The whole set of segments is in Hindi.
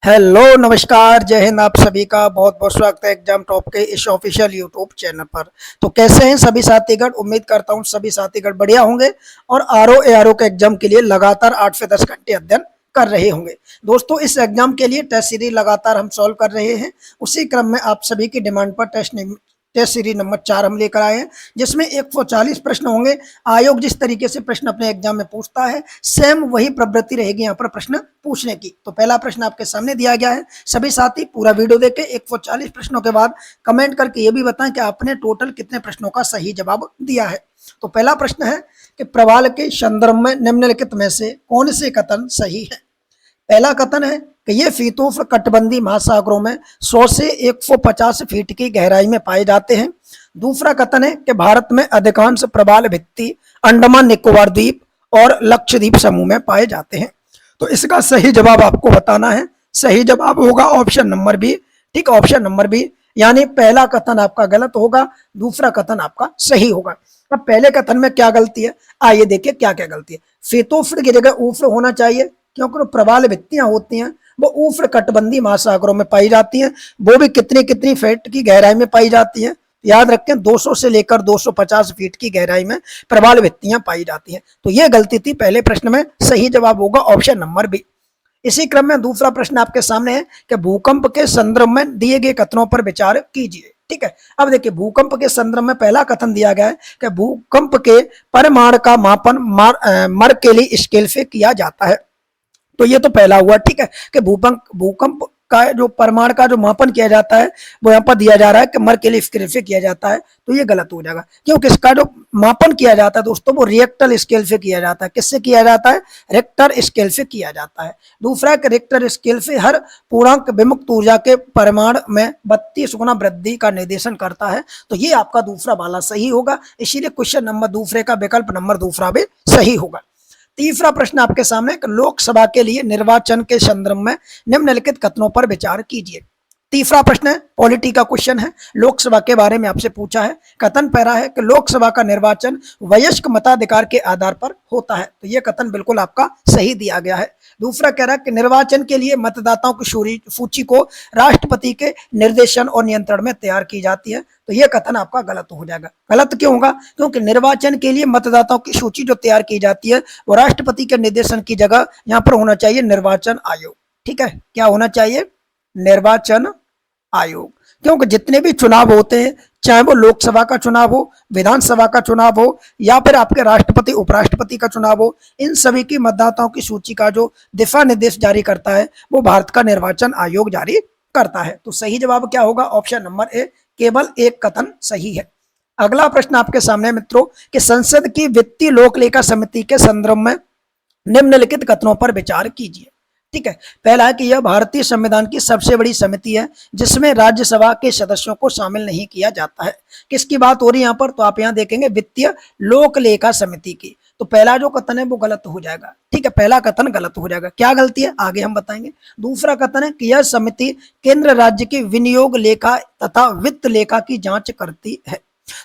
हेलो नमस्कार जय हिंद। आप सभी का बहुत बहुत स्वागत है एग्जाम टॉप के इस ऑफिशियल यूट्यूब चैनल पर। तो कैसे हैं सभी साथीगण? उम्मीद करता हूं सभी साथीगण बढ़िया होंगे और आरओ एआरओ के एग्जाम के लिए लगातार 8 से 10 घंटे अध्ययन कर रहे होंगे। दोस्तों, इस एग्जाम के लिए टेस्ट सीरीज लगातार हम सॉल्व कर रहे हैं। उसी क्रम में आप सभी की डिमांड पर टेस्ट सीरीज नंबर 4 हम लेकर आए हैं, जिसमें 140 प्रश्न होंगे। आयोग जिस तरीके से प्रश्न अपने एग्जाम में पूछता है, सेम वही प्रवृत्ति रहेगी यहाँ पर प्रश्न पूछने की। तो पहला प्रश्न आपके सामने दिया गया है। सभी साथी पूरा वीडियो देखें। 140 प्रश्नों के बाद कमेंट करके ये भी बताएं कि आपने टोटल कितने प्रश्नों का सही जवाब दिया है। तो पहला प्रश्न है कि प्रवाल के संदर्भ में निम्नलिखित में से कौन से कथन सही है। पहला कथन है कि ये शीतोष्ण कटिबंधीय महासागरों में 100 से 150 फीट की गहराई में पाए जाते हैं। दूसरा कथन है कि भारत में अधिकांश प्रवाल भित्ति अंडमान निकोबार द्वीप और लक्षद्वीप समूह में पाए जाते हैं। तो इसका सही जवाब आपको बताना है। सही जवाब होगा ऑप्शन नंबर बी। ठीक, ऑप्शन नंबर बी, यानी पहला कथन आपका गलत होगा, दूसरा कथन आपका सही होगा। अब पहले कथन में क्या गलती है, आइए देखिए क्या क्या गलती है। शीतोष्ण की जगह उष्ण होना चाहिए, क्योंकि जो प्रवाल भित्तियां होती हैं वो उष्ण कटिबंधीय महासागरों में पाई जाती हैं। वो भी कितनी कितनी फीट की गहराई में पाई जाती हैं। याद रखें, 200 से लेकर 250 फीट की गहराई में प्रवाल भित्तियां पाई जाती हैं। तो ये गलती थी पहले प्रश्न में। सही जवाब होगा ऑप्शन नंबर बी। इसी क्रम में दूसरा प्रश्न आपके सामने है कि भूकंप के संदर्भ में दिए गए कथनों पर विचार कीजिए। ठीक है, अब देखिए भूकंप के संदर्भ में पहला कथन दिया गया है कि भूकंप के परिमाण का मापन मर्केली स्केल से किया जाता है। तो ये तो पहला हुआ। ठीक है, कि भूकंप का जो परिमाण का जो मापन किया जाता है वो यहाँ पर दिया जा रहा है कि मर्केली स्केल से किया जाता है। तो ये गलत हो जाएगा, क्योंकि इसका जो मापन किया जाता है दोस्तों वो रिएक्टर स्केल से किया जाता है। किससे किया जाता है? रिक्टर स्केल से किया जाता है। दूसरा कि रिक्टर स्केल से हर पूर्णांक विमुक्त ऊर्जा के परिमाण में 32 गुना वृद्धि का निर्देशन करता है। तो ये आपका दूसरा वाला सही होगा। इसीलिए क्वेश्चन नंबर दूसरे का विकल्प नंबर दूसरा भी सही होगा। तीसरा प्रश्न आपके सामने, लोकसभा के लिए निर्वाचन के संदर्भ में निम्नलिखित कथनों पर विचार कीजिए। तीसरा प्रश्न है, पॉलिटी का क्वेश्चन है, लोकसभा के बारे में आपसे पूछा है। कथन पहला है कि लोकसभा का निर्वाचन वयस्क मताधिकार के आधार पर होता है। तो यह कथन बिल्कुल आपका सही दिया गया है। दूसरा कह रहा है कि निर्वाचन के लिए मतदाताओं की सूची को राष्ट्रपति के निर्देशन और नियंत्रण में तैयार की जाती है। तो यह कथन आपका गलत हो जाएगा। गलत क्यों होगा? क्योंकि निर्वाचन के लिए मतदाताओं की सूची जो तैयार की जाती है वो राष्ट्रपति के निर्देशन की जगह यहाँ पर होना चाहिए निर्वाचन आयोग। ठीक है, क्या होना चाहिए? निर्वाचन आयोग। क्योंकि जितने भी चुनाव होते हैं, चाहे वो लोकसभा का चुनाव हो, विधानसभा का चुनाव हो, या फिर आपके राष्ट्रपति उपराष्ट्रपति का चुनाव हो, इन सभी की मतदाताओं की सूची का जो दिशा निर्देश जारी करता है वो भारत का निर्वाचन आयोग जारी करता है। तो सही जवाब क्या होगा? ऑप्शन नंबर ए, केवल एक कथन सही है। अगला प्रश्न आपके सामने मित्रों कि संसद की वित्तीय लोक लेखा समिति के संदर्भ में निम्नलिखित कथनों पर विचार कीजिए। ठीक है, पहला है कि यह भारतीय संविधान की सबसे बड़ी समिति है जिसमें राज्यसभा के सदस्यों को शामिल नहीं किया जाता है। किसकी बात हो रही है यहाँ पर? तो आप यहाँ देखेंगे वित्तीय लोक लेखा समिति की। तो पहला जो कथन है वो गलत हो जाएगा। ठीक है, पहला कथन गलत हो जाएगा। क्या गलती है आगे हम बताएंगे। दूसरा कथन है कि यह समिति केंद्र राज्य की विनियोग लेखा तथा वित्त लेखा की जांच करती है।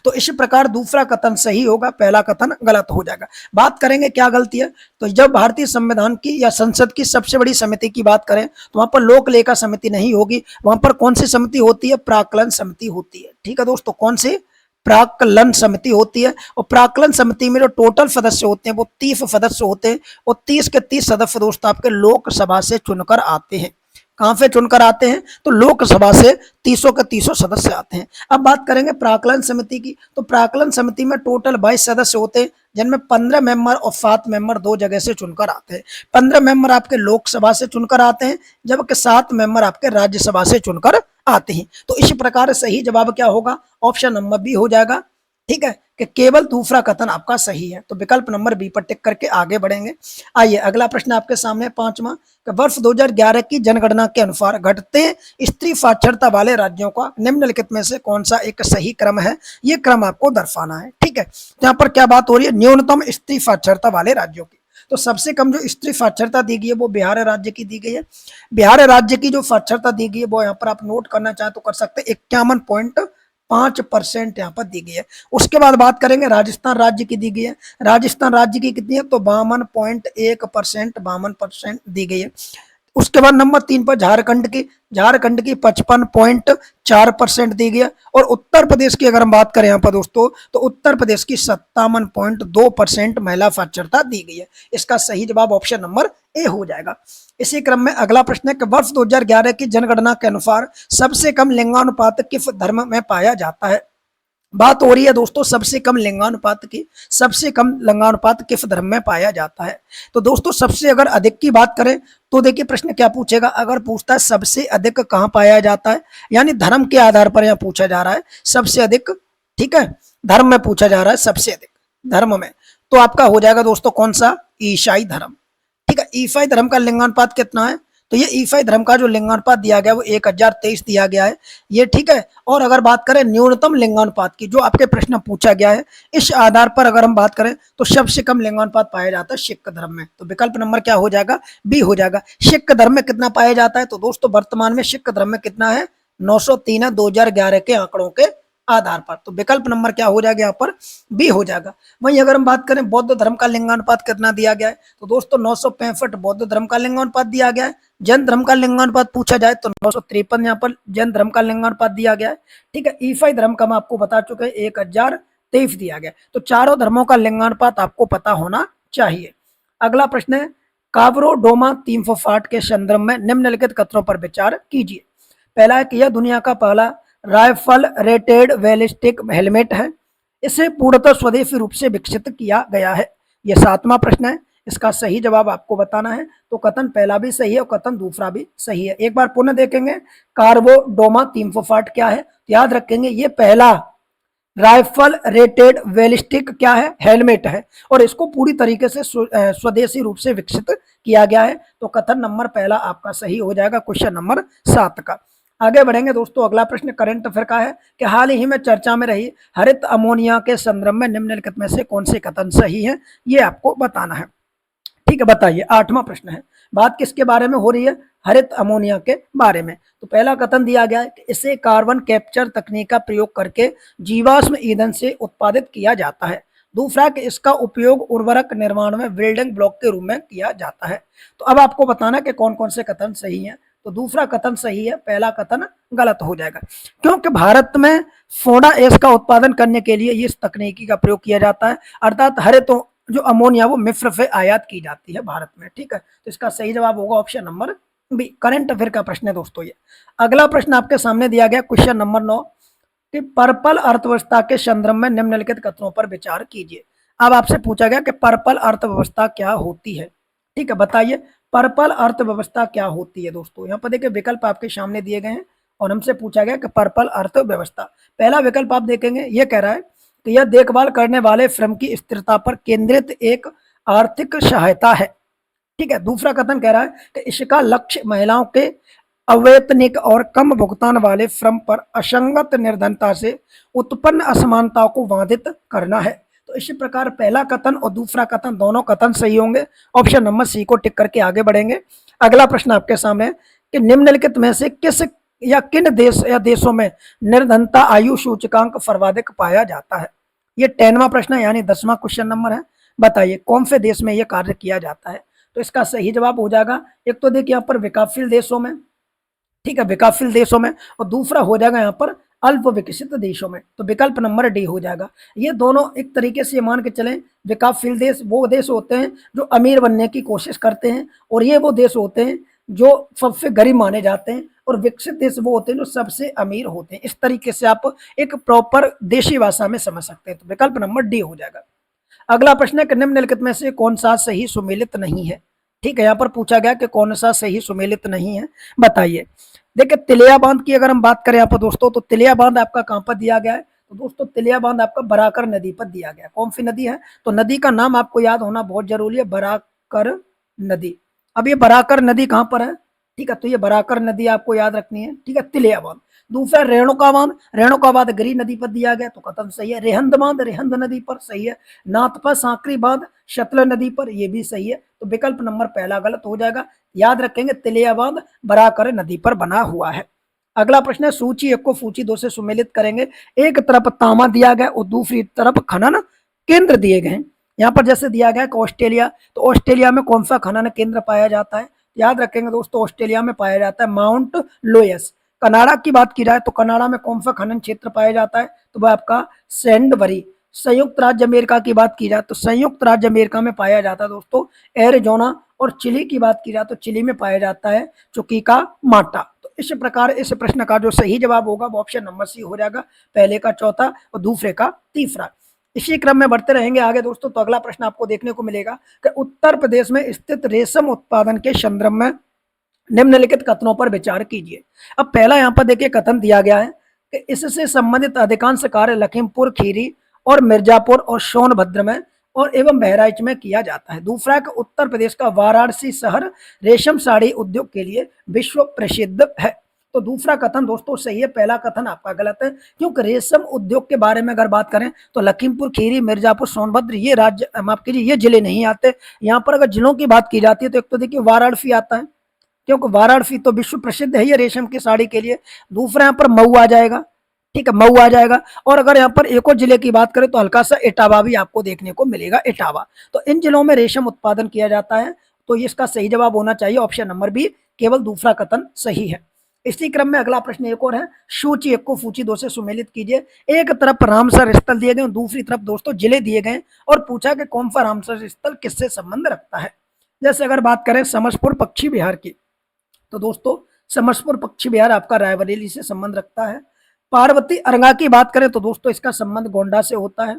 तो इस प्रकार दूसरा कथन सही होगा, पहला कथन गलत हो जाएगा। बात करेंगे क्या गलती है। तो जब भारतीय संविधान की या संसद की सबसे बड़ी समिति की बात करें तो वहां पर लोक लेखा समिति नहीं होगी। वहां पर कौन सी समिति होती है? प्राक्कलन समिति होती है। ठीक है दोस्तों, कौन सी? प्राक्कलन समिति होती है। और प्राक्कलन समिति में जो टोटल सदस्य होते हैं वो 30 सदस्य होते हैं। और 30 के 30 सदस्य दोस्तों आपके लोकसभा से चुनकर आते हैं। कहां से चुनकर आते हैं? तो लोकसभा से 30 के 30 सदस्य आते हैं। अब बात करेंगे प्राक्कलन समिति की। तो प्राक्कलन समिति में टोटल 22 सदस्य होते हैं, जिनमें 15 मेंबर और 7 मेंबर दो जगह से चुनकर आते हैं। 15 मेंबर आपके लोकसभा से चुनकर आते हैं, जबकि 7 मेंबर आपके राज्यसभा से चुनकर आते हैं। तो इस प्रकार सही जवाब क्या होगा? ऑप्शन नंबर बी हो जाएगा। ठीक है, कि केवल दूसरा कथन आपका सही है। तो विकल्प नंबर बी पर टिक करके आगे बढ़ेंगे। आइए अगला प्रश्न आपके सामने पांचवा, वर्ष 2011 की जनगणना के अनुसार घटते स्त्री साक्षरता वाले राज्यों का निम्नलिखित में से कौन सा एक सही क्रम है? ये क्रम आपको दर्शाना है। ठीक है, तो यहाँ पर क्या बात हो रही है? न्यूनतम स्त्री साक्षरता वाले राज्यों की। तो सबसे कम जो स्त्री साक्षरता दी गई है वो बिहार राज्य की दी गई है। बिहार राज्य की जो साक्षरता दी गई है वो यहाँ पर आप नोट करना चाहें तो कर सकते हैं, 51.5% यहाँ पर दी गई है। उसके बाद बात करेंगे राजस्थान राज्य की दी गई है। राजस्थान राज्य की कितनी है? तो 52.1%, 52% दी गई है। उसके बाद नंबर 3 पर झारखंड की 55.4% दी गई है। और उत्तर प्रदेश की अगर हम बात करें यहाँ पर दोस्तों, तो उत्तर प्रदेश की 57.2% महिला साक्षरता दी गई है। इसका सही जवाब ऑप्शन नंबर ए हो जाएगा। इसी क्रम में अगला प्रश्न है कि वर्ष 2011 की जनगणना के अनुसार सबसे कम लिंगानुपात किस धर्म में पाया जाता है। बात हो रही है दोस्तों सबसे कम लिंगानुपात की। सबसे कम लिंगानुपात किस धर्म में पाया जाता है। तो दोस्तों सबसे अगर अधिक की बात करें तो देखिए प्रश्न क्या पूछेगा, अगर पूछता है सबसे अधिक कहाँ पाया जाता है, यानी धर्म के आधार पर यहाँ पूछा जा रहा है सबसे अधिक, ठीक है, धर्म में पूछा जा रहा है सबसे अधिक धर्म में, तो आपका हो जाएगा दोस्तों कौन सा, ईसाई धर्म। ठीक है, ईसाई धर्म का लिंगानुपात कितना है, तो ये ईसाई धर्म का जो लिंगानुपात दिया गया वो 1023 दिया गया है ये, ठीक है। और अगर बात करें न्यूनतम लिंगानुपात की, जो आपके प्रश्न पूछा गया है इस आधार पर अगर हम बात करें तो सबसे कम लिंगानुपात पाया जाता है सिख धर्म में। तो विकल्प नंबर क्या हो जाएगा, बी हो जाएगा। सिख धर्म में कितना पाया जाता है, तो दोस्तों वर्तमान में सिख धर्म में कितना है, 903 है 2011 के आंकड़ों के आधार पर। तो विकल्प नंबर क्या हो जाएगा यहाँ पर, बी हो जाएगा। वहीं अगर हम बात करें बौद्ध धर्म का लिंगानुपात कितना दिया गया है, तो दोस्तों 965 बौद्ध धर्म का लिंगानुपात दिया गया है। जैन धर्म का लिंगानुपात पूछा जाए तो 953 यहाँ पर जैन धर्म का लिंगानुपात दिया गया है। ठीक है, ईसाई धर्म का मैं आपको बता चुके हैं 1023 दिया गया। तो चारों धर्मों का लिंगानुपात आपको पता होना चाहिए। अगला प्रश्न है कावरो डोमा 360 के संदर्भ में निम्नलिखित कथनों पर विचार कीजिए। पहला है कि यह दुनिया का पहला राइफल रेटेड बैलिस्टिक हेलमेट है, इसे पूर्णतः स्वदेशी रूप से विकसित किया गया है। यह 7वां प्रश्न है, इसका सही जवाब आपको बताना है। तो कथन पहला भी सही है और कथन दूसरा भी सही है। एक बार पुनः देखेंगे, कार्बोडोमा 360 क्या है, तो याद रखेंगे ये पहला राइफल रेटेड बैलिस्टिक क्या है, हेलमेट है, और इसको पूरी तरीके से स्वदेशी रूप से विकसित किया गया है। तो कथन नंबर पहला आपका सही हो जाएगा क्वेश्चन नंबर 7 का। आगे बढ़ेंगे दोस्तों, अगला प्रश्न करंट अफेयर का है कि हाल ही में चर्चा में रही हरित अमोनिया के संदर्भ में निम्नलिखित में से कौन से कथन सही है, ये आपको बताना है। ठीक है, बताइए। 8वां प्रश्न है, बात किसके बारे में हो रही है, हरित अमोनिया के बारे में। तो पहला कथन दिया गया है कि इसे कार्बन कैप्चर तकनीक का प्रयोग करके जीवाश्म ईंधन से उत्पादित किया जाता है। दूसरा कि इसका उपयोग उर्वरक निर्माण में बिल्डिंग ब्लॉक के रूप में किया जाता है। तो अब आपको बताना कि कौन कौन से कथन सही है। तो दूसरा कथन सही है, पहला कथन गलत हो जाएगा, क्योंकि भारत में सोडा एस का उत्पादन करने के लिए इस तकनीकी का प्रयोग किया जाता है, अर्थात हरित जो अमोनिया वो मिस्र से आयात की जाती है भारत में। ठीक है, तो इसका सही जवाब होगा option number B. Current affair का प्रश्न है दोस्तों ये। अगला प्रश्न आपके सामने दिया गया क्वेश्चन नंबर 9 कि पर्पल अर्थव्यवस्था के संदर्भ में निम्नलिखित कथनों पर विचार कीजिए। अब आपसे पूछा गया कि पर्पल अर्थव्यवस्था क्या होती है। ठीक है, बताइए पर्पल अर्थव्यवस्था क्या होती है दोस्तों। यहाँ पर देखिए विकल्प आपके सामने दिए गए हैं और हमसे पूछा गया कि पर्पल अर्थव्यवस्था। पहला विकल्प आप देखेंगे, ये कह रहा है कि यह देखभाल करने वाले श्रम की स्थिरता पर केंद्रित एक आर्थिक सहायता है। ठीक है, दूसरा कथन कह रहा है कि इसका लक्ष्य महिलाओं के अवैतनिक और कम भुगतान वाले श्रम पर असंगत निर्धनता से उत्पन्न असमानताओं को बाधित करना है। तो इसी प्रकार पहला कथन और दूसरा कथन दोनों कथन सही होंगे। ऑप्शन नंबर सी को टिक करके आगे बढ़ेंगे। अगला प्रश्न आपके सामने है कि निम्नलिखित में से किस या किन देश या देशों में निर्धनता आयु सूचकांक सर्वाधिक पाया जाता है। ये 10वां प्रश्न है, यानी 10वां क्वेश्चन नंबर है। बताइए कौन से देश में यह कार्य किया जाता है। तो इसका सही जवाब हो जाएगा, एक तो देखिए यहाँ पर विकासशील देशों में, ठीक है, विकासशील देशों में, और दूसरा हो जाएगा यहाँ पर अल्प विकसित देशों में। तो विकल्प नंबर डी हो जाएगा। ये दोनों एक तरीके से मान के चलें, विकासशील देश वो देश होते हैं जो अमीर बनने की कोशिश करते हैं, और ये वो देश होते हैं जो सबसे गरीब माने जाते हैं, और विकसित देश वो होते हैं जो सबसे अमीर होते हैं। इस तरीके से आप एक प्रॉपर देशी भाषा में समझ सकते हैं। तो विकल्प नंबर डी हो जाएगा। अगला प्रश्न है कि निम्नलिखित में से कौन सा सही सुमेलित नहीं है। ठीक है, यहाँ पर पूछा गया कि कौन सा सही सुमेलित नहीं है, बताइए। देखिए तिलिया बांध की अगर हम बात करें यहाँ पर दोस्तों, तो तिलिया बांध आपका कहाँ पर दिया गया है। तो दोस्तों तिलिया बांध आपका बराकर नदी पर दिया गया है। कौन सी नदी है, तो नदी का नाम आपको याद होना बहुत जरूरी है, बराकर नदी। अब ये बराकर नदी कहाँ पर है, ठीक है, तो ये बराकर नदी आपको याद रखनी है। ठीक है, तिलिया बांध। दूसरा रेणुका बांध, रेणुका बांध गिरी नदी पर दिया गया, तो कथन सही है। रेहंद बांध रेहंद नदी पर, सही है। नाथपा सांकरी बांध शतल नदी पर, ये भी सही है। तो विकल्प नंबर पहला गलत हो जाएगा। याद रखेंगे तिलिया बांध बराकर नदी पर बना हुआ है। अगला प्रश्न है सूची 1 को सूची 2 से सुमेलित करेंगे। एक तरफ तांबा दिया गया और दूसरी तरफ खनन केंद्र दिए गए हैं। यहाँ पर जैसे दिया गया है ऑस्ट्रेलिया, तो ऑस्ट्रेलिया में कौन सा खनन केंद्र पाया जाता है, याद रखेंगे दोस्तों, ऑस्ट्रेलिया में पाया जाता है माउंट लोयस। कनाडा की बात की जाए तो कनाडा में कौन सा खनन क्षेत्र पाया जाता है, तो वह आपका सैंडबरी। संयुक्त राज्य अमेरिका की बात की जाए तो संयुक्त राज्य अमेरिका में पाया जाता है दोस्तों एरिजोना। और चिली की बात की जाए तो चिली में पाया जाता है चुकीका माटा। तो इस प्रकार इस प्रश्न का जो सही जवाब होगा वो ऑप्शन नंबर सी हो जाएगा, पहले का चौथा और दूसरे का तीसरा। इसी क्रम में बढ़ते रहेंगे आगे दोस्तों। तो अगला प्रश्न आपको देखने को मिलेगा कि उत्तर प्रदेश में स्थित रेशम उत्पादन के संदर्भ में निम्नलिखित कथनों पर विचार कीजिए। अब पहला यहाँ पर देखिए कथन दिया गया है कि इससे संबंधित अधिकांश कार्य लखीमपुर खीरी और मिर्जापुर और सोनभद्र में और एवं बहराइच में किया जाता है। दूसरा कि उत्तर प्रदेश का वाराणसी शहर रेशम साड़ी उद्योग के लिए विश्व प्रसिद्ध है। तो दूसरा कथन दोस्तों सही है, पहला कथन आपका गलत है, क्योंकि रेशम उद्योग के बारे में अगर बात करें तो लखीमपुर खीरी, मिर्जापुर, सोनभद्र ये राज्य माफ कीजिए ये जिले नहीं आते। यहाँ पर अगर जिलों की बात की जाती है तो एक तो देखिए वाराणसी आता है, क्योंकि वाराणसी तो विश्व प्रसिद्ध है ये रेशम की साड़ी के लिए। दूसरा यहाँ पर मऊ आ जाएगा, ठीक है, मऊ आ जाएगा। और अगर यहाँ पर एक और जिले की बात करें तो हल्का सा इटावा भी आपको देखने को मिलेगा, इटावा। तो इन जिलों में रेशम उत्पादन किया जाता है। तो इसका सही जवाब होना चाहिए ऑप्शन नंबर बी, केवल दूसरा कथन सही है। इसी क्रम में अगला प्रश्न एक और है, सूची 1 को सूची 2 से सुमेलित कीजिए। एक तरफ रामसर स्थल दिए गए, दूसरी तरफ दोस्तों जिले दिए गए और पूछा कि कौन सा रामसर स्थल किससे संबंध रखता है। जैसे अगर बात करें समसपुर पश्चिम बिहार की, तो दोस्तों समसपुर पश्चिम बिहार आपका रायबरेली से संबंध रखता है। पार्वती अरंगा की बात करें तो दोस्तों इसका संबंध गोंडा से होता है।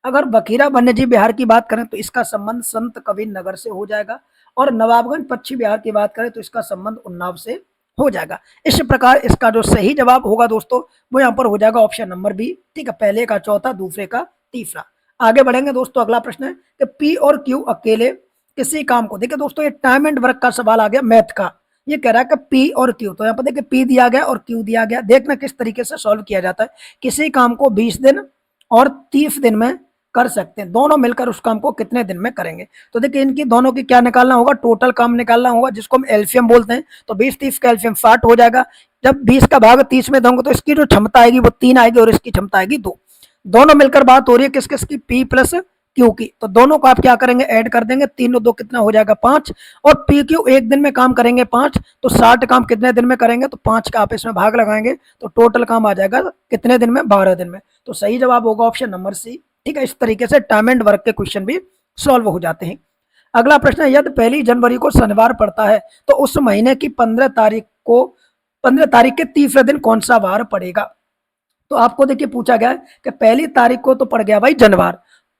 अगर बखीरा वन्यजीव बिहार की बात करें तो इसका संबंध संत कबीर नगर से हो जाएगा। और नवाबगंज पश्चिम बिहार की बात करें तो इसका संबंध उन्नाव से हो जाएगा। इस प्रकार इसका जो सही जवाब होगा दोस्तों वो यहाँ पर हो जाएगा ऑप्शन नंबर बी, ठीक है, पहले का चौथा, दूसरे का तीसरा। आगे बढ़ेंगे दोस्तों। अगला प्रश्न है कि पी और क्यू अकेले किसी काम को, देखिए दोस्तों ये टाइम एंड वर्क का सवाल आ गया मैथ का। ये कह रहा है कि पी और क्यू, तो यहाँ पर देखिए पी दिया गया और क्यू दिया गया। देखना किस तरीके से सॉल्व किया जाता है। किसी काम को 20 दिन और 30 दिन में कर सकते हैं, दोनों मिलकर उस काम को कितने दिन में करेंगे। तो देखिए इनकी दोनों की क्या निकालना होगा, टोटल काम निकालना होगा, जिसको हम एलसीएम बोलते हैं। तो 20-30 का एलसीएम 60 हो जाएगा। जब 20 का भाग 30 में दोगे तो इसकी जो क्षमता आएगी वो 3 आएगी और इसकी क्षमता आएगी 2। दोनों मिलकर बात हो रही है किस किस की, पी प्लस क्यू की। तो दोनों को आप क्या करेंगे, ऐड कर देंगे, 3 और 2 कितना हो जाएगा 5। और पी क्यू एक दिन में काम करेंगे 5, तो 60 काम कितने दिन में करेंगे, तो 5 का आप इसमें भाग लगाएंगे तो टोटल काम आ जाएगा कितने दिन में, 12 दिन में। तो सही जवाब होगा ऑप्शन नंबर सी, ठीक है। इस तरीके से टाइम एंड वर्क के क्वेश्चन भी सॉल्व हो जाते हैं। अगला प्रश्न है, यदि 1 जनवरी को शनिवार पड़ता है तो उस महीने की 15 तारीख के तीसरे दिन कौन सा वार पड़ेगा। तो आपको देखिए पूछा गया है कि 1 तारीख को तो पड़ गया भाई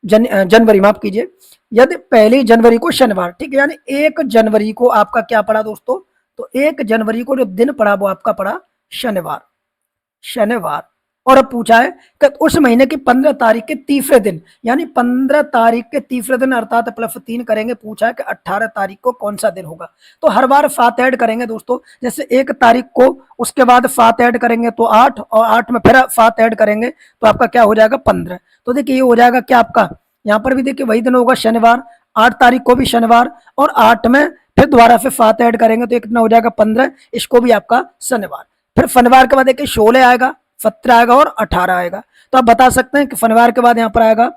जनवरी माफ कीजिए। यदि 1 जनवरी को शनिवार, ठीक है, यानी 1 जनवरी को आपका क्या पड़ा दोस्तों, तो 1 जनवरी को जो दिन पड़ा वो आपका पड़ा शनिवार। और अब पूछा है कि उस महीने की 15 तारीख के तीसरे दिन, यानी 15 तारीख के तीसरे दिन अर्थात +3 करेंगे। पूछा है कि 18 तारीख को कौन सा दिन होगा। तो हर बार 7 ऐड करेंगे दोस्तों। जैसे 1 तारीख को उसके बाद 7 ऐड करेंगे तो 8, और 8 में फिर 7 ऐड करेंगे तो आपका क्या हो जाएगा 15। तो देखिए ये हो जाएगा क्या आपका, यहाँ पर भी देखिए वही दिन होगा शनिवार, 8 तारीख को भी शनिवार, और 8 में फिर दोबारा से 7 ऐड करेंगे तो कितना हो जाएगा 15, इसको भी आपका शनिवार। फिर शनिवार के बाद देखिए 16 आएगा, 17 आएगा और 18 आएगा। तो आप बता सकते हैं कि शनिवार के बाद यहाँ पर आएगा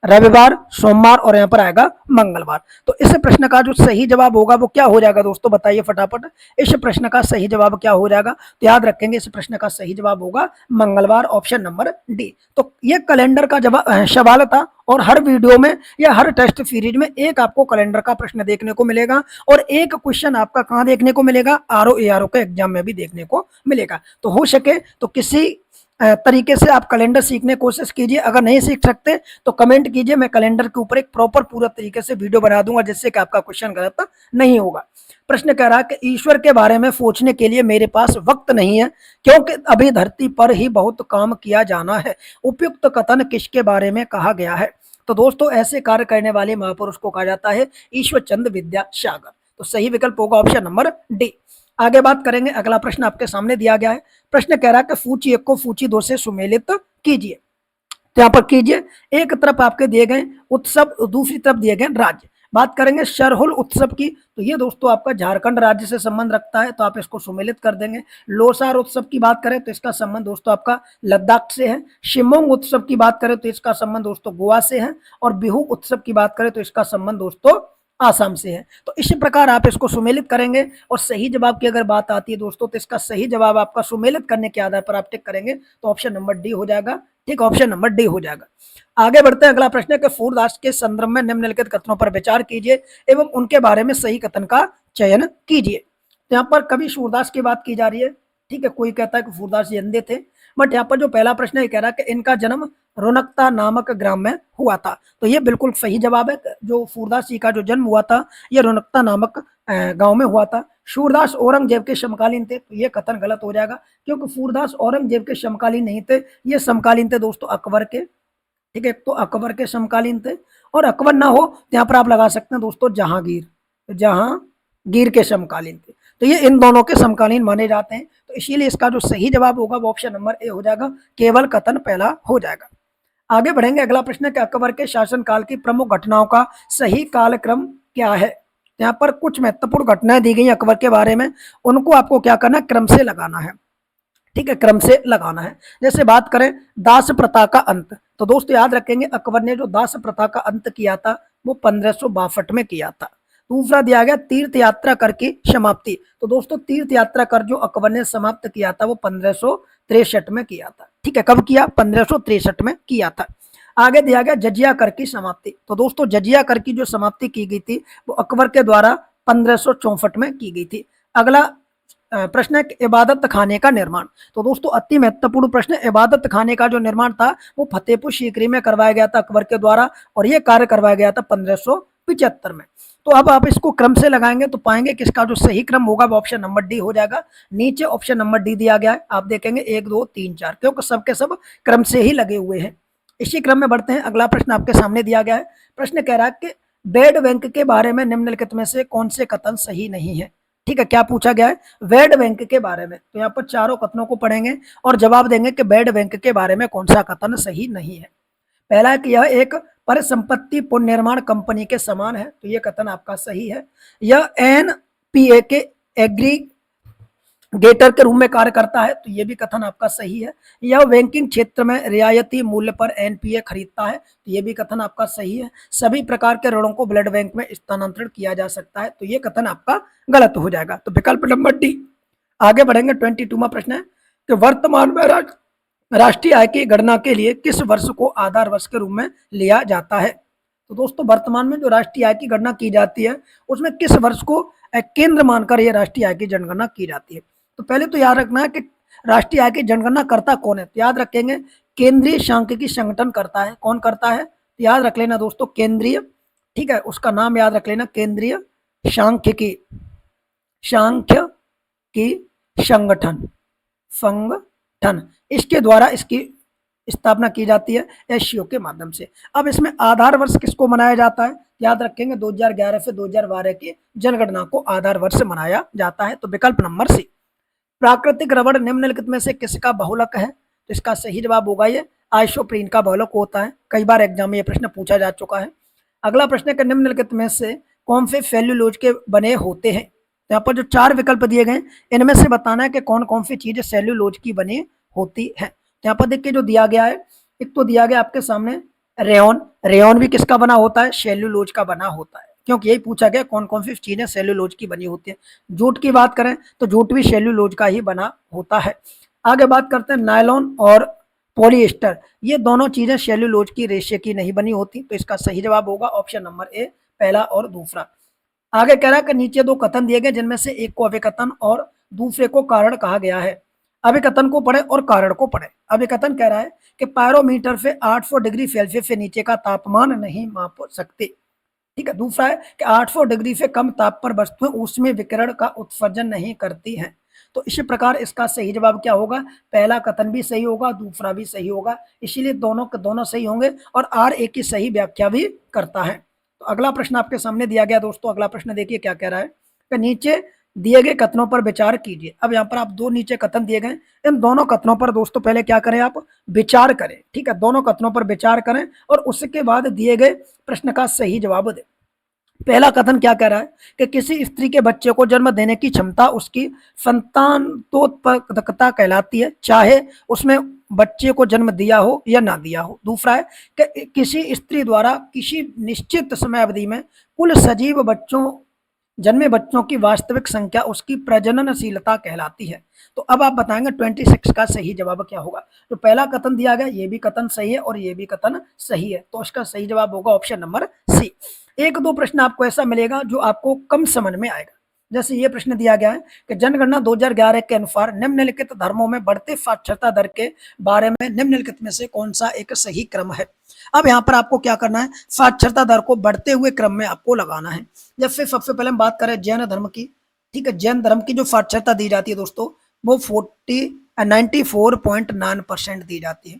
रविवार, सोमवार और यहाँ पर आएगा मंगलवार। तो इस प्रश्न का जो सही जवाब होगा वो क्या हो जाएगा दोस्तों, बताइए फटाफट। इस प्रश्न का सही जवाब क्या हो जाएगा, तो याद रखेंगे इस प्रश्न का सही जवाब होगा मंगलवार, ऑप्शन नंबर डी। तो ये कैलेंडर का सवाल था और हर वीडियो में या हर टेस्ट सीरीज में एक आपको कैलेंडर का प्रश्न देखने को मिलेगा और एक क्वेश्चन आपका कहाँ देखने को मिलेगा, आरओ एआरओ के एग्जाम में भी देखने को मिलेगा। तो हो सके तो किसी तरीके से आप कैलेंडर सीखने की कोशिश कीजिए। अगर नहीं सीख सकते तो कमेंट कीजिए, मैं कैलेंडर के ऊपर एक प्रॉपर पूरा तरीके से वीडियो बना दूंगा जिससे कि आपका क्वेश्चन गलत नहीं होगा। प्रश्न कह रहा है कि ईश्वर के बारे में सोचने के लिए मेरे पास वक्त नहीं है क्योंकि अभी धरती पर ही बहुत काम किया जाना है। उपयुक्त कथन किसके बारे में कहा गया है। तो दोस्तों ऐसे कार्य करने वाले महापुरुष को कहा जाता है ईश्वर चंद्र विद्यासागर। तो सही विकल्प होगा ऑप्शन नंबर डी। आगे बात करेंगे, अगला प्रश्न आपके सामने दिया गया है। प्रश्न कह रहा है कि सूची 1 को सूची 2 से सुमेलित कीजिए। तो यहाँ पर कीजिए, एक तरफ आपके दिए गए उत्सव, दूसरी तरफ दिए गए राज्य। बात करेंगे सरहुल उत्सव की, तो ये दोस्तों आपका झारखंड राज्य से संबंध रखता है, तो आप इसको सुमेलित कर देंगे। लोसार उत्सव की बात करें तो इसका संबंध दोस्तों आपका लद्दाख से है। शिमोंग उत्सव की बात करें तो इसका संबंध दोस्तों गोवा से है। और बिहू उत्सव की बात करें तो इसका संबंध दोस्तों आसाम से है। तो इसी प्रकार आप इसको सुमेलित करेंगे और सही जवाब की अगर बात आती है दोस्तों, तो इसका सही जवाब आपका सुमेलित करने के आधार पर आप टिक करेंगे तो ऑप्शन नंबर डी हो जाएगा। ठीक, ऑप्शन नंबर डी हो जाएगा। आगे बढ़ते हैं। अगला प्रश्न है कि सूरदास के संदर्भ में निम्नलिखित कथनों पर विचार कीजिए एवं उनके बारे में सही कथन का चयन कीजिए। तो यहाँ पर कभी सूरदास की बात की जा रही है। ठीक है, कोई कहता है कि सूरदास जी अंधे थे, बट यहाँ पर जो पहला प्रश्न है कह रहा है कि इनका जन्म रोनकता नामक ग्राम में हुआ था। तो ये बिल्कुल सही जवाब है। जो सूरदास जी का जो जन्म हुआ था ये रोनकता नामक गांव में हुआ था। सूरदास औरंगजेब के समकालीन थे, तो ये कथन गलत हो जाएगा, क्योंकि सूरदास औरंगजेब के समकालीन नहीं थे, ये समकालीन थे दोस्तों अकबर के। ठीक है, तो अकबर के समकालीन थे, और अकबर ना हो तो यहाँ पर आप लगा सकते हैं दोस्तों जहांगीर, जहांगीर के समकालीन थे। तो ये इन दोनों के समकालीन माने जाते हैं। तो इसीलिए इसका जो सही जवाब होगा वो ऑप्शन नंबर ए हो जाएगा, केवल कथन पहला हो जाएगा। आगे बढ़ेंगे। अगला प्रश्न है कि अकबर के शासनकाल की प्रमुख घटनाओं का सही कालक्रम क्या है। यहाँ पर कुछ महत्वपूर्ण घटनाएं दी गई अकबर के बारे में, उनको आपको क्या करना है, क्रम से लगाना है। ठीक है, क्रम से लगाना है। जैसे बात करें दास प्रथा का अंत, तो दोस्तों याद रखेंगे अकबर ने जो दास प्रथा का अंत किया था वो 1562 में किया था। दूसरा दिया गया तीर्थ यात्रा कर की समाप्ति, तो दोस्तों तीर्थ यात्रा कर जो अकबर ने समाप्त किया था वो 1563 में किया था। ठीक है, कब किया, 1563 में किया था। आगे दिया गया जजिया कर की समाप्ति, तो दोस्तों जजिया कर की जो समाप्ति की गई थी वो अकबर के द्वारा 1564 में की गई थी। अगला प्रश्न है इबादत खाने का निर्माण, तो दोस्तों अति महत्वपूर्ण प्रश्न। इबादत खाने का जो निर्माण था वो फतेहपुर सीकरी में करवाया गया था अकबर के द्वारा, और ये कार्य करवाया गया था 1575 में। तो अब आप इसको क्रम से लगाएंगे तो पाएंगे कि इसका जो सही क्रम होगा वो ऑप्शन नंबर डी हो जाएगा। नीचे ऑप्शन नंबर डी दिया गया है, आप देखेंगे 1 2 3 4, क्योंकि सबके सब क्रम से ही लगे हुए हैं। इसी क्रम में बढ़ते हैं। अगला प्रश्न आपके सामने दिया गया है। प्रश्न कह रहा है कि बेड बैंक के बारे में निम्नलिखित में से कौन से कथन सही नहीं है। ठीक है, क्या पूछा गया है, बेड बैंक के बारे में। तो यहाँ पर चारों कथनों को पढ़ेंगे और जवाब देंगे कि बेड बैंक के बारे में कौन सा कथन सही नहीं है। पहला है कि यह एक परिसंपत्ति पुनर्निर्माण कंपनी के समान है, तो यह कथन आपका सही है। यह एनपीए के एग्रीगेटर के रूप में कार्य करता है, तो यह भी कथन आपका सही है। यह बैंकिंग क्षेत्र में रियायती मूल्य पर एनपीए खरीदता है, तो यह भी कथन आपका सही है। सभी प्रकार के ऋणों को ब्लड बैंक में स्थानांतरण किया जा सकता है, तो यह कथन आपका गलत हो जाएगा। तो विकल्प नंबर डी। आगे बढ़ेंगे। 22वां प्रश्न है कि वर्तमान में राष्ट्रीय आय की गणना के लिए किस वर्ष को आधार वर्ष के रूप में लिया जाता है। तो दोस्तों वर्तमान में जो राष्ट्रीय आय की गणना की जाती है उसमें किस वर्ष को केंद्र मानकर यह राष्ट्रीय आय की जनगणना की जाती है। तो पहले तो याद रखना है कि राष्ट्रीय आय की जनगणना करता कौन है। तो याद रखेंगे केंद्रीय सांख्यिकी संगठन करता है। कौन करता है, तो याद रख लेना दोस्तों केंद्रीय, ठीक है, उसका नाम याद रख लेना केंद्रीय सांख्यिकी संगठन, इसके द्वारा इसकी स्थापना की जाती है एससीओ के माध्यम से। अब इसमें आधार वर्ष किसको मनाया जाता है, याद रखेंगे 2011 से 2012 की जनगणना को आधार वर्ष मनाया जाता है। तो विकल्प नंबर सी। प्राकृतिक रबड़ निम्नलिखित में से किसका बहुलक है। तो इसका सही जवाब होगा ये आइसोप्रीन का बहुलक होता है। कई बार एग्जाम में ये प्रश्न पूछा जा चुका है। अगला प्रश्न है निम्नलिखित में से कौन से सेल्यूलोज के बने होते हैं। तो यहाँ पर जो 4 विकल्प दिए गए इनमें से बताना है कि कौन कौन सी चीजें सेल्यूलोज की बनी होती है। तो यहाँ पर देखिए जो दिया गया है, एक तो दिया गया आपके सामने रेयन। रेयन भी किसका बना होता है, सेल्यूलोज का बना होता है, क्योंकि यही पूछा गया कौन कौन सी चीजें सेल्यूलोज की बनी होती है। जूट की बात करें तो जूट भी सेल्यूलोज का ही बना होता है। आगे बात करते हैं नायलॉन और पॉलिएस्टर, ये दोनों चीजें सेल्यूलोज की रेशे की नहीं बनी होती। तो इसका सही जवाब होगा ऑप्शन नंबर ए, पहला और दूसरा। आगे कह रहा है कि नीचे 2 कथन दिए गए जिनमें से एक को अभिकथन और दूसरे को कारण कहा गया है। अभिकथन को पढ़े और कारण को पढ़े। अभिकथन कह रहा है कि पायरोमीटर से 800 डिग्री सेल्सियस से नीचे का तापमान नहीं माप सकते। ठीक है, दूसरा है कि 800 डिग्री से कम ताप पर वस्तुएं ऊष्मीय विकिरण का उत्सर्जन नहीं करती हैं। तो इसी प्रकार इसका सही जवाब क्या होगा, पहला कथन भी सही होगा, दूसरा भी सही होगा, इसीलिए दोनों के दोनों सही होंगे और आर एक की सही व्याख्या भी करता है। तो अगला प्रश्न आपके सामने दिया गया दोस्तों। अगला प्रश्न देखिए क्या कह रहा है कि नीचे दिए गए कथनों पर विचार कीजिए। अब यहाँ पर आप 2 नीचे कथन दिए गए, इन दोनों कथनों पर दोस्तों पहले क्या करें, आप विचार करें। ठीक है, दोनों कथनों पर विचार करें और उसके बाद दिए गए प्रश्न का सही जवाब दें। पहला कथन क्या कह रहा है कि किसी स्त्री के बच्चे को जन्म देने की क्षमता उसकी संतानोत्पादकता कहलाती है, चाहे उसमें बच्चे को जन्म दिया हो या ना दिया हो। दूसरा है कि किसी स्त्री द्वारा किसी निश्चित समय अवधि में कुल सजीव बच्चों जन्मे बच्चों की वास्तविक संख्या उसकी प्रजननशीलता कहलाती है। तो अब आप बताएंगे 26 का सही जवाब क्या होगा। तो पहला कथन दिया गया, ये भी कथन सही है और ये भी कथन सही है, तो इसका सही जवाब होगा ऑप्शन नंबर सी। एक दो प्रश्न आपको ऐसा मिलेगा जो आपको कम समझ में आएगा। जैसे ये प्रश्न दिया गया है कि जनगणना 2011 के अनुसार निम्नलिखित धर्मों में बढ़ते साक्षरता दर के बारे में निम्नलिखित में से कौन सा एक सही क्रम है। अब यहाँ पर आपको क्या करना है, साक्षरता दर को बढ़ते हुए क्रम में आपको लगाना है। जैसे सबसे पहले हम बात करें जैन धर्म की, ठीक है, जैन धर्म की जो साक्षरता दी जाती है दोस्तों वो 94.9% दी जाती है।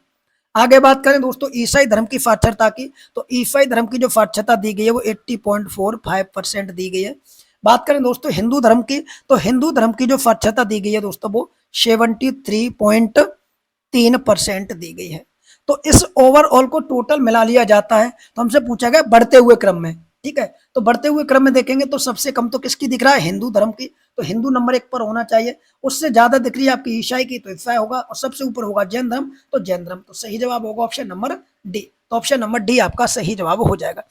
आगे बात करें दोस्तों ईसाई धर्म की साक्षरता की, तो ईसाई धर्म की जो साक्षरता दी गई है वो 80.45% दी गई है। बात करें दोस्तों हिंदू धर्म की, तो हिंदू धर्म की जो साक्षरता दी गई है दोस्तों वो 73.3% दी गई है। तो इस ओवरऑल को टोटल मिला लिया जाता है, तो हमसे पूछा गया बढ़ते हुए क्रम में, ठीक है, तो बढ़ते हुए क्रम में देखेंगे तो सबसे कम तो किसकी दिख रहा है, हिंदू धर्म की, तो हिंदू नंबर 1 पर होना चाहिए। उससे ज्यादा दिख रही है आपकी ईसाई की, तो ईसाई होगा, और सबसे ऊपर होगा जैन धर्म, तो जैन धर्म। तो सही जवाब होगा ऑप्शन नंबर डी, तो ऑप्शन नंबर डी आपका सही जवाब हो जाएगा।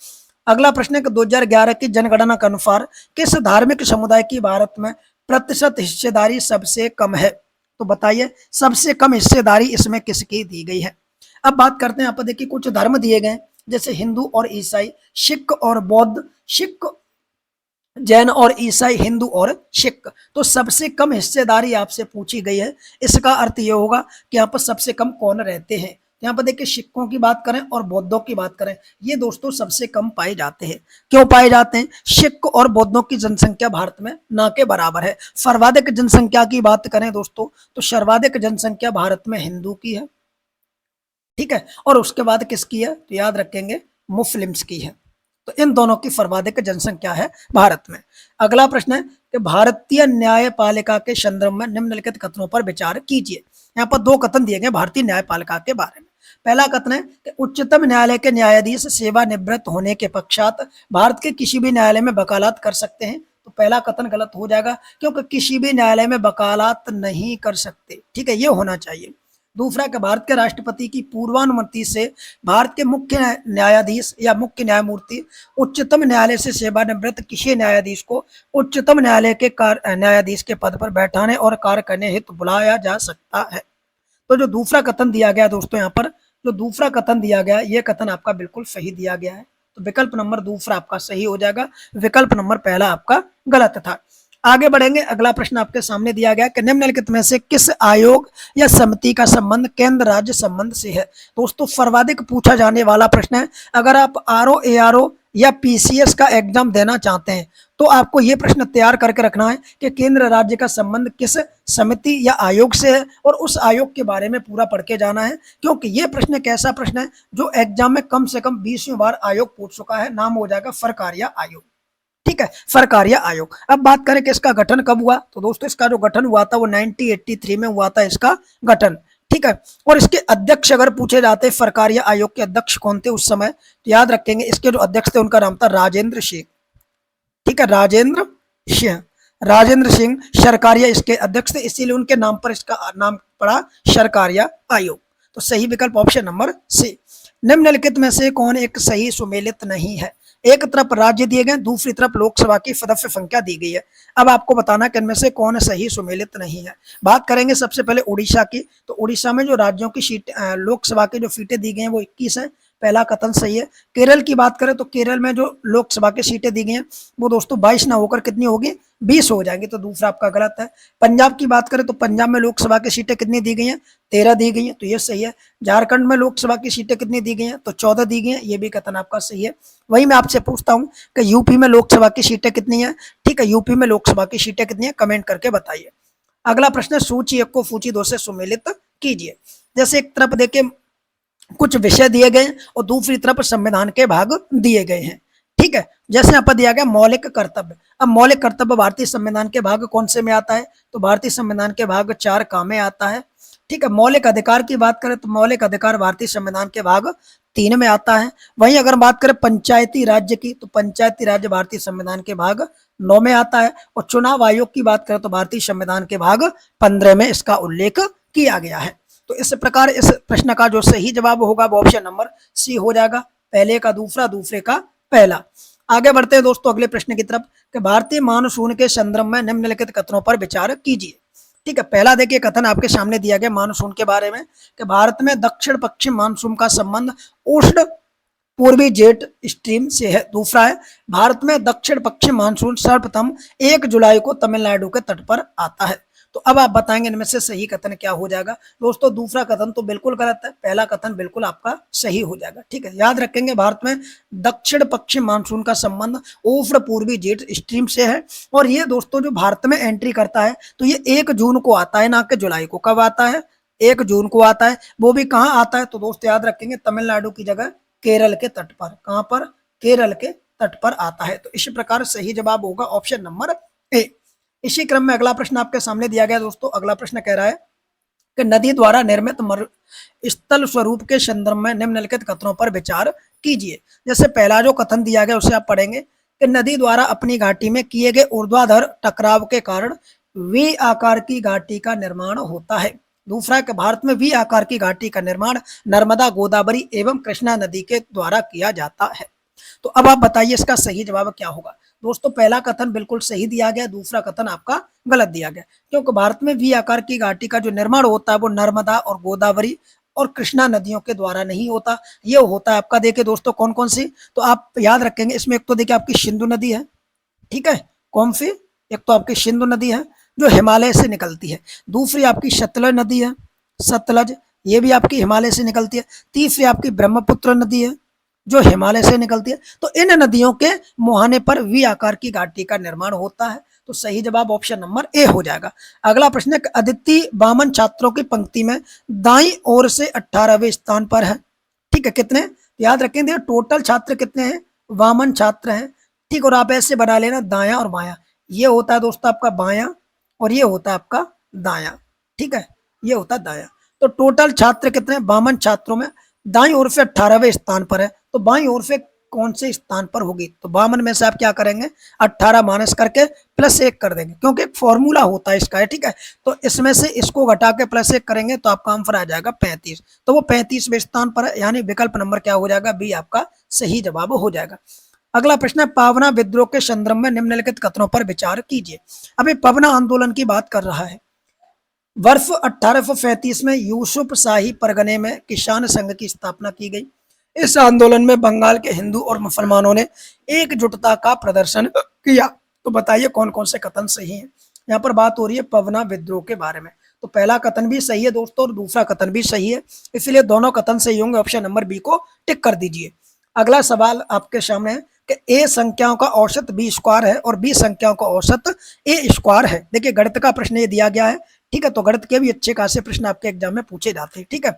अगला प्रश्न है कि 2011 की जनगणना के अनुसार किस धार्मिक समुदाय की भारत में प्रतिशत हिस्सेदारी सबसे कम है। तो बताइए सबसे कम हिस्सेदारी इसमें किसकी दी गई है। अब बात करते हैं, आप देखिए कुछ धर्म दिए गए जैसे हिंदू और ईसाई, सिख और बौद्ध, सिख जैन और ईसाई, हिंदू और सिख। तो सबसे कम हिस्सेदारी आपसे पूछी गई है, इसका अर्थ ये होगा कि यहाँ पर सबसे कम कौन रहते हैं। यहाँ पर देखिए सिखों की बात करें और बौद्धों की बात करें, ये दोस्तों सबसे कम पाए जाते हैं। क्यों पाए जाते हैं, सिख और बौद्धों की जनसंख्या भारत में ना के बराबर है। सर्वाधिक जनसंख्या की बात करें दोस्तों तो सर्वाधिक जनसंख्या भारत में हिंदू की है, ठीक है, और उसके बाद किसकी है, तो याद रखेंगे मुस्लिम्स की है। तो इन दोनों की सर्वाधिक जनसंख्या है भारत में। अगला प्रश्न है कि भारतीय न्यायपालिका के संदर्भ में निम्नलिखित कथनों पर विचार कीजिए। यहाँ पर दो कथन दिए गए भारतीय न्यायपालिका के बारे में। पहला कथन है कि उच्चतम न्यायालय के न्यायाधीश सेवानिवृत्त होने के पश्चात भारत के किसी भी न्यायालय में वकालत कर सकते हैं। तो पहला कथन गलत हो जाएगा, क्योंकि किसी भी न्यायालय में वकालत नहीं कर सकते, ठीक है, ये होना चाहिए। दूसरा कि भारत के राष्ट्रपति की पूर्वानुमति से भारत के मुख्य न्यायाधीश या मुख्य न्यायमूर्ति उच्चतम न्यायालय से सेवानिवृत्त किसी न्यायाधीश को उच्चतम न्यायालय के न्यायाधीश के पद पर बैठाने और कार्य करने हेतु बुलाया जा सकता है। तो जो दूसरा कथन दिया गया दोस्तों, यहाँ पर जो दूसरा कथन दिया गया ये कथन आपका बिल्कुल सही दिया गया है। तो विकल्प नंबर दूसरा आपका सही हो जाएगा, विकल्प नंबर पहला आपका गलत था। आगे बढ़ेंगे, अगला प्रश्न आपके सामने दिया गया कि निम्नलिखित में से किस आयोग या समिति का संबंध केंद्र राज्य संबंध से है। दोस्तों सर्वाधिक पूछा जाने वाला प्रश्न है। अगर आप आरओ एआरओ या पीसीएस का एग्जाम देना चाहते हैं तो आपको यह प्रश्न तैयार करके रखना है कि केंद्र राज्य का संबंध किस समिति या आयोग से है, और उस आयोग के बारे में पूरा पढ़ के जाना है, क्योंकि यह प्रश्न एक ऐसा प्रश्न है जो एग्जाम में कम से कम 20 बार आयोग पूछ चुका है। नाम हो जाएगा सरकारिया आयोग, ठीक है, सरकारिया आयोग। अब बात करें कि इसका गठन कब हुआ, तो दोस्तों इसका जो गठन हुआ था वो 1983 में हुआ था इसका गठन, ठीक है। और इसके अध्यक्ष अगर पूछे जाते हैं सरकारिया आयोग के अध्यक्ष कौन थे उस समय, तो याद रखेंगे इसके जो अध्यक्ष थे उनका नाम था राजेंद्र सिंह, ठीक है, राजेंद्र सिंह। राजेंद्र सिंह सरकारिया इसके अध्यक्ष थे, इसीलिए उनके नाम पर इसका नाम पड़ा सरकारिया आयोग। तो सही विकल्प ऑप्शन नंबर सी। निम्नलिखित में से कौन एक सही सुमेलित नहीं है। एक तरफ राज्य दिए गए, दूसरी तरफ लोकसभा की सदस्य संख्या दी गई है। अब आपको बताना कि इनमें से कौन सही सुमेलित नहीं है। बात करेंगे सबसे पहले उड़ीसा की, तो उड़ीसा में जो राज्यों की सीट लोकसभा की जो सीटें दी गई हैं वो 21 है, पहला कथन सही है। केरल की बात करें तो केरल में जो लोकसभा की सीटें दी गई हैं वो दोस्तों 22 ना होकर कितनी होगी, 20 हो जाएंगी, तो दूसरा आपका गलत है। पंजाब की बात करें तो पंजाब में लोकसभा की सीटें कितनी दी गई हैं, 13 दी गई हैं, तो ये सही है। झारखंड में लोकसभा की सीटें कितनी दी गई हैं, तो 14 दी गई हैं, ये भी कथन आपका सही है। वही मैं आपसे पूछता हूँ कि यूपी में लोकसभा की सीटें कितनी है, ठीक है, यूपी में लोकसभा की सीटें कितनी है, कमेंट करके बताइए। अगला प्रश्न है सूची 1 को सूची 2 से सुमेलित कीजिए। जैसे एक तरफ देखिए कुछ विषय दिए गए और दूसरी तरफ संविधान के भाग दिए गए हैं, ठीक है। जैसे यहाँ पर दिया गया मौलिक कर्तव्य। अब मौलिक कर्तव्य भारतीय संविधान के भाग कौन से में आता है, तो भारतीय संविधान के भाग 4 का में आता है, ठीक है। मौलिक अधिकार की बात करें तो मौलिक अधिकार भारतीय संविधान के भाग 3 में आता है। वहीं अगर बात करें पंचायती राज्य की, तो पंचायती राज्य भारतीय संविधान के भाग 9 में आता है। और चुनाव आयोग की बात करें तो भारतीय संविधान के भाग 15 में इसका उल्लेख किया गया है। तो इस प्रकार इस प्रश्न का जो सही जवाब होगा वो ऑप्शन नंबर सी हो जाएगा, पहले का दूसरा, दूसरे का पहला। आगे बढ़ते हैं दोस्तों अगले प्रश्न की तरफ कि भारतीय मानसून के संदर्भ में निम्नलिखित कथनों पर विचार कीजिए। ठीक है, पहला देखिए कथन आपके सामने दिया गया मानसून के बारे में कि भारत में दक्षिण पश्चिम मानसून का संबंध उष्ण पूर्वी जेट स्ट्रीम से है। दूसरा है भारत में दक्षिण पश्चिम मानसून सर्वप्रथम 1 जुलाई को तमिलनाडु के तट पर आता है। तो अब आप बताएंगे इनमें से सही कथन क्या हो जाएगा। दोस्तों दूसरा कथन तो बिल्कुल गलत है, पहला कथन बिल्कुल आपका सही हो जाएगा। ठीक है, याद रखेंगे भारत में दक्षिण पश्चिम मानसून का संबंध उष्ण पूर्वी जेट स्ट्रीम से है। और ये दोस्तों जो भारत में एंट्री करता है तो ये 1 जून को आता है, ना कि जुलाई को। कब आता है? 1 जून को आता है। वो भी कहाँ आता है? तो दोस्तों याद रखेंगे तमिलनाडु की जगह केरल के तट पर। कहां पर? केरल के तट पर आता है। तो इसी प्रकार सही जवाब होगा ऑप्शन नंबर ए। इसी क्रम में अगला प्रश्न आपके सामने दिया गया दोस्तों। अगला प्रश्न कह रहा है कि नदी द्वारा निर्मित स्थल स्वरूप के संदर्भ में निम्नलिखित कथनों पर विचार कीजिए। जैसे पहला जो कथन दिया गया उसे आप पढ़ेंगे कि नदी द्वारा अपनी घाटी में किए गए ऊर्ध्वाधर टकराव के कारण वी आकार की घाटी का निर्माण होता है। दूसरा है कि भारत में वी आकार की घाटी का निर्माण नर्मदा, गोदावरी एवं कृष्णा नदी के द्वारा किया जाता है। तो अब आप बताइए इसका सही जवाब क्या होगा। दोस्तों पहला कथन बिल्कुल सही दिया गया, दूसरा कथन आपका गलत दिया गया, क्योंकि भारत में वी आकार की घाटी का जो निर्माण होता है वो नर्मदा और गोदावरी और कृष्णा नदियों के द्वारा नहीं होता, ये होता है आपका देखिए दोस्तों कौन कौन सी। तो आप याद रखेंगे इसमें एक तो देखिए आपकी सिंधु नदी है, ठीक है, कौन सी? एक तो आपकी सिंधु नदी है जो हिमालय से निकलती है। दूसरी आपकी सतलज नदी है, सतलज, ये भी आपकी हिमालय से निकलती है। तीसरी आपकी ब्रह्मपुत्र नदी है जो हिमालय से निकलती है। तो इन नदियों के मुहाने पर वी आकार की घाटी का निर्माण होता है। तो सही जवाब ऑप्शन नंबर ए हो जाएगा। अगला प्रश्न, अदिति बामन छात्रों की पंक्ति में दाई ओर से 18वें स्थान पर है। ठीक है, कितने? याद रखेंगे टोटल छात्र कितने हैं? वामन छात्र हैं। ठीक, और आप ऐसे बना लेना दाया और बाया। ये होता है दोस्तों आपका बाया और ये होता है आपका दाया। ठीक है, ये होता है दाया। तो टोटल छात्र कितने? 52 छात्रों में दाई ओर से 18वें स्थान पर है। तो बाई ओर से कौन से स्थान पर होगी? तो 52 में से आप क्या करेंगे? 18 माइनस करके +1 कर देंगे, क्योंकि एक फॉर्मूला होता है इसका है। ठीक है, तो इसमें से इसको घटा के +1 करेंगे तो आपका आंसर आ जाएगा 35। तो वो 35वें स्थान पर है, यानी विकल्प नंबर क्या हो जाएगा? बी आपका सही जवाब हो जाएगा। अगला प्रश्न है पावना विद्रोह के संदर्भ में निम्नलिखित कथनों पर विचार कीजिए। अभी पवना आंदोलन की बात कर रहा है। वर्ष 1835 में यूसुफ शाही परगने में किसान संघ की स्थापना की गई। इस आंदोलन में बंगाल के हिंदू और मुसलमानों ने एकजुटता का प्रदर्शन किया। तो बताइए कौन कौन से कथन सही हैं। यहाँ पर बात हो रही है पवना विद्रोह के बारे में। तो पहला कथन भी सही है दोस्तों और दूसरा कथन भी सही है, इसलिए दोनों कथन सही होंगे। ऑप्शन नंबर बी को टिक कर दीजिए। अगला सवाल आपके सामने है कि ए संख्याओं का औसत बी स्क्वायर है और बी संख्याओं का औसत ए स्क्वायर है। देखिए गणित का प्रश्न ये दिया गया है। ठीक है, तो गणित के भी अच्छे खासे प्रश्न आपके एग्जाम में पूछे जाते हैं। ठीक है,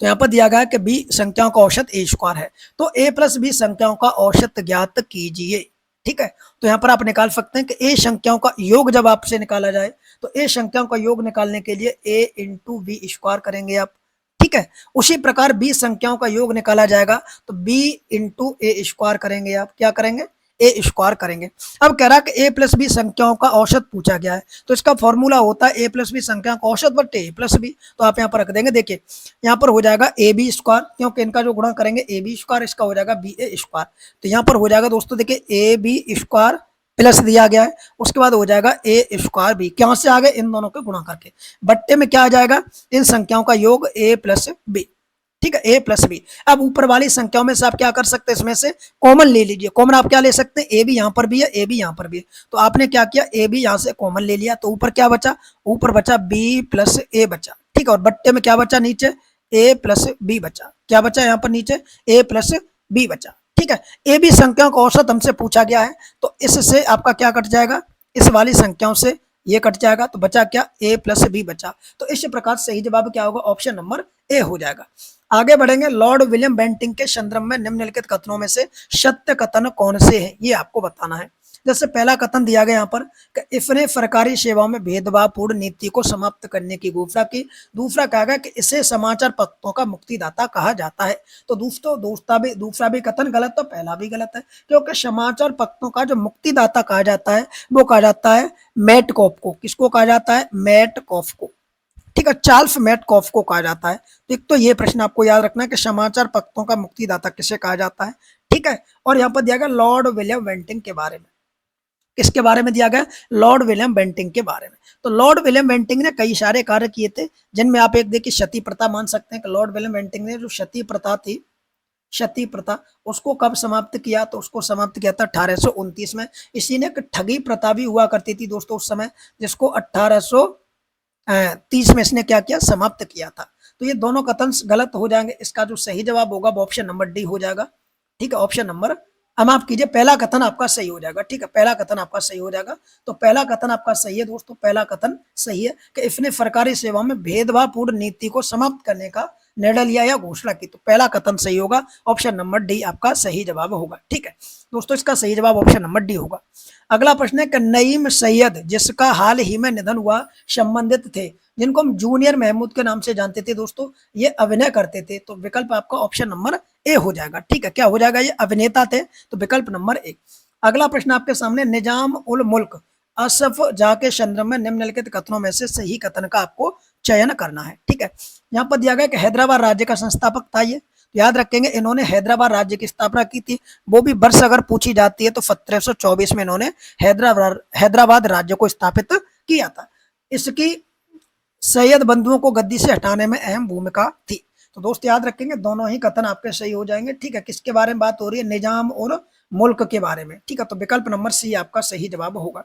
तो यहाँ पर दिया गया है कि बी संख्याओं का औसत ए स्क्वायर है, तो ए प्लस बी संख्याओं का औसत ज्ञात कीजिए। ठीक है, तो यहाँ पर आप निकाल सकते हैं कि ए संख्याओं का योग जब आपसे निकाला जाए तो ए संख्याओं का योग निकालने के लिए ए इंटू बी स्क्वायर करेंगे आप। ठीक है, उसी प्रकार बी संख्याओं का योग निकाला जाएगा तो बी इंटू ए स्क्वायर करेंगे आप। क्या करेंगे? ए स्क्वायर करेंगे। अब कह रहा है कि ए प्लस बी संख्याओं का औसत पूछा गया है, तो इसका फॉर्मूला होता है ए प्लस बी संख्याओं का औसत बटे ए प्लस बी। तो आप यहाँ पर रख देंगे। देखिए यहाँ पर हो जाएगा ए बी स्क्वायर, क्योंकि इनका जो गुणा करेंगे ए बी स्क्वायर, इसका हो जाएगा बी ए स्क्वायर। तो यहाँ पर हो जाएगा दोस्तों देखिए ए बी स्क्वायर प्लस दिया गया है, उसके बाद हो जाएगा ए स्क्वायर बी। क्या से आ गए? इन दोनों के गुणा करके। बट्टे में क्या आ जाएगा? इन संख्याओं का योग ए प्लस बी। ठीक है, ए प्लस बी। अब ऊपर वाली संख्याओं में से आप क्या कर सकते हैं? इसमें से कॉमन ले लीजिए। कॉमन आप क्या ले सकते हैं? ए भी यहाँ पर भी है, ए भी यहाँ पर भी है। तो आपने क्या किया? ए भी यहाँ से कॉमन ले लिया, तो ऊपर क्या बचा? ऊपर बचा बी प्लस ए बचा। ठीक है, और बट्टे में क्या बचा? नीचे ए प्लस बी बचा। क्या बचा यहाँ पर? नीचे ए प्लस बी बचा। ठीक है, ए बी संख्याओं का औसत हमसे पूछा गया है, तो इससे आपका क्या कट जाएगा? इस वाली संख्याओं से ये कट जाएगा, तो बचा क्या? ए प्लस बी बचा। तो इस प्रकार सही जवाब क्या होगा? ऑप्शन नंबर ए हो जाएगा। आगे बढ़ेंगे। लॉर्ड विलियम बेंटिंक के संदर्भ में निम्नलिखित कथनों में से सत्य कथन कौन से हैं, ये आपको बताना है। जैसे पहला कथन दिया गया यहाँ पर कि इसने सरकारी सेवाओं में भेदभावपूर्ण नीति को समाप्त करने की घोषणा की। दूसरा कहा गया कि इसे समाचार पत्रों का मुक्तिदाता कहा जाता है। तो दोस्तों दूसरा भी कथन गलत, तो पहला भी गलत है, क्योंकि समाचार पत्रों का जो मुक्तिदाता कहा जाता है वो कहा जाता है मेटकॉफ को। किसको कहा जाता है? मेटकॉफ को। ठीक है, चार्ल्स मेटकॉफ को कहा जाता है। तो एक तो ये प्रश्न आपको याद रखना है कि समाचार पत्रों का मुक्तिदाता किसे कहा जाता है। ठीक है, और यहाँ पर दिया गया लॉर्ड विलियम बेंटिंक के बारे में। किसके बारे में दिया गया? लॉर्ड विलियम बेंटिंक के बारे में। तो लॉर्ड विलियम बेंटिंक ने कई सारे कार्य किए थे, जिनमें आप एक देखिए सती प्रथा मान सकते हैं कि लॉर्ड विलियम बेंटिंक ने जो सती प्रथा थी, सती प्रथा, उसको कब समाप्त किया? तो उसको समाप्त किया था 1829 में। इसी ने ठगी प्रथा भी हुआ करती थी दोस्तों उस समय, जिसको 1830 में इसने क्या किया? समाप्त किया था। तो ये दोनों कथन गलत हो जाएंगे। इसका जो सही जवाब होगा वो ऑप्शन नंबर डी हो जाएगा। ठीक है, ऑप्शन नंबर, अब आप कीजिए, पहला कथन आपका सही हो जाएगा। ठीक है, पहला कथन आपका सही हो जाएगा। तो पहला कथन आपका सही है दोस्तों, पहला कथन सही है कि इसने सरकारी सेवाओं में भेदभावपूर्ण नीति को समाप्त करने का निर्णय लिया या घोषणा की। तो पहला कथन सही होगा, ऑप्शन नंबर डी आपका सही जवाब होगा। ठीक है दोस्तों, इसका सही जवाब ऑप्शन नंबर डी होगा। अगला प्रश्न है कि नईम सैयद, जिसका हाल ही में निधन हुआ, संबंधित थे, जिनको हम जूनियर महमूद के नाम से जानते थे दोस्तों, ये अभिनय करते थे। तो विकल्प आपका ऑप्शन नंबर ए हो जाएगा। ठीक है, क्या हो जाएगा? ये अभिनेता थे, तो विकल्प नंबर ए। अगला प्रश्न आपके सामने, निजाम उल मुल्क असफ जा के संदर्भ में निम्नलिखित कथनों में से सही कथन का आपको चयन करना है। ठीक है, यहाँ पर दिया गया कि हैदराबाद राज्य का संस्थापक था ये। तो याद रखेंगे, इन्होंने हैदराबाद राज्य की स्थापना की थी। वो भी वर्ष अगर पूछी जाती है तो 1724 में इन्होंने हैदराबाद राज्य को स्थापित किया था। इसकी सैयद बंधुओं को गद्दी से हटाने में अहम भूमिका थी। तो दोस्त याद रखेंगे, दोनों ही कथन आपके सही हो जाएंगे। ठीक है, किसके बारे में बात हो रही है? निजाम और मुल्क के बारे में। ठीक है, तो विकल्प नंबर सी आपका सही जवाब होगा।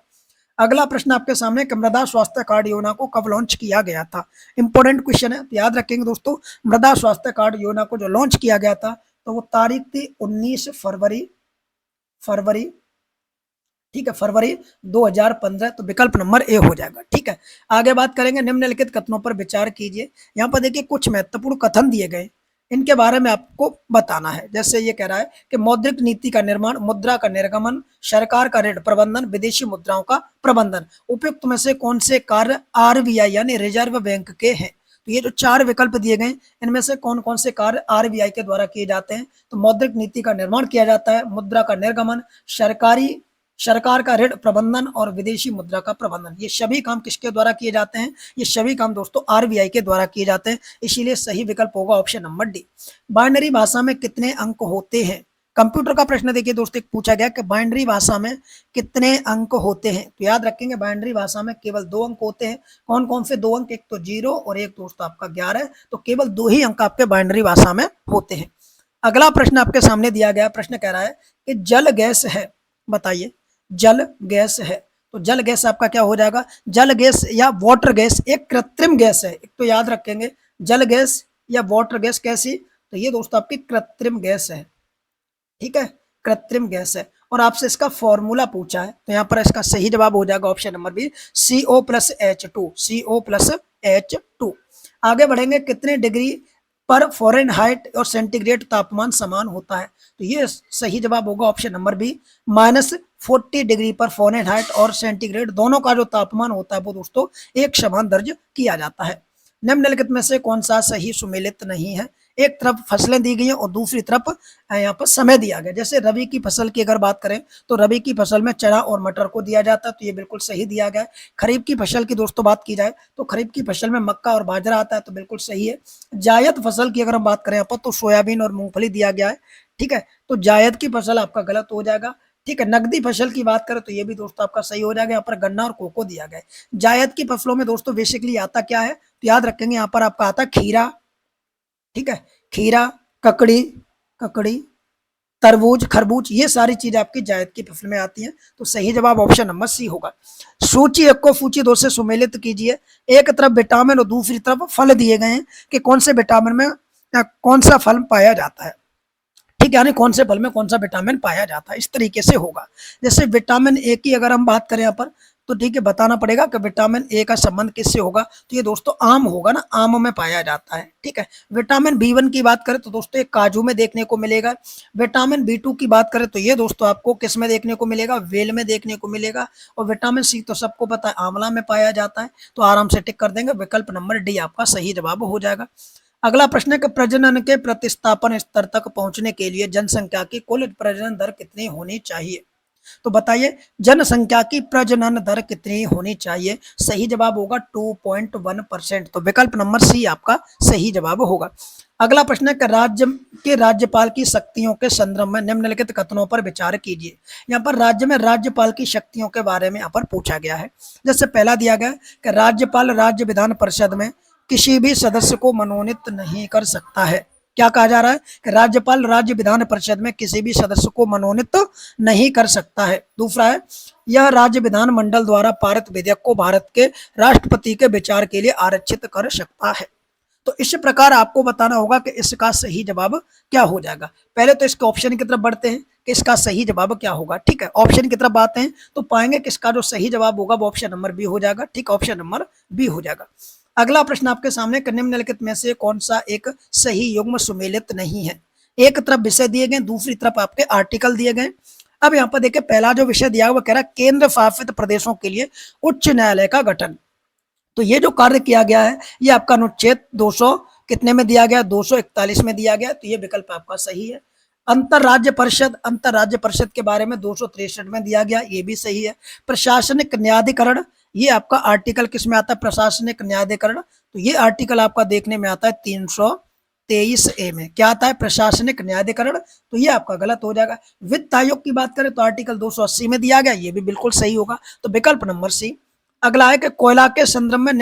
अगला प्रश्न आपके सामने, मृदा स्वास्थ्य कार्ड योजना को कब लॉन्च किया गया था? इंपॉर्टेंट क्वेश्चन है, तो याद रखेंगे दोस्तों, मृदा स्वास्थ्य कार्ड योजना को जो लॉन्च किया गया था तो वो तारीख थी 19 फरवरी। ठीक है, फरवरी 2015। तो विकल्प नंबर ए हो जाएगा। ठीक है, आगे बात करेंगे, निम्नलिखित कथनों पर विचार कीजिए। यहाँ पर देखिए कुछ महत्वपूर्ण कथन दिए गए, इनके बारे में आपको बताना है। जैसे ये कह रहा है कि मौद्रिक नीति का निर्माण, मुद्रा का निर्गमन, सरकार का ऋण प्रबंधन, विदेशी मुद्राओं का प्रबंधन, उपयुक्त में से कौन से कार्य आरबीआई यानी रिजर्व बैंक के हैं? तो ये जो चार विकल्प दिए गए, इनमें से कौन कौन से कार्य आरबीआई के द्वारा किए जाते हैं? तो मौद्रिक नीति का निर्माण किया जाता है, मुद्रा का निर्गमन, सरकार का ऋण प्रबंधन और विदेशी मुद्रा का प्रबंधन। ये सभी काम किसके द्वारा किए जाते हैं? ये सभी काम दोस्तों आरबीआई के द्वारा किए जाते हैं। इसीलिए सही विकल्प होगा ऑप्शन नंबर डी। बाइनरी भाषा में कितने अंक होते हैं? कंप्यूटर का प्रश्न देखिए दोस्तों, एक पूछा गया कि बाइनरी भाषा में कितने अंक होते हैं? तो याद रखेंगे, बाइनरी भाषा में केवल 2 अंक होते हैं। कौन कौन से 2 अंक? एक तो 0 और एक दोस्तों आपका 11। तो केवल 2 ही अंक आपके बाइनरी भाषा में होते हैं। अगला प्रश्न आपके सामने दिया गया, प्रश्न कह रहा है कि जल गैस है, बताइए, जल गैस है। तो जल गैस आपका क्या हो जाएगा? जल गैस या वाटर गैस एक कृत्रिम गैस है। एक तो याद रखेंगे, जल गैस या वाटर गैस कैसी? तो ये दोस्तों आपकी कृत्रिम गैस है। ठीक है, कृत्रिम गैस है। और आपसे इसका फॉर्मूला पूछा है, तो यहाँ पर इसका सही जवाब हो जाएगा ऑप्शन नंबर बी, CO+H2। आगे बढ़ेंगे, कितने डिग्री पर फ़ारेनहाइट और सेंटीग्रेड तापमान समान होता है? तो ये सही जवाब होगा ऑप्शन नंबर बी, -40 डिग्री पर फ़ारेनहाइट और सेंटीग्रेड दोनों का जो तापमान होता है वो दोस्तों एक समान दर्ज किया जाता है। निम्नलिखित में से कौन सा सही सुमेलित नहीं है? एक तरफ फसलें दी गई हैं और दूसरी तरफ यहाँ पर समय दिया गया। जैसे रबी की फसल की अगर बात करें तो रबी की फसल में चना और मटर को दिया जाता है, तो ये बिल्कुल सही दिया गया है। खरीफ की फसल की दोस्तों बात की जाए तो खरीफ की फसल में मक्का और बाजरा आता है, तो बिल्कुल सही है। जायद फसल की अगर हम बात करें यहाँ पर तो सोयाबीन और मूंगफली दिया गया है। ठीक है, तो जायद की फसल आपका गलत हो जाएगा। ठीक है, नकदी फसल की बात करें तो ये भी दोस्तों आपका सही हो जाएगा। यहाँ पर गन्ना और कोको दिया गया है। जायद की फसलों में दोस्तों बेसिकली आता क्या है? तो याद रखेंगे, यहाँ पर आपका आता खीरा। ठीक है, खीरा, ककड़ी, तरबूज, खरबूज, ये सारी चीजें आपकी जायद की फसल में आती हैं। तो सही जवाब ऑप्शन नंबर सी होगा। सूची 1 को सूची 2 से सुमेलित कीजिए। एक तरफ विटामिन और दूसरी तरफ फल दिए गए हैं कि कौन से विटामिन में कौन सा फल पाया जाता है। ठीक है, यानी कौन से फल में कौन सा विटामिन पाया जाता है, इस तरीके से होगा। जैसे विटामिन ए की अगर हम बात करें यहाँ पर तो ठीक है, बताना पड़ेगा कि विटामिन ए का संबंध किससे होगा, तो ये दोस्तों आम होगा ना, आम में पाया जाता है। ठीक है, विटामिन बी वन की बात करें तो दोस्तों ये काजू में देखने को मिलेगा। विटामिन बी टू की बात करें तो ये दोस्तों आपको किस में देखने को मिलेगा, वेल में देखने को मिलेगा। और विटामिन सी तो सबको पता है आंवला में पाया जाता है, तो आराम से टिक कर देंगे, विकल्प नंबर डी आपका सही जवाब हो जाएगा। अगला प्रश्न है कि प्रजनन के प्रतिस्थापन स्तर तक पहुंचने के लिए जनसंख्या की कुल प्रजनन दर कितनी होनी चाहिए, तो बताइए जनसंख्या की प्रजनन दर कितनी होनी चाहिए। सही जवाब होगा 2.1%, तो विकल्प नंबर सी आपका सही जवाब होगा। अगला प्रश्न है कि राज्य के राज्यपाल की शक्तियों के संदर्भ में निम्नलिखित कथनों पर विचार कीजिए। यहाँ पर राज्य में राज्यपाल की शक्तियों के बारे में यहाँ पर पूछा गया है। जैसे पहला दिया गया कि राज्यपाल राज्य विधान परिषद में किसी भी सदस्य को मनोनीत नहीं कर सकता है। क्या कहा जा रहा है कि राज्यपाल राज्य विधान परिषद में किसी भी सदस्य को मनोनीत नहीं कर सकता है। दूसरा है, यह राज्य विधान मंडल द्वारा पारित विधेयक को भारत के राष्ट्रपति के विचार के लिए आरक्षित कर सकता है। तो इस प्रकार आपको बताना होगा कि इसका सही जवाब क्या हो जाएगा। पहले तो इसके ऑप्शन की तरफ बढ़ते हैं कि इसका सही जवाब क्या होगा। ठीक है, ऑप्शन की तरफ आते हैं तो पाएंगे कि इसका जो सही जवाब होगा वो ऑप्शन नंबर बी हो जाएगा। ठीक, ऑप्शन नंबर बी हो जाएगा। अगला प्रश्न आपके सामने, निम्नलिखित में से कौन सा एक सही युग्म सुमेलित नहीं है। एक तरफ विषय दिए गए, दूसरी तरफ आपके आर्टिकल दिए गए। अब यहाँ पर देखिए पहला जो विषय दिया हुआ वो कह रहा है केंद्र शासित प्रदेशों के लिए उच्च न्यायालय का गठन। तो ये जो कार्य किया गया है ये आपका अनुच्छेद 200 कितने में दिया गया, 241 में दिया गया, तो ये विकल्प आपका सही है। अंतर राज्य परिषद के बारे में 263 में दिया गया, ये भी सही है। प्रशासनिक न्यायाधिकरण, ये आपका आर्टिकल किस में आता है, प्रशासनिक न्यायाधिकरण, तो ये आर्टिकल आपका देखने में आता है 323A में। क्या आता है, प्रशासनिक न्यायाधिकरण, तो ये आपका गलत हो जाएगा। वित्त आयोग की बात करें तो आर्टिकल 280 में दिया गया, ये भी बिल्कुल सही होगा, तो विकल्प नंबर सी। अगला है कि कोयला के संदर्भ में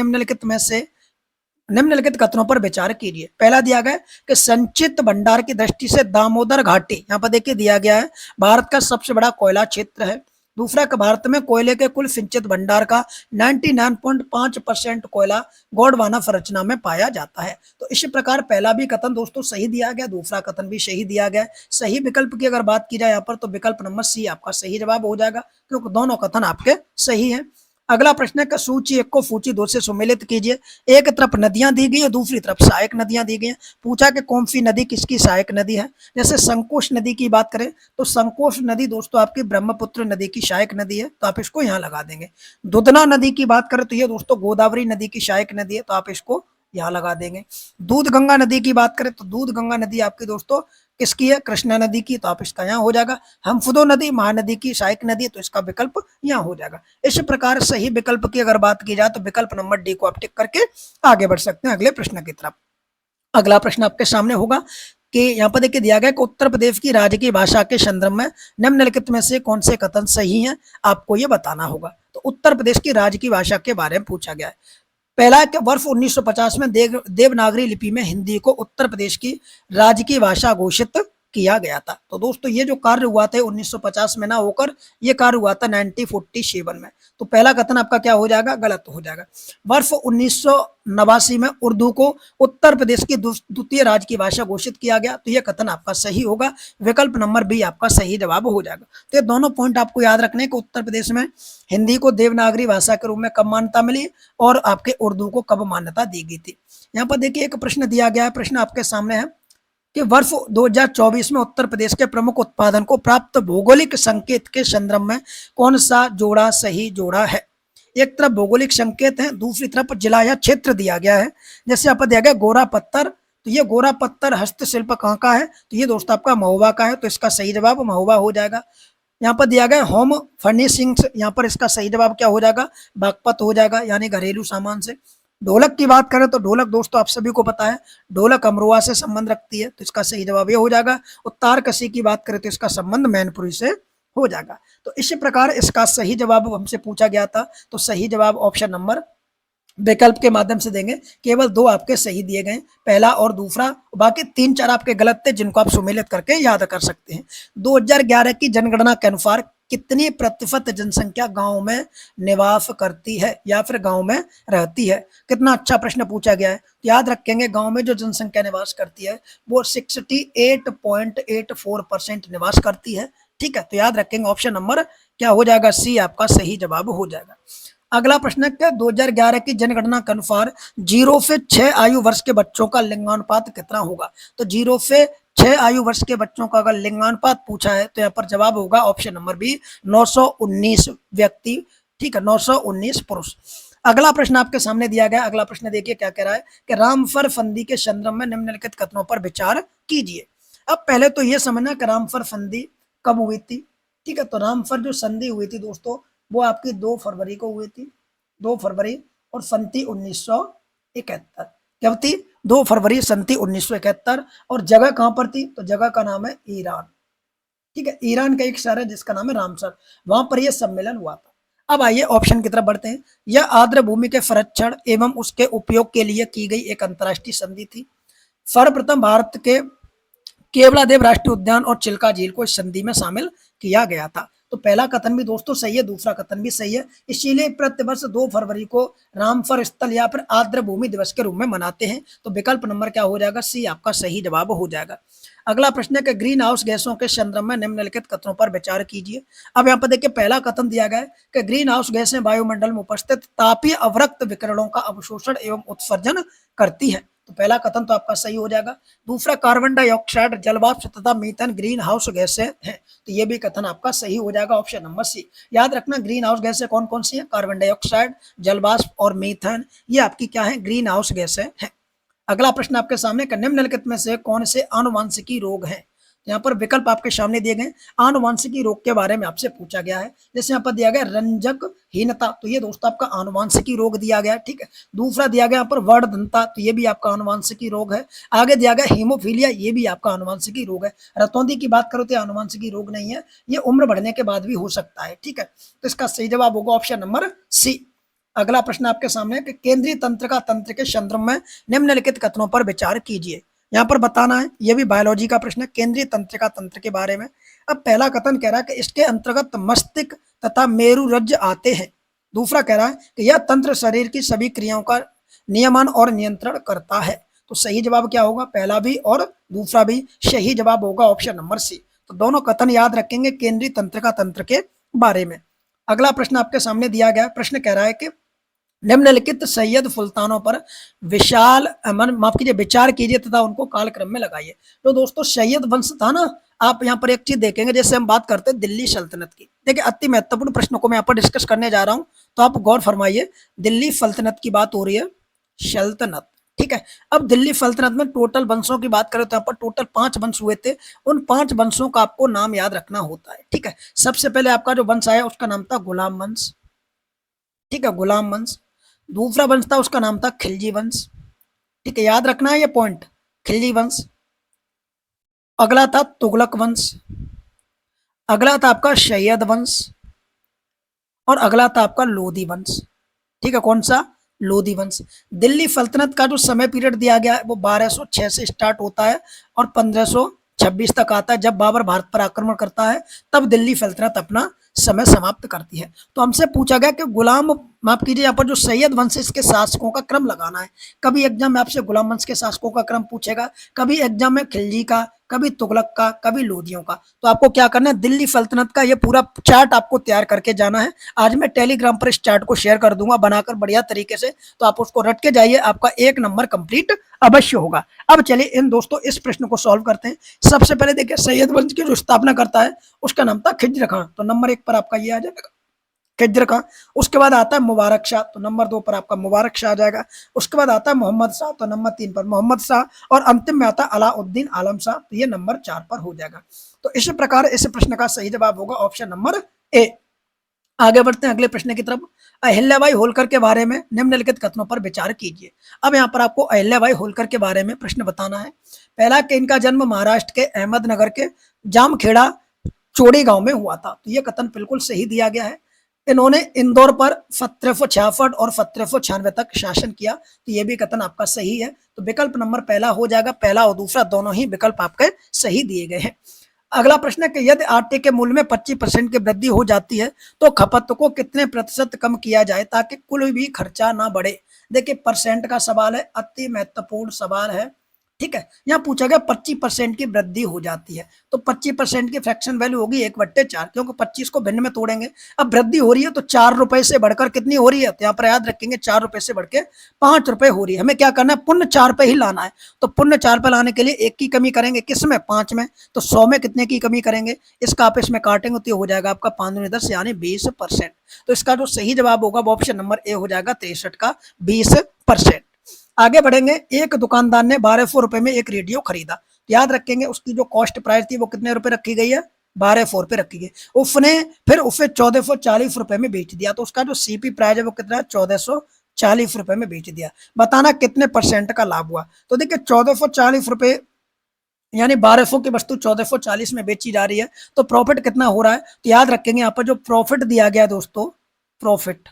निम्नलिखित कथनों पर विचार कीजिए। पहला दिया गया कि संचित भंडार की दृष्टि से दामोदर घाटी, यहाँ पर देखिए दिया गया है भारत का सबसे बड़ा कोयला क्षेत्र है। दूसरा कि भारत में कोयले के कुल सिंचित भंडार का 99.5% कोयला गोंडवाना संरचना में पाया जाता है। तो इस प्रकार पहला भी कथन दोस्तों सही दिया गया, दूसरा कथन भी सही दिया गया। सही विकल्प की अगर बात की जाए यहाँ पर तो विकल्प नंबर सी आपका सही जवाब हो जाएगा, क्योंकि दोनों कथन आपके सही है। अगला प्रश्न है कि सूची 1 को सूची 2 से सुमेलित कीजिए। एक तरफ नदियां दी गई है, दूसरी तरफ सहायक नदियां दी गई हैं। पूछा कि कौन सी नदी किसकी सहायक नदी है। जैसे संकोश नदी की बात करें तो संकोश नदी दोस्तों आपकी ब्रह्मपुत्र नदी की सहायक नदी है, तो आप इसको यहाँ लगा देंगे। दुधना नदी की बात करें तो ये दोस्तों गोदावरी नदी की सहायक नदी है, तो आप इसको यहाँ लगा देंगे। दूध गंगा नदी की बात करें तो दूध गंगा नदी आपकी दोस्तों किसकी है, कृष्णा नदी की, तो आप इसका यहाँ हो जाएगा। हमफुदो नदी महानदी की सहायक नदी है, तो इसका विकल्प यहाँ हो जाएगा। इस प्रकार सही विकल्प की अगर बात की जाए तो विकल्प नंबर डी को आप टिक करके आगे बढ़ सकते हैं अगले प्रश्न की तरफ। अगला प्रश्न आपके सामने होगा कि यहाँ पर देखिए दिया गया कि उत्तर प्रदेश की राजकीय भाषा के संदर्भ में निम्नलिखित में से कौन से कथन सही हैं, आपको ये बताना होगा। तो उत्तर प्रदेश की राजकीय भाषा के बारे में पूछा गया है। पहला है कि वर्ष 1950 में देवनागरी लिपि में हिंदी को उत्तर प्रदेश की राजकीय भाषा घोषित किया गया था। तो दोस्तों ये जो कार्य हुआ था 1950 में ना होकर ये कार्य हुआ था 1947 में। तो पहला कथन आपका क्या हो जाएगा, गलत हो जाएगा। वर्ष 1989 में उर्दू को उत्तर प्रदेश की द्वितीय राजकीय भाषा घोषित किया गया, तो यह कथन आपका सही होगा, विकल्प नंबर बी आपका सही जवाब हो जाएगा। तो ये दोनों पॉइंट आपको याद रखने कि उत्तर प्रदेश में हिंदी को देवनागरी भाषा के रूप में कब मान्यता मिली और आपके उर्दू को कब मान्यता दी गई थी। यहाँ पर देखिए एक प्रश्न दिया गया है, प्रश्न आपके सामने है कि वर्ष 2024 में उत्तर प्रदेश के प्रमुख उत्पादन को प्राप्त भौगोलिक संकेत के संदर्भ में कौन सा जोड़ा सही जोड़ा है। एक तरफ भौगोलिक संकेत है, दूसरी तरफ जिला या क्षेत्र दिया गया है। जैसे यहाँ पर दिया गया गोरा पत्थर, तो ये गोरा पत्थर हस्तशिल्प कहाँ का है, तो ये दोस्तों आपका महोबा का है, तो इसका सही जवाब महोबा हो जाएगा। यहाँ पर दिया गया होम फर्निशिंग्स, यहाँ पर इसका सही जवाब क्या हो जाएगा, बागपत हो जाएगा, यानी घरेलू सामान से। ढोलक की बात करें तो ढोलक दोस्तों आप सभी को पता है ढोलक अमरोहा से संबंध रखती है, तो इसका सही जवाब ये हो जाएगा। और तारकशी की बात करें तो इसका संबंध मैनपुरी से हो जाएगा। तो इसी प्रकार इसका सही जवाब हमसे पूछा गया था, तो सही जवाब ऑप्शन नंबर विकल्प के माध्यम से देंगे। केवल दो आपके सही दिए गए, पहला और दूसरा, बाकी 3-4 आपके गलत थे जिनको आप सुमेलित करके याद कर सकते हैं। 2011 की जनगणना के अनुसार कितनी प्रतिशत जनसंख्या गांव में निवास करती है या फिर गांव में रहती है। कितना अच्छा प्रश्न पूछा गया है। तो याद रखेंगे गांव में जो जनसंख्या निवास करती है वो 68.84% निवास करती है। ठीक है, तो याद रखेंगे ऑप्शन नंबर क्या हो जाएगा, सी आपका सही जवाब हो जाएगा। अगला प्रश्न है कि 2011 की जनगणना के अनुसार 0 से 6 आयु वर्ष के बच्चों का लिंगानुपात कितना होगा। तो 0 से 6 आयु वर्ष के बच्चों का अगर लिंगानुपात पूछा है तो यहाँ पर जवाब होगा ऑप्शन नंबर बी 919 व्यक्ति, ठीक है, 919 पुरुष। अगला प्रश्न आपके सामने दिया गया। अगला प्रश्न देखिए क्या कह रहा है कि रामफर फंदी के संदर्भ में निम्नलिखित कथनों पर विचार कीजिए। अब पहले तो ये समझना कि रामफर फंदी कब हुई थी, ठीक है। तो रामफर जो संधि हुई थी दोस्तों वो आपकी 2 फरवरी को हुई थी, 2 फरवरी, और संति 1971। कब थी, 2 फरवरी संति 1971। और जगह कहां पर थी, तो जगह का नाम है ईरान, ठीक है। ईरान का एक शहर है जिसका नाम है रामसर, वहां पर यह सम्मेलन हुआ था। अब आइए ऑप्शन की तरफ बढ़ते हैं। यह आर्द्र भूमि के संरक्षण एवं उसके उपयोग के लिए की गई एक अंतर्राष्ट्रीय संधि थी। सर्वप्रथम भारत के केवलादेव राष्ट्रीय उद्यान और चिल्का झील को इस संधि में शामिल किया गया था। तो पहला कथन भी दोस्तों सही है, दूसरा कथन भी सही है। इसीलिए प्रतिवर्ष 2 फरवरी को रामफर स्थल या फिर आर्द्र भूमि दिवस के रूप में मनाते हैं। तो विकल्प नंबर क्या हो जाएगा, सी आपका सही जवाब हो जाएगा। अगला प्रश्न है कि ग्रीन हाउस गैसों के संदर्भ में निम्नलिखित कथनों पर विचार कीजिए। अब यहाँ पर देखिए पहला कथन दिया गया है कि ग्रीन हाउस गैसें वायुमंडल में उपस्थित तापीय अवरक्त विकिरणों का अवशोषण एवं उत्सर्जन करती है। तो पहला कथन तो आपका सही हो जाएगा। दूसरा, कार्बन डाइऑक्साइड, जलवाष्प तथा मीथेन ग्रीन हाउस गैसें हैं। तो ये भी कथन आपका सही हो जाएगा, ऑप्शन नंबर सी। याद रखना ग्रीन हाउस गैसें कौन कौन सी है, कार्बन डाइऑक्साइड, जलवाष्प और मीथेन, ये आपकी क्या है, ग्रीन हाउस गैसें हैं। अगला प्रश्न आपके सामने, निम्नलिखित में से कौन से आनुवंशिकी रोग हैं। यहाँ पर विकल्प आपके सामने दिए गए, आनुवंशिकी रोग के बारे में आपसे पूछा गया है। जैसे यहाँ पर दिया गया रंजकहीनता, तो ये दोस्तों आपका आनुवंशिकी रोग दिया गया, ठीक है। दूसरा दिया गया यहाँ पर वर्णदंता, तो ये भी आपका आनुवंशिकी रोग है। आगे दिया गया हीमोफीलिया, ये भी आपका आनुवंशिकी रोग है। रतौंधी की बात करो तो आनुवंशिकी रोग नहीं है, ये उम्र बढ़ने के बाद भी हो सकता है, ठीक है। तो इसका सही जवाब होगा ऑप्शन नंबर सी। अगला प्रश्न आपके सामने कि केंद्रीय तंत्रिका तंत्र के संदर्भ में निम्नलिखित कथनों पर विचार कीजिए। यहाँ पर बताना है, यह भी बायोलॉजी का प्रश्न है, केंद्रीय तंत्रिका तंत्र के बारे में। अब पहला कथन कह रहा है कि इसके अंतर्गत मस्तिष्क तथा मेरुरज्ज आते हैं। दूसरा कह रहा है कि यह तंत्र शरीर की सभी क्रियाओं का नियमन और नियंत्रण करता है। तो सही जवाब क्या होगा, पहला भी और दूसरा भी सही जवाब होगा ऑप्शन नंबर सी। तो दोनों कथन याद रखेंगे केंद्रीय तंत्रिका तंत्र के बारे में। अगला प्रश्न आपके सामने दिया गया, प्रश्न कह रहा है कि निम्नलिखित सैयद सुल्तानों पर विशाल माफ कीजिए विचार कीजिए तथा उनको कालक्रम में लगाइए। तो दोस्तों सैयद वंश था ना, आप यहाँ पर एक चीज देखेंगे, जैसे हम बात करते हैं दिल्ली सल्तनत की, देखिए अति महत्वपूर्ण प्रश्नों को मैं यहाँ पर डिस्कस करने जा रहा हूँ, तो आप गौर फरमाइए। दिल्ली सल्तनत की बात हो रही है, सल्तनत, ठीक है। अब दिल्ली सल्तनत में टोटल वंशों की बात करें तो यहाँ पर टोटल 5 वंश हुए थे। उन 5 वंशों का आपको नाम याद रखना होता है, ठीक है। सबसे पहले आपका जो वंश आया उसका नाम था गुलाम वंश, ठीक है, गुलाम वंश। दूसरा वंश था उसका नाम था खिलजी वंश, ठीक है, याद रखना है ये पॉइंट, खिलजी वंश। अगला था तुगलक वंश, अगला था आपका सैयद वंश, और अगला था आपका लोधी वंश, ठीक है। कौन सा, लोधी वंश। दिल्ली सल्तनत का जो समय पीरियड दिया गया है वो 1206 से स्टार्ट होता है और 1526 तक आता है। जब बाबर भारत पर आक्रमण करता है तब दिल्ली सल्तनत अपना समय समाप्त करती है। तो हमसे पूछा गया कि गुलाम, माफ कीजिए, यहाँ पर जो सैयद वंश के शासकों का क्रम लगाना है। कभी एग्जाम में आपसे गुलाम वंश के शासकों का क्रम पूछेगा, कभी एग्जाम में खिलजी का, कभी तुगलक का, कभी लोधियों का। तो आपको क्या करना है, दिल्ली सल्तनत का ये पूरा चार्ट आपको तैयार करके जाना है। आज मैं टेलीग्राम पर इस चार्ट को शेयर कर दूंगा बनाकर बढ़िया तरीके से, तो आप उसको रट के जाइए, आपका 1 नंबर कंप्लीट अवश्य होगा। अब चलिए इन दोस्तों इस प्रश्न को सॉल्व करते हैं। सबसे पहले देखिए सैयद वंश की जो स्थापना करता है उसका नाम था खिज्र खां, तो नंबर 1 पर आपका ये आ जाएगा खिज्र खां। उसके बाद आता है मुबारक शाह, तो नंबर 2 पर आपका मुबारक शाह आ जाएगा। उसके बाद आता है मोहम्मद शाह, तो नंबर 3 पर मोहम्मद शाह, और अंतिम में आता है अलाउद्दीन आलम शाह, तो ये नंबर 4 पर हो जाएगा। तो इसी प्रकार इस प्रश्न का सही जवाब होगा ऑप्शन नंबर ए। आगे बढ़ते हैं अगले प्रश्न की तरफ। अहिल्याबाई होलकर के बारे में निम्नलिखित कथनों पर विचार कीजिए। अब यहाँ पर आपको अहिल्याबाई होलकर के बारे में प्रश्न बताना है। पहला कि इनका जन्म महाराष्ट्र के अहमदनगर के जामखेड़ा चोड़ी गांव में हुआ था, तो यह कथन बिल्कुल सही दिया गया है। इन्होंने इंदौर पर 1766 और 1796 तक शासन किया, तो यह भी कथन आपका सही है। तो विकल्प नंबर पहला हो जाएगा, पहला और दूसरा दोनों ही विकल्प आपके सही दिए गए हैं। अगला प्रश्न है कि यदि आटे के मूल्य में 25% की वृद्धि हो जाती है तो खपत को कितने प्रतिशत कम किया जाए ताकि कोई भी खर्चा ना बढ़े। देखिए परसेंट का सवाल है, अति महत्वपूर्ण सवाल है, ठीक है। यहाँ पूछा गया 25% की वृद्धि हो जाती है, तो 25% की फ्रैक्शन वैल्यू होगी 1/4, क्योंकि 25 को भिन्न में तोड़ेंगे। अब वृद्धि हो रही है तो 4 रुपए से बढ़कर कितनी हो रही है, तो यहाँ पर याद रखेंगे 4 रुपए से बढ़ के 5 रुपए हो रही है। हमें क्या करना है, पुण्य 4 पे ही लाना है। तो पुण्य 4 पे लाने के लिए 1 की कमी करेंगे, किस में, 5 में। तो 100 में कितने की कमी करेंगे, इसका आप इसमें काटेंगे तो हो जाएगा आपका 5 दूनी 10 यानी 20%। तो इसका जो सही जवाब होगा वो ऑप्शन नंबर ए हो जाएगा 63 का 20%। आगे बढ़ेंगे। एक दुकानदार ने 1200 रुपए में एक रेडियो खरीदा, तो याद रखेंगे उसकी जो कॉस्ट प्राइस थी वो कितने रुपए रखी गई है, 1200 रुपए रखी गई। उसने फिर उसे 1440 रुपए में बेच दिया, तो उसका जो सीपी प्राइस है वो कितना है, 1440 रुपए में बेच दिया। बताना कितने परसेंट का लाभ हुआ। तो देखिए 1440 रुपए यानी 1200 की वस्तु 1440 में बेची जा रही है, तो प्रॉफिट कितना हो रहा है। तो याद रखेंगे यहाँ पर जो प्रॉफिट दिया गया दोस्तों, प्रॉफिट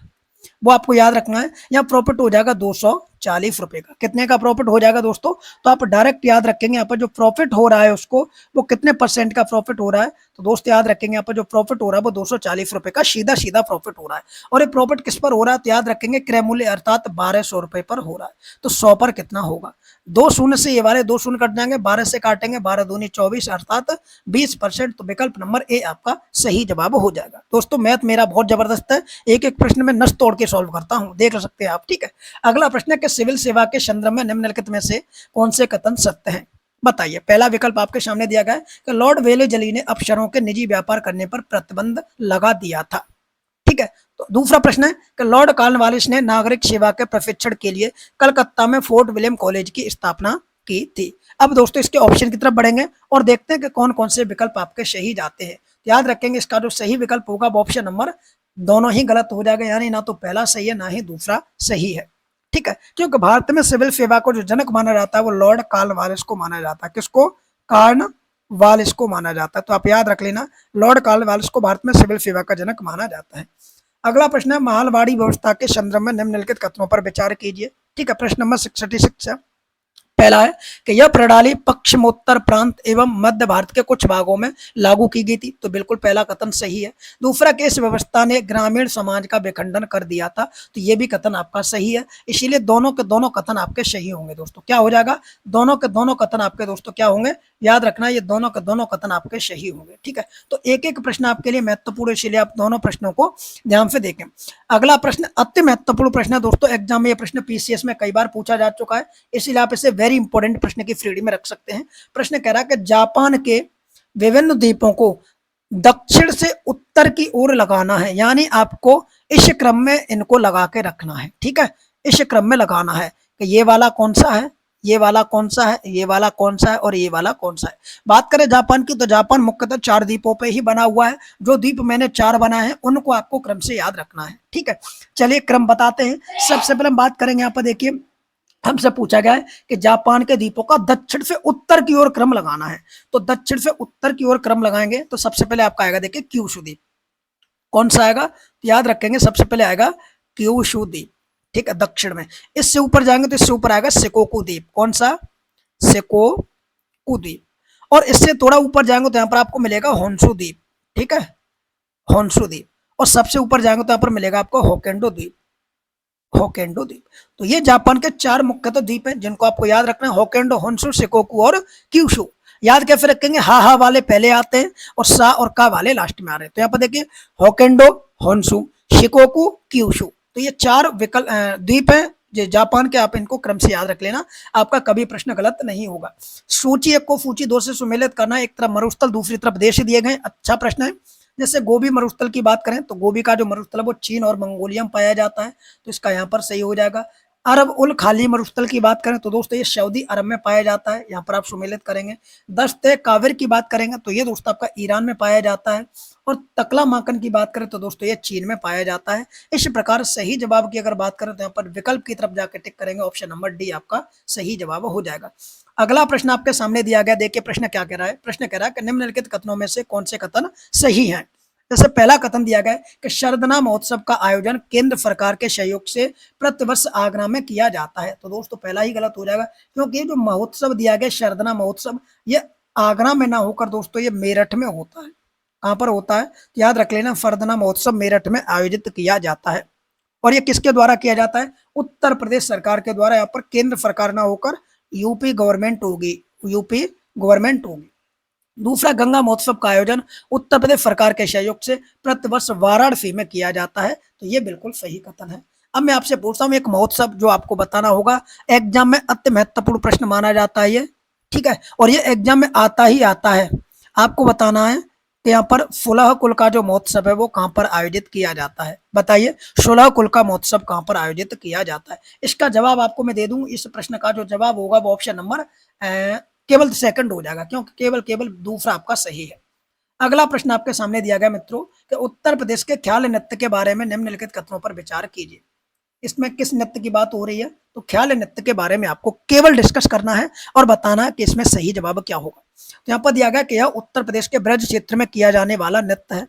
वो आपको याद रखना है। यहाँ प्रॉफिट हो जाएगा 240 रुपए का। कितने का प्रॉफिट हो जाएगा दोस्तों, तो आप डायरेक्ट याद रखेंगे यहाँ पर जो प्रॉफिट हो रहा है उसको, वो कितने परसेंट का प्रॉफिट हो रहा है। तो दोस्त याद रखेंगे यहाँ पर जो प्रॉफिट हो रहा है वो 240 रुपए का सीधा सीधा प्रॉफिट हो रहा है। और ये प्रॉफिट किस पर हो रहा है, तो याद रखेंगे क्रय मूल्य अर्थात 1200 रुपए पर हो रहा है। तो 100 पर कितना होगा, 2 शून्य से ये वाले 2 शून्य कट जाएंगे, 12 से काटेंगे, 12 दूनी 24 अर्थात 20%। तो विकल्प नंबर ए आपका सही जवाब हो जाएगा। दोस्तों मैथ मेरा बहुत जबरदस्त है, एक एक प्रश्न में नस तोड़ के सॉल्व करता हूं, देख सकते हैं आप। ठीक है। अगला प्रश्न है कि सिविल सेवा के संदर्भ में निम्नलिखित में से कौन से कथन सत्य हैं, बताइए। पहला विकल्प आपके सामने दिया गया है कि लॉर्ड वेलेजली ने अफसरों के निजी व्यापार करने पर प्रतिबंध लगा दिया था। ठीक है। तो दूसरा प्रश्न है कि लॉर्ड कॉर्नवालिस ने नागरिक सेवा के प्रशिक्षण के लिए कलकत्ता में फोर्ट विलियम कॉलेज की स्थापना की थी। अब दोस्तों इसके ऑप्शन की तरफ बढ़ेंगे और देखते हैं कि कौन कौन से विकल्प आपके सही जाते हैं। याद रखेंगे इसका जो सही विकल्प होगा वो ऑप्शन नंबर दोनों ही गलत हो जाएगा, यानी ना तो पहला सही है ना ही दूसरा सही है। ठीक है। क्योंकि भारत में सिविल सेवा को जो जनक माना जाता है वो लॉर्ड कॉर्नवालिस को माना जाता है। किसको, कॉर्नवालिस को माना जाता है। तो आप याद रख लेना, लॉर्ड कॉर्नवालिस को भारत में सिविल सेवा का जनक माना जाता है। अगला प्रश्न है महलवाड़ी व्यवस्था के संदर्भ में निम्नलिखित कथनों पर विचार कीजिए। ठीक है। प्रश्न नंबर 66 है। पहला है कि यह प्रणाली पश्चिमोत्तर प्रांत एवं मध्य भारत के कुछ भागों में लागू की गई थी, तो बिल्कुल पहला कथन सही है। दूसरा कि इस व्यवस्था ने ग्रामीण समाज का विखंडन कर दिया था, तो ये भी कथन आपका सही है। इसीलिए दोनों के दोनों कथन आपके सही होंगे दोस्तों। क्या हो जाएगा, दोनों के दोनों कथन आपके दोस्तों क्या होंगे, याद रखना ये दोनों के दोनों कथन आपके सही होंगे। ठीक है। तो एक एक प्रश्न आपके लिए महत्वपूर्ण, इसीलिए आप दोनों प्रश्नों को ध्यान से देखें। अगला प्रश्न अति महत्वपूर्ण प्रश्न है दोस्तों, एग्जाम में यह प्रश्न पीसीएस में कई बार पूछा जा चुका है, इसीलिए आप इसे वेरी इंपॉर्टेंट प्रश्न की श्रेणी में रख सकते हैं। प्रश्न कह रहा है कि जापान के विभिन्न द्वीपों को दक्षिण से उत्तर की ओर लगाना है, यानी आपको इस क्रम में इनको लगा के रखना है। ठीक है। इस क्रम में लगाना है कि ये वाला कौन सा है, ये वाला कौन सा है, ये वाला कौन सा है और ये वाला कौन सा है। बात करें जापान की, तो जापान मुख्यतः 4 द्वीपों पे ही बना हुआ है। जो द्वीप मैंने 4 बनाए हैं उनको आपको क्रम से याद रखना है। ठीक है। चलिए क्रम बताते हैं। सबसे पहले हम बात करेंगे, यहाँ पर देखिए हमसे पूछा गया है कि जापान के द्वीपों का दक्षिण से उत्तर की ओर क्रम लगाना है। तो दक्षिण से उत्तर की ओर क्रम लगाएंगे तो सबसे पहले आपका आएगा देखिए क्यूशू द्वीप। कौन सा आएगा, तो याद रखेंगे सबसे पहले आएगा क्यूशू द्वीप। ठीक है, दक्षिण में। इससे ऊपर जाएंगे तो इससे ऊपर आएगा सिकोकू द्वीप। कौन सा, सिकोकू द्वीप। और इससे थोड़ा ऊपर जाएंगे तो यहाँ पर आपको मिलेगा होन्शु द्वीप। ठीक है, होन्शु द्वीप। और सबसे ऊपर जाएंगे तो यहाँ पर मिलेगा आपको होकेंडो द्वीप, होकेंडो द्वीप। तो ये जापान के 4 मुख्यतः द्वीप हैं जिनको आपको याद रखना है, होकेंडो, होन्शु, सिकोकू और क्यूशू। याद कैसे रखेंगे, हा वाले पहले आते हैं और सा और का वाले लास्ट में आ रहे हैं। तो यहाँ पर देखिए होकेंडो, होन्शु, शिकोकू, क्यूशू, तो ये 4 विकल्प द्वीप हैं जो जापान के, आप इनको क्रम से याद रख लेना, आपका कभी प्रश्न गलत नहीं होगा। सूची 1 को सूची 2 से सुमेलित करना, एक तरफ मरुस्थल दूसरी तरफ देश दिए गए, अच्छा प्रश्न है। जैसे गोबी मरुस्थल की बात करें तो गोबी का जो मरुस्थल है वो चीन और मंगोलिया में पाया जाता है, तो इसका यहाँ पर सही हो जाएगा। अरब उल खाली मरुस्थल की बात करें तो दोस्तों ये सऊदी अरब में पाया जाता है, यहाँ पर आप सुमेलित करेंगे। दस्ते काविर की बात करेंगे तो ये दोस्तों आपका ईरान में पाया जाता है। और तकला माकन की बात करें तो दोस्तों ये चीन में पाया जाता है। इस प्रकार सही जवाब की अगर बात करें तो यहाँ पर विकल्प की तरफ जाकर टिक करेंगे, ऑप्शन नंबर डी आपका सही जवाब हो जाएगा। अगला प्रश्न आपके सामने दिया गया, देखिए प्रश्न क्या कह रहा है। प्रश्न कह रहा है कि निम्नलिखित कथनों में से कौन से कथन सही हैं। जैसे पहला कथन दिया गया है कि शरदना महोत्सव का आयोजन केंद्र सरकार के सहयोग से प्रतिवर्ष आगरा में किया जाता है, तो दोस्तों पहला ही गलत हो जाएगा, क्योंकि जो महोत्सव दिया गया शरदना महोत्सव, ये आगरा में ना होकर दोस्तों ये मेरठ में होता है। कहाँ पर होता है, तो याद रख लेना, शरदना महोत्सव मेरठ में आयोजित किया जाता है। और ये किसके द्वारा किया जाता है, उत्तर प्रदेश सरकार के द्वारा। यहाँ पर केंद्र सरकार ना होकर यूपी गवर्नमेंट होगी, यूपी गवर्नमेंट होगी। दूसरा, गंगा महोत्सव का आयोजन उत्तर प्रदेश सरकार के सहयोग से प्रतिवर्ष वाराणसी में किया जाता है। तो ये बिल्कुल सही कथन है। अब मैं आपसे पूछता हूँ एक महोत्सव जो आपको बताना होगा, एग्जाम में अति महत्वपूर्ण प्रश्न माना जाता है ये, ठीक है, और ये एग्जाम में आता ही आता है। आपको बताना है कि यहाँ पर 16 कुल का जो महोत्सव है वो कहाँ पर आयोजित किया जाता है। बताइए 16 कुल का महोत्सव कहाँ पर आयोजित किया जाता है। इसका जवाब आपको मैं दे दूं, इस प्रश्न का जो जवाब होगा वो ऑप्शन नंबर केवल सेकंड हो जाएगा, क्योंकि केवल केवल दूसरा आपका सही है। अगला प्रश्न आपके सामने दिया गया मित्रों कि उत्तर प्रदेश के ख्याल नृत्य के बारे में निम्नलिखित कथनों पर विचार कीजिए। इसमें किस नृत्य की बात हो रही है? तो ख्याल नृत्य के बारे में आपको केवल डिस्कस करना है और बताना है कि इसमें सही जवाब क्या होगा। तो यहाँ पर दिया गया कि यह उत्तर प्रदेश के ब्रज क्षेत्र में किया जाने वाला नृत्य है।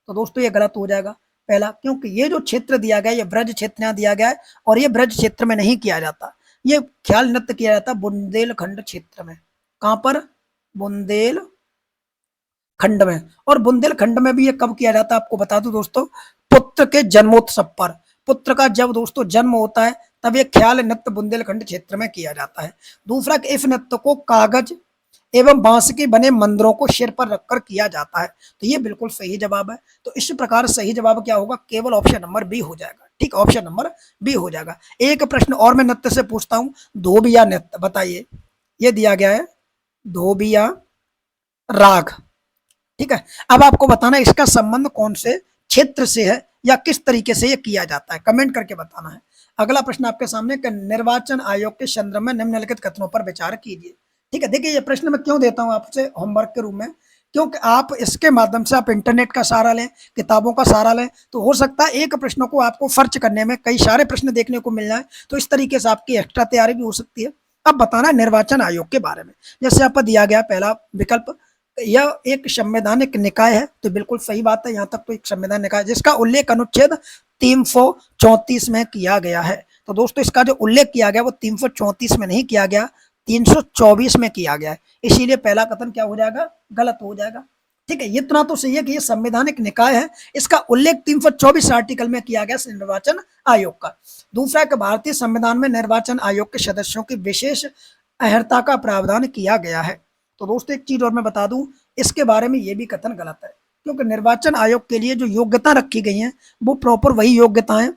तो दोस्तों ये गलत हो जाएगा पहला, क्योंकि ये जो क्षेत्र दिया गया है ये ब्रज क्षेत्र यहाँ दिया गया है और ये ब्रज क्षेत्र में नहीं किया जाता। ये ख्याल नृत्य किया जाता बुंदेलखंड क्षेत्र में। कहां पर? बुंदेलखंड में। और बुंदेलखंड में भी ये कब किया जाता है आपको बता दूं दोस्तों, पुत्र के जन्मोत्सव पर। पुत्र का जब दोस्तों जन्म होता है तब ये ख्याल नृत्य बुंदेलखंड क्षेत्र में किया जाता है। दूसरा, इस नृत्य को कागज एवं बांस के बने मंदिरों को सिर पर रखकर किया जाता है। तो ये बिल्कुल सही जवाब है। तो इस प्रकार सही जवाब क्या होगा? केवल ऑप्शन नंबर बी हो जाएगा। ठीक, ऑप्शन नंबर बी हो जाएगा। एक प्रश्न और मैं नृत्य से पूछता हूं, धोबिया नृत्य बताइए। ये दिया गया है धोबिया राग, ठीक है। अब आपको बताना है इसका संबंध कौन से क्षेत्र से है या किस तरीके से ये किया जाता है, कमेंट करके बताना है। अगला प्रश्न आपके सामने, निर्वाचन आयोग के संदर्भ में निम्नलिखित कथनों पर विचार कीजिए। ठीक है, देखिए ये प्रश्न मैं क्यों देता हूं आपसे होमवर्क के रूप में, क्योंकि आप इसके माध्यम से आप इंटरनेट का सहारा लें, किताबों का सहारा लें, तो हो सकता है एक प्रश्न को आपको फर्च करने में कई सारे प्रश्न देखने को मिल जाए। तो इस तरीके से आपकी एक्स्ट्रा तैयारी भी हो सकती है। अब बताना निर्वाचन आयोग के बारे में। जैसे आपको दिया गया पहला विकल्प, यह एक संवैधानिक निकाय है। तो बिल्कुल सही बात है, यहाँ तक तो एक संवैधानिक निकाय जिसका उल्लेख अनुच्छेद 334 में किया गया है। तो दोस्तों इसका जो उल्लेख किया गया वो 334 में नहीं किया गया, 324 में किया गया है। इसीलिए पहला कथन क्या हो जाएगा? गलत हो जाएगा। ठीक है, इतना तो सही है कि ये संवैधानिक निकाय है, इसका उल्लेख 324 आर्टिकल में किया गया निर्वाचन आयोग का। दूसरा, कि भारतीय संविधान में निर्वाचन आयोग के सदस्यों की विशेष अहर्ता का प्रावधान किया गया है। तो दोस्तों एक चीज और मैं बता दूं, इसके बारे में ये भी कथन गलत है, क्योंकि निर्वाचन आयोग के लिए जो योग्यता रखी गई है वो प्रॉपर वही योग्यता है,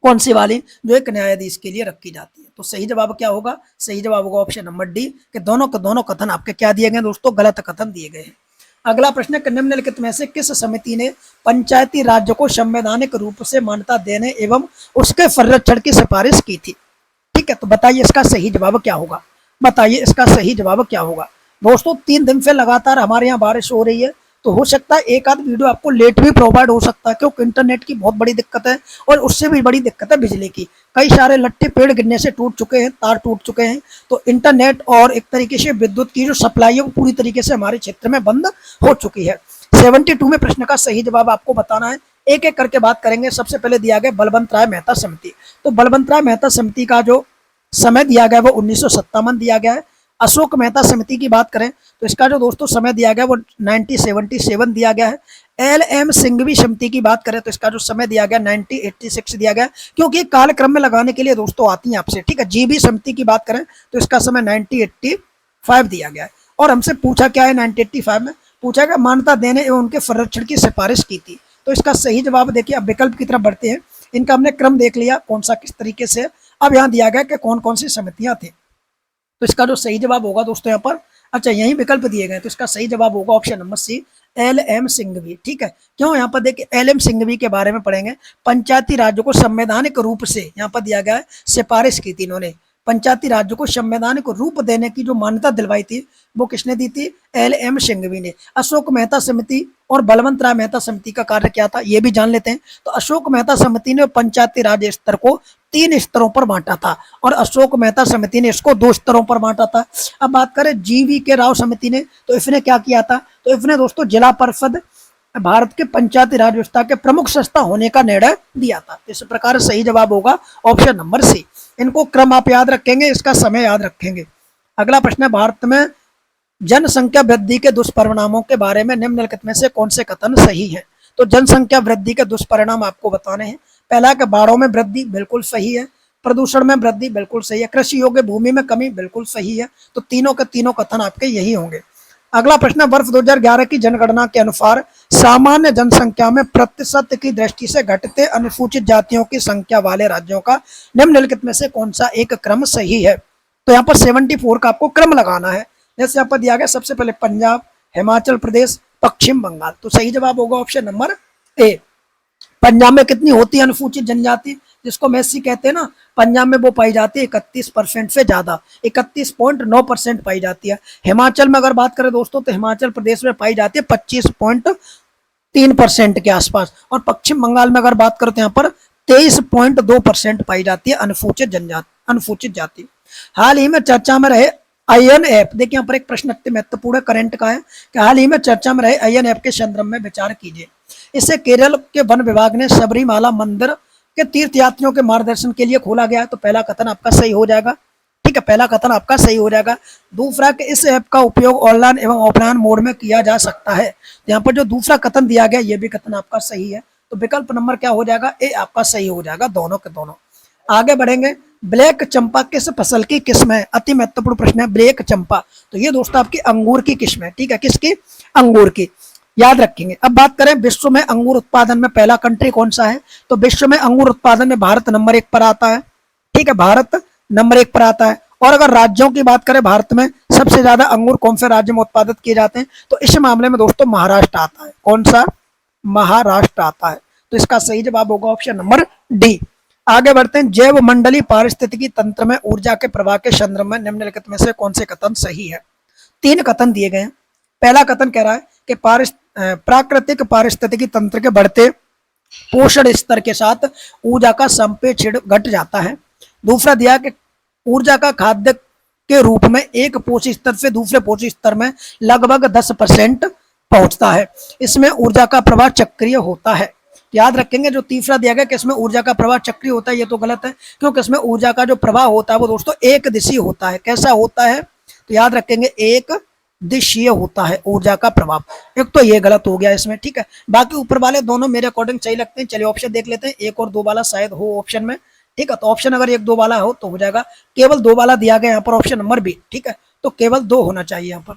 कौन सी वाली, जो एक न्यायाधीश के लिए रखी जाती है। तो सही जवाब क्या होगा? सही जवाब होगा ऑप्शन नंबर डी, कि दोनों के दोनों कथन आपके क्या दिए गए दोस्तों? गलत कथन दिए गए हैं। अगला प्रश्न, निम्नलिखित में से किस समिति ने पंचायती राज्य को संवैधानिक रूप से मान्यता देने एवं उसके संरक्षण की सिफारिश की थी? ठीक है, तो बताइए इसका सही जवाब क्या होगा? बताइए इसका सही जवाब क्या होगा? दोस्तों 3 दिन से लगातार हमारे यहाँ बारिश हो रही है, तो हो सकता है एक आध वीडियो आपको लेट भी प्रोवाइड हो सकता है, क्योंकि इंटरनेट की बहुत बड़ी दिक्कत है और उससे भी बड़ी दिक्कत है बिजली की। कई सारे लट्टे पेड़ गिरने से टूट चुके हैं, तार टूट चुके हैं। तो इंटरनेट और एक तरीके से विद्युत की जो सप्लाई है वो पूरी तरीके से हमारे क्षेत्र में बंद हो चुकी है। 72 में प्रश्न का सही जवाब आपको बताना है। एक एक करके बात करेंगे। सबसे पहले दिया गया बलवंत राय मेहता समिति। तो बलवंत राय मेहता समिति का जो समय दिया गया वो 1957 दिया गया है। अशोक मेहता समिति की बात करें तो इसका जो दोस्तों समय दिया गया वो 1977 दिया गया है। LM सिंघवी समिति की बात करें तो इसका जो समय दिया गया 1986 दिया गया, क्योंकि कालक्रम में लगाने के लिए दोस्तों आती हैं आपसे। ठीक है, GB समिति की बात करें तो इसका समय 1985 दिया गया है। और हमसे पूछा क्या है 1985 में? पूछा गया मान्यता देने एवं उनके संरक्षण की सिफारिश की थी। तो इसका सही जवाब देखिए, अब विकल्प की तरफ बढ़ते हैं। इनका हमने क्रम देख लिया कौन सा किस तरीके से। अब यहाँ दिया गया कि कौन कौन सी समितियां थी। तो इसका जो सही जवाब होगा दोस्तों यहाँ पर, अच्छा यही विकल्प दिए गए, तो इसका सही जवाब होगा option number C, LM Singhvi. ठीक है, क्यों? यहाँ पर देखिए LM सिंघवी के बारे में पढ़ेंगे। पंचायती राज्य को संवैधानिक रूप से यहाँ पर दिया गया है सिफारिश की थी इन्होंने। पंचायती राज्य को संवैधानिक रूप देने की जो मान्यता दिलवाई थी वो किसने दी थी? LM सिंघवी ने। अशोक मेहता समिति और बलवंत राय मेहता समिति का कार्य क्या था ये भी जान लेते हैं। तो अशोक मेहता समिति ने पंचायती राज स्तर को 3 स्तरों पर बांटा था और अशोक मेहता समिति ने इसको 2 स्तरों पर बांटा था। अब बात करें GV के राव समिति ने, तो इसने क्या किया था? तो इसने दोस्तों जिला परिषद भारत के पंचायती राज व्यवस्था के प्रमुख संस्था होने का निर्णय दिया था। इस प्रकार सही जवाब होगा ऑप्शन नंबर सी। इनको क्रम आप याद रखेंगे, इसका समय याद रखेंगे। अगला प्रश्न है, भारत में जनसंख्या वृद्धि के दुष्परिणामों के बारे में निम्नलिखित में से कौन से कथन सही है? तो जनसंख्या वृद्धि के दुष्परिणाम आपको बताने हैं। पहला कि बाढ़ों में वृद्धि, बिल्कुल सही है। प्रदूषण में वृद्धि, बिल्कुल सही है। कृषि योग्य भूमि में कमी, बिल्कुल सही है। तो तीनों के तीनों कथन आपके यही होंगे। अगला प्रश्न है, वर्ष 2011 की जनगणना के अनुसार सामान्य जनसंख्या में प्रतिशत की दृष्टि से घटते अनुसूचित जातियों की संख्या वाले राज्यों का निम्नलिखित में से कौन सा एक क्रम सही है? तो यहाँ पर 74 का आपको क्रम लगाना है। जैसे यहाँ पर दिया गया सबसे पहले पंजाब, हिमाचल प्रदेश, पश्चिम बंगाल। तो सही जवाब होगा ऑप्शन नंबर ए। पंजाब में कितनी होती है अनुसूचित जनजाति, जिसको मेसी कहते हैं ना, पंजाब में वो पाई जाती है 31% से ज्यादा, 31.9% पाई जाती है। हिमाचल में अगर बात करें दोस्तों तो हिमाचल प्रदेश में पाई जाती है 25.3% के आसपास, और पश्चिम बंगाल में अगर बात करें तो यहाँ पर 23.2% पाई जाती है अनुसूचित जाति। हाल ही में चर्चा में रहे INF, देखिए यहाँ पर एक प्रश्न अति महत्वपूर्ण करंट का है कि हाल ही में चर्चा में रहे INF के संदर्भ में विचार कीजिए। इसे केरल के वन विभाग ने सबरीमाला मंदिर के तीर्थयात्रियों के मार्गदर्शन के लिए खोला गया है। तो पहला कथन आपका सही हो जाएगा, ठीक है, पहला कथन आपका सही हो जाएगा। दूसरा कि इस ऐप का उपयोग ऑनलाइन एवं ऑफलाइन मोड में किया जा सकता है। तो यहाँ पर जो दूसरा कथन दिया गया ये भी कथन आपका सही है। तो विकल्प नंबर क्या हो जाएगा? ए आपका सही हो जाएगा, दोनों के दोनों। आगे बढ़ेंगे, ब्लैक चंपा किस फसल की किस्म है? अति महत्वपूर्ण प्रश्न है, ब्लैक चंपा। तो ये दोस्तों आपकी अंगूर की किस्म है, ठीक है, किसकी? अंगूर की, याद रखेंगे। अब बात करें विश्व में अंगूर उत्पादन में पहला कंट्री कौन सा है? तो विश्व में अंगूर उत्पादन में भारत नंबर 1 पर आता है, ठीक है, भारत नंबर 1 पर आता है। और अगर राज्यों की बात करें भारत में सबसे ज्यादा अंगूर कौन से राज्य में उत्पादित किए जाते हैं? तो इस मामले में दोस्तों महाराष्ट्र आता है। कौन सा? महाराष्ट्र आता है। तो इसका सही जवाब होगा ऑप्शन नंबर डी। आगे बढ़ते हैं, जैव मंडलीय पारिस्थितिकी तंत्र में ऊर्जा के प्रवाह के संदर्भ में निम्नलिखित में से कौन से कथन सही है? 3 कथन दिए गए हैं। पहला कथन कह रहा है कि प्राकृतिक पारिस्थितिकी तंत्र के बढ़ते पोषण स्तर के साथ ऊर्जा का संप्रेषण घट जाता है। दूसरा दिया कि ऊर्जा का खाद्य के रूप में एक पोषक स्तर से दूसरे पोषक स्तर में लगभग 10% पहुंचता है। इसमें ऊर्जा का प्रवाह चक्रीय होता है। याद रखेंगे, जो तीसरा दिया गया कि इसमें ऊर्जा का प्रवाह चक्रीय होता है, ये तो गलत है, क्योंकि इसमें ऊर्जा का जो प्रवाह होता है वो दोस्तों एक दिशीय होता है। कैसा होता है? तो याद रखेंगे एक दिशीय होता है ऊर्जा का प्रभाव। एक तो ये गलत हो गया इसमें, ठीक है। बाकी ऊपर वाले दोनों मेरे अकॉर्डिंग सही लगते हैं। चलिए ऑप्शन देख लेते हैं, 1 और 2 वाला शायद हो ऑप्शन में, ठीक है। तो ऑप्शन अगर 1 2 वाला हो तो हो जाएगा। केवल 2 वाला दिया गया यहाँ पर ऑप्शन नंबर बी, ठीक है, तो केवल 2 होना चाहिए यहाँ पर,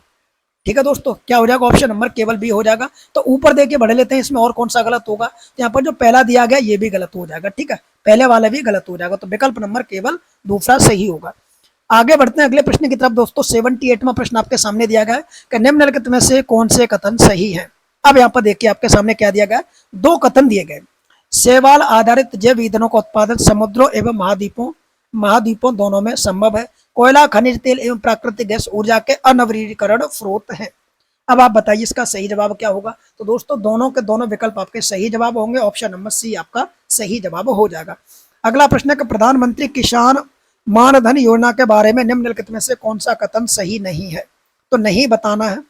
ठीक है दोस्तों। क्या हो जाएगा? ऑप्शन नंबर केवल बी हो जाएगा। तो ऊपर देखिए बढ़ लेते हैं, इसमें और कौन सा गलत होगा? तो यहाँ पर जो पहला दिया गया ये भी गलत हो जाएगा, ठीक है, पहले वाला भी गलत हो जाएगा। तो विकल्प नंबर केवल दूसरा सही होगा। आगे बढ़ते हैं अगले प्रश्न की तरफ दोस्तों। 78वां प्रश्न आपके सामने दिया गया है कि निम्नलिखित में से कौन से कथन सही है? अब यहाँ पर देखिए आपके सामने क्या दिया गया, 2 कथन दिए गए। शैवाल आधारित जैव ईंधनों का उत्पादन समुद्रों एवं महाद्वीपों दोनों में संभव है। कोयला, खनिज तेल एवं प्राकृतिक गैस ऊर्जा के अनवीनीकरण स्रोत हैं। अब आप बताइए इसका सही जवाब क्या होगा? तो दोस्तों दोनों के दोनों विकल्प आपके सही जवाब होंगे। ऑप्शन नंबर सी आपका सही जवाब हो जाएगा। अगला प्रश्न है कि प्रधानमंत्री किसान मानधन योजना के बारे में निम्नलिखित में से कौन सा कथन सही नहीं है? तो नहीं बताना है,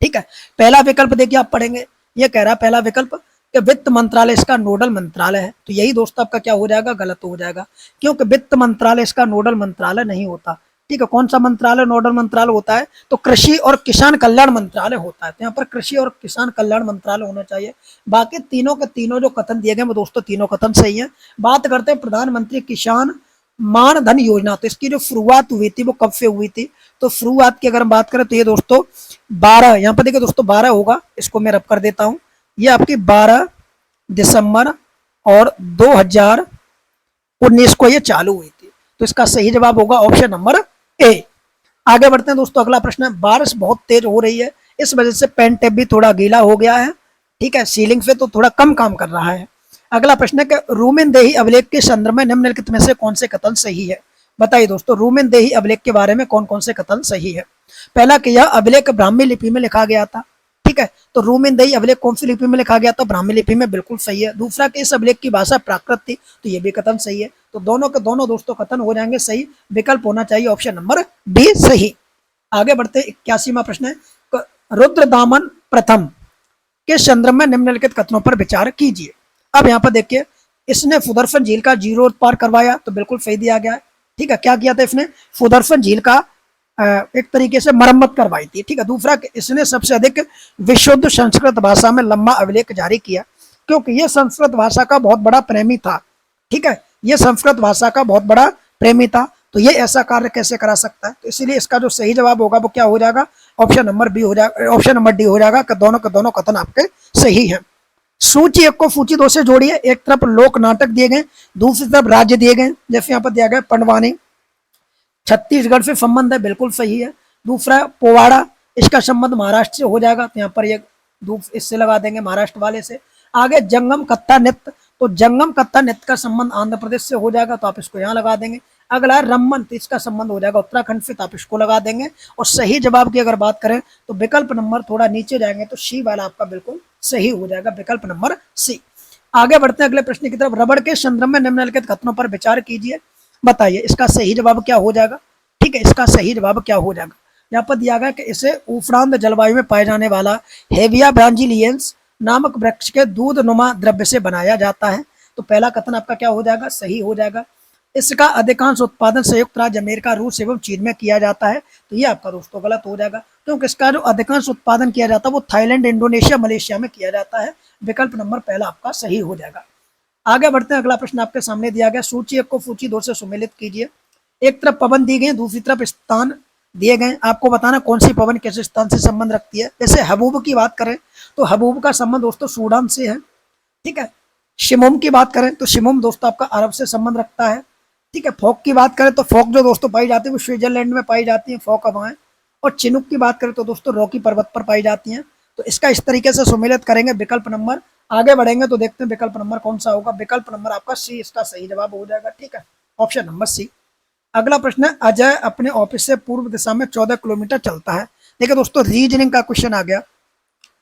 ठीक है। पहला विकल्प देखिए आप पढ़ेंगे, ये कह रहा है पहला विकल्प कि वित्त मंत्रालय इसका नोडल मंत्रालय है। तो यही दोस्तों आपका क्या हो जाएगा? गलत हो जाएगा, क्योंकि वित्त मंत्रालय इसका नोडल मंत्रालय नहीं होता, ठीक है। कौन सा मंत्रालय नोडल मंत्रालय होता है? तो कृषि और किसान कल्याण मंत्रालय होता है। तो यहाँ पर कृषि और किसान कल्याण मंत्रालय होना चाहिए। बाकी तीनों के तीनों जो कथन दिए गए वो दोस्तों तीनों कथन सही है। बात करते हैं प्रधानमंत्री किसान मानधन योजना, तो इसकी जो शुरुआत हुई थी वो कब से हुई थी? तो शुरुआत की अगर हम बात करें तो ये दोस्तों 12, यहाँ पर देखिए दोस्तों 12 होगा, इसको मैं रब कर देता हूँ। ये आपकी 12 दिसंबर और 2019 को ये चालू हुई थी। तो इसका सही जवाब होगा ऑप्शन नंबर ए। आगे बढ़ते हैं दोस्तों, अगला प्रश्न है, बारिश बहुत तेज हो रही है, इस वजह से पेन टेप भी थोड़ा गीला हो गया है, ठीक है, सीलिंग से तो थोड़ा कम काम कर रहा है। अगला प्रश्न है कि रूमेनदेही अभिलेख के संदर्भ में निम्नलिखित में से कौन से कथन सही है? बताइए दोस्तों, रूमेनदेही अभिलेख के बारे में कौन कौन से कथन सही है? पहला कि यह अभिलेख ब्राह्मी लिपि में लिखा गया था, ठीक है। तो रूमेनदेही अभिलेख कौन सी लिपि में लिखा गया था? ब्राह्मी लिपि में, बिल्कुल सही है। दूसरा कि इस अभिलेख की भाषा प्राकृत थी, तो ये भी कथन सही है। तो दोनों के दोनों दोस्तों कथन हो जाएंगे सही। विकल्प होना चाहिए ऑप्शन नंबर बी सही। आगे बढ़ते 81वां प्रश्न है, रुद्रदामन प्रथम के संदर्भ में निम्नलिखित कथनों पर विचार कीजिए। अब यहाँ पर देखिए, इसने सुदर्शन झील का जीरो पार करवाया, तो बिल्कुल सही दिया गया है, ठीक है। क्या किया था इसने? सुदर्शन झील का एक तरीके से मरम्मत करवाई थी, ठीक है। दूसरा, इसने सबसे अधिक विशुद्ध संस्कृत भाषा में लंबा अभिलेख जारी किया, क्योंकि यह संस्कृत भाषा का बहुत बड़ा प्रेमी था, ठीक है। ये संस्कृत भाषा का बहुत बड़ा प्रेमी था, तो ये ऐसा कार्य कैसे करा सकता है? तो इसीलिए इसका जो सही जवाब होगा वो क्या हो जाएगा? ऑप्शन नंबर बी हो जाएगा, ऑप्शन नंबर डी हो जाएगा कि दोनों के दोनों कथन आपके सही है। सूची एक को सूची दो से जोड़िए। एक तरफ लोक नाटक दिए गए, दूसरी तरफ राज्य दिए गए। जैसे यहाँ पर दिया गया पंडवानी, छत्तीसगढ़ से संबंध है, बिल्कुल सही है। दूसरा पोवाड़ा, इसका संबंध महाराष्ट्र से हो जाएगा, तो यहाँ पर ये इससे लगा देंगे महाराष्ट्र वाले से। आगे जंगम कत्था नृत्य, तो जंगम कत्था नृत्य का संबंध आंध्र प्रदेश से हो जाएगा, तो आप इसको यहाँ लगा देंगे। अगला रम्मन, तो इसका संबंध हो जाएगा उत्तराखंड से, तो आप इसको लगा देंगे। और सही जवाब की अगर बात करें तो विकल्प नंबर थोड़ा नीचे जाएंगे तो सी वाला आपका बिल्कुल सही हो जाएगा, विकल्प नंबर सी। आगे बढ़ते हैं अगले प्रश्न की तरफ। रबड़ के संदर्भ में निम्नलिखित कथनों पर विचार कीजिए, बताइए इसका सही जवाब क्या हो जाएगा। ठीक है, इसका सही जवाब क्या हो जाएगा? यहाँ पर दिया गया कि इसे उफरांत जलवायु में पाए जाने वाला हेविया ब्रांजिलियंस नामक वृक्ष के दूध नुमा द्रव्य से बनाया जाता है। तो पहला कथन आपका क्या हो जाएगा? सही हो जाएगा। इसका अधिकांश उत्पादन संयुक्त राज्य अमेरिका, रूस एवं चीन में किया जाता है, तो ये आपका दोस्तों गलत हो जाएगा, क्योंकि इसका जो अधिकांश उत्पादन किया जाता है वो थाईलैंड, इंडोनेशिया, मलेशिया में किया जाता है। विकल्प नंबर पहला आपका सही हो जाएगा। आगे बढ़ते हैं, अगला प्रश्न आपके सामने दिया गया। सूची एक को सूची दो से सुमेलित कीजिए। एक तरफ पवन दी गई, दूसरी तरफ स्थान दिए गए। आपको बताना कौन सी पवन किस स्थान से संबंध रखती है। जैसे हबूब की बात करें तो हबूब का संबंध दोस्तों सूडान से है। ठीक है, शिमोम की बात करें तो शिमोम दोस्तों आपका अरब से संबंध रखता है। ठीक है, फोक की बात करें तो फोक जो दोस्तों पाई जाती है वो स्विट्जरलैंड में पाई जाती है, फोक हवाएं। और चिनुक की बात करें तो दोस्तों रॉकी पर्वत पर पाई जाती हैं। तो इसका इस तरीके से सुमेलित करेंगे। विकल्प नंबर आगे बढ़ेंगे तो देखते हैं विकल्प नंबर कौन सा होगा। विकल्प नंबर आपका सी इसका सही जवाब हो जाएगा। ठीक है, ऑप्शन नंबर सी। अगला प्रश्न है, अजय अपने ऑफिस से पूर्व दिशा में 14 किलोमीटर चलता है। देखिए दोस्तों, रीजनिंग का क्वेश्चन आ गया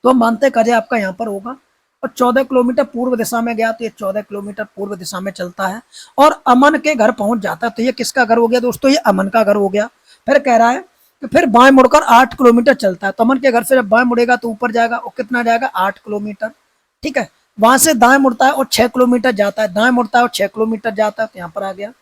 तो हम मानते हैं कि अजय आपका यहाँ पर होगा और 14 किलोमीटर पूर्व दिशा में गया, तो ये 14 किलोमीटर पूर्व दिशा में चलता है और अमन के घर पहुंच जाता है। तो ये किसका घर हो गया दोस्तों? ये अमन का घर हो गया। फिर कह रहा है कि फिर बाएं मुड़कर 8 किलोमीटर चलता है। तो अमन के घर से जब बाएं मुड़ेगा तो ऊपर जाएगा और कितना जाएगा? 8 किलोमीटर। ठीक है, वहां से दाएं मुड़ता है और 6 किलोमीटर जाता है, दाएं मुड़ता है और 6 किलोमीटर जाता है, तो यहाँ पर आ गया।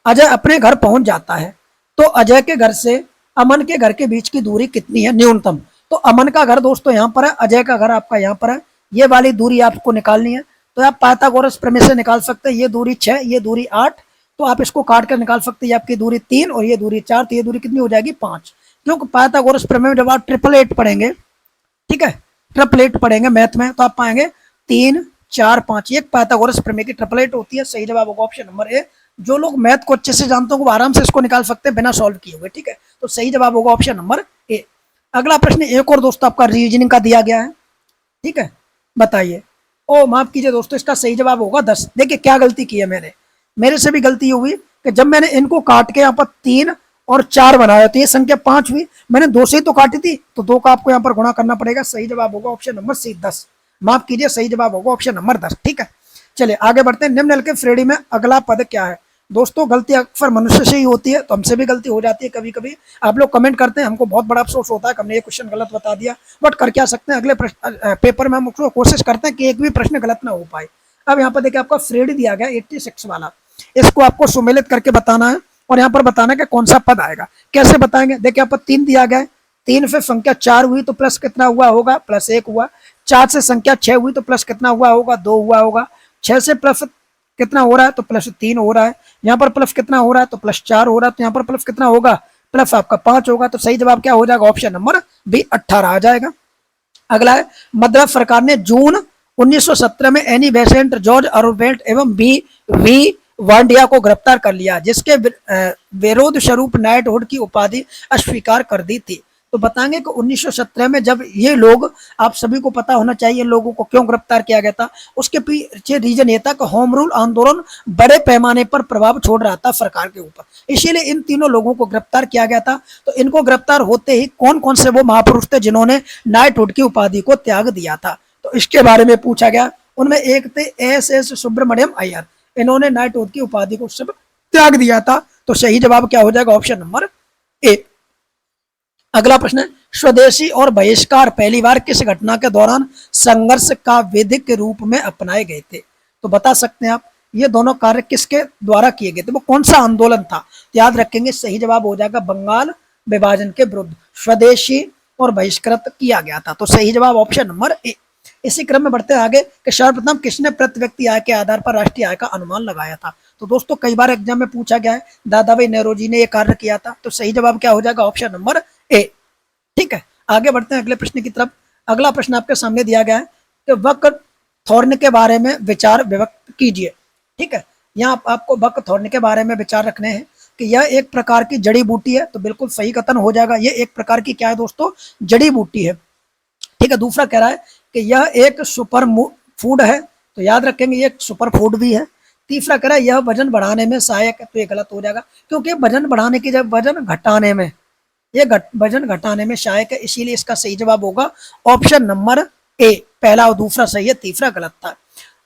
अजय अपने घर पहुंच जाता है, तो अजय के घर से अमन के घर के बीच की दूरी कितनी है न्यूनतम? तो अमन का घर दोस्तों यहाँ पर है, अजय का घर आपका यहाँ पर है। ये वाली दूरी आपको निकालनी है, तो आप पाइथागोरस प्रमेय से निकाल सकते हैं। ये दूरी 6, ये दूरी 8, तो आप इसको काट कर निकाल सकते हैं। ये आपकी दूरी 3 और ये दूरी 4, तो ये दूरी कितनी हो जाएगी? 5। क्योंकि पाइथागोरस प्रमेय में जब आप ट्रिपल एट पढ़ेंगे, ठीक है, ट्रिपल एट पढ़ेंगे मैथ में, तो आप पाएंगे 3, 4, 5। ये पाइथागोरस प्रमेय की ट्रिपल एट होती है। सही जवाब होगा ऑप्शन नंबर ए। जो लोग मैथ को अच्छे से जानते हो वो आराम से इसको निकाल सकते हैं बिना सॉल्व किए हुए। ठीक है, तो सही जवाब होगा ऑप्शन नंबर ए। अगला प्रश्न एक और दोस्तों आपका रीजनिंग का दिया गया है। ठीक है, बताइए। ओ माफ कीजिए दोस्तों, इसका सही जवाब होगा 10। देखिए क्या गलती की है मैंने, मेरे से भी गलती हुई कि जब मैंने इनको काट के यहाँ पर 3 और 4 बनाया तो ये संख्या 5 हुई। मैंने 2 से ही तो काटी थी, तो 2 का आपको यहाँ पर गुणा करना पड़ेगा। सही जवाब होगा ऑप्शन नंबर सी 10। माफ कीजिए, सही जवाब होगा ऑप्शन नंबर 10। ठीक है, चलिए आगे बढ़ते हैं। निम्नलिखित श्रेणी में अगला पद क्या है? दोस्तों गलती अक्सर मनुष्य से ही होती है, तो हमसे भी गलती हो जाती है कभी कभी। आप लोग कमेंट करते हैं, हमको बहुत बड़ा अफसोस होता है कि हमने ये क्वेश्चन गलत बता दिया, बट कर क्या सकते हैं, अगले पेपर में हम कोशिश करते हैं कि एक भी प्रश्न गलत ना हो पाए। अब यहाँ पर देखिए आपका श्रेणी दिया गया 86 वाला, इसको आपको सुमेलित करके बताना है और यहाँ पर बताना है कि कौन सा पद आएगा। कैसे बताएंगे? देखिए यहाँ पर 3 दिया गया है, 3 से संख्या 4 हुई तो प्लस कितना हुआ होगा? प्लस 1 हुआ। 4 से संख्या 6 हुई तो प्लस कितना हुआ होगा? 2 हुआ होगा। 6 से प्लस कितना हो रहा है? तो प्लस 3 हो रहा है। यहाँ पर प्लस कितना हो रहा है? तो प्लस 4 हो रहा है। तो यहाँ पर प्लस कितना होगा? प्लस आपका 5 होगा। तो सही जवाब क्या हो जाएगा? ऑप्शन नंबर बी 18 आ जाएगा। अगला है, मद्रास सरकार ने जून 1917 में एनी बेसेंट, जॉर्ज ऑरवेल एवं वी वांडिया को गिरफ्तार कर लिया, जिसके विरोध स्वरूप नाइटहुड की उपाधि अस्वीकार कर दी थी। तो बताएंगे कि 1917 में जब ये लोग, आप सभी को पता होना चाहिए लोगों को क्यों गिरफ्तार किया गया था। उसके पीछे रीजन ये था कि होम रूल आंदोलन बड़े पैमाने पर प्रभाव छोड़ रहा था सरकार के ऊपर, इसीलिए इन तीनों लोगों को गिरफ्तार किया गया था। तो इनको गिरफ्तार होते ही कौन कौन से वो महापुरुष थे जिन्होंने नाइटहुड की उपाधि को त्याग दिया था, तो इसके बारे में पूछा गया। उनमें एक थे एस सुब्रमण्यम अय्यर, इन्होंने नाइटहुड की उपाधि को सब त्याग दिया था। तो सही जवाब क्या हो जाएगा? ऑप्शन नंबर ए। अगला प्रश्न है, स्वदेशी और बहिष्कार पहली बार किस घटना के दौरान संघर्ष का विधि के रूप में अपनाए गए थे? तो बता सकते हैं आप ये दोनों कार्य किसके द्वारा किए गए थे, वो कौन सा आंदोलन था? तो याद रखेंगे सही जवाब हो जाएगा बंगाल विभाजन के विरुद्ध स्वदेशी और बहिष्कृत किया गया था। तो सही जवाब ऑप्शन नंबर ए। इसी क्रम में बढ़ते आगे कि सर्वप्रथम किसने प्रति व्यक्ति आय के आधार पर राष्ट्रीय आय का अनुमान लगाया था? तो दोस्तों कई बार एग्जाम में पूछा गया है दादा भाई नेहरूजी ने ये कार्य किया था, तो सही जवाब क्या हो जाएगा? ऑप्शन नंबर ए। ठीक है, आगे बढ़ते हैं अगले प्रश्न की तरफ। अगला प्रश्न आपके सामने दिया गया है कि वक्र थॉर्न के बारे में विचार व्यक्त कीजिए। ठीक है, यहाँ आपको वक्र थॉर्न के बारे में विचार रखने हैं कि यह एक प्रकार की जड़ी बूटी है, तो बिल्कुल सही कथन हो जाएगा। ये एक प्रकार की क्या है दोस्तों? जड़ी बूटी है। ठीक है, दूसरा कह रहा है कि यह एक सुपर फूड है, तो याद रखेंगे ये एक सुपर फूड भी है। तीसरा कह रहा है यह वजन बढ़ाने में सहायक है, तो ये गलत हो जाएगा, क्योंकि वजन बढ़ाने की जब वजन घटाने में, ये वजन घटाने में सहायक है, इसीलिए इसका सही जवाब होगा ऑप्शन नंबर ए। पहला और दूसरा सही है, तीसरा गलत था।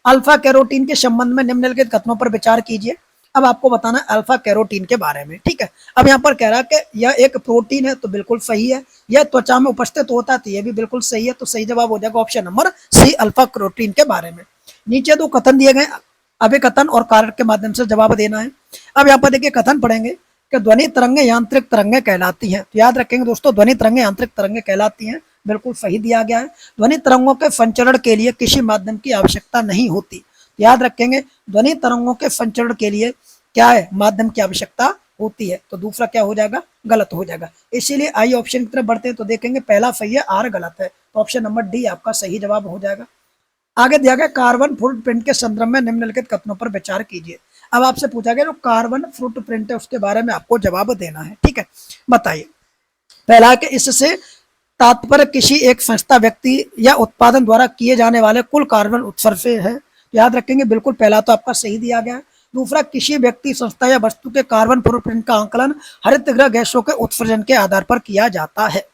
अल्फा कैरोटीन के संबंध में निम्नलिखित कथनों पर विचार कीजिए। अब आपको बताना है अल्फा कैरोटीन के बारे में। ठीक है, अब यहाँ पर कह रहा है कि यह एक प्रोटीन है, तो बिल्कुल सही है। यह त्वचा में उपस्थित होता है, तो यह भी बिल्कुल सही है, तो सही जवाब हो जाएगा option number C, alpha carotene के बारे में। नीचे दो कथन दिए गए, अभिकथन और कारक के माध्यम से जवाब देना है। अब यहाँ पर देखिए कथन पढ़ेंगे कि ध्वनि तरंगे यांत्रिक तरंगे कहलाती हैं, तो याद रखेंगे दोस्तों ध्वनि तरंगे यांत्रिक तरंगे कहलाती हैं, बिल्कुल सही दिया गया है। ध्वनि तरंगों के संचरण के लिए किसी माध्यम की आवश्यकता नहीं होती, तो याद रखेंगे ध्वनि तरंगों के संचरण के लिए क्या है? माध्यम की आवश्यकता होती है, तो दूसरा क्या हो जाएगा? गलत हो जाएगा। इसीलिए आई ऑप्शन की तरफ बढ़ते हैं, तो देखेंगे पहला सही है, आर गलत है, तो ऑप्शन नंबर डी आपका सही जवाब हो जाएगा। आगे दिया गया कार्बन फुटप्रिंट के संदर्भ में निम्नलिखित कथनों पर विचार कीजिए। अब आपसे पूछा गया जो कार्बन फुटप्रिंट है उसके बारे में आपको जवाब देना है। ठीक है, बताइए। पहला कि इससे तात्पर्य किसी एक संस्था, व्यक्ति या उत्पादन द्वारा किए जाने वाले कुल कार्बन उत्सर्जन है, याद रखेंगे बिल्कुल पहला तो आपका सही दिया गया है। दूसरा, किसी व्यक्ति, संस्था या वस्तु के कार्बन फुटप्रिंट का आंकलन हरित गृह गैसों के उत्सर्जन के आधार पर किया जाता है,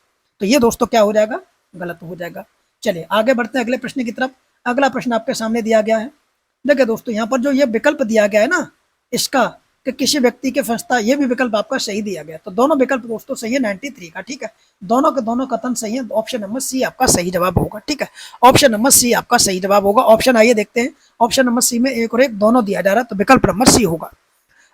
तो ये दोस्तों क्या हो जाएगा? गलत हो जाएगा। चलिए आगे बढ़ते हैं अगले प्रश्न की तरफ। अगला प्रश्न आपके सामने दिया गया है। देखिए दोस्तों यहाँ पर जो ये विकल्प दिया गया है ना इसका कि किसी व्यक्ति के संस्था, ये भी विकल्प आपका सही दिया गया, तो दोनों विकल्प दोस्तों सही है 93 का। ठीक है, दोनों के दोनों कथन सही है, ऑप्शन नंबर सी आपका सही जवाब होगा। ठीक है, ऑप्शन नंबर सी आपका सही जवाब होगा। ऑप्शन आइए देखते हैं, ऑप्शन नंबर सी में एक और एक दोनों दिया जा रहा है, तो विकल्प नंबर सी होगा।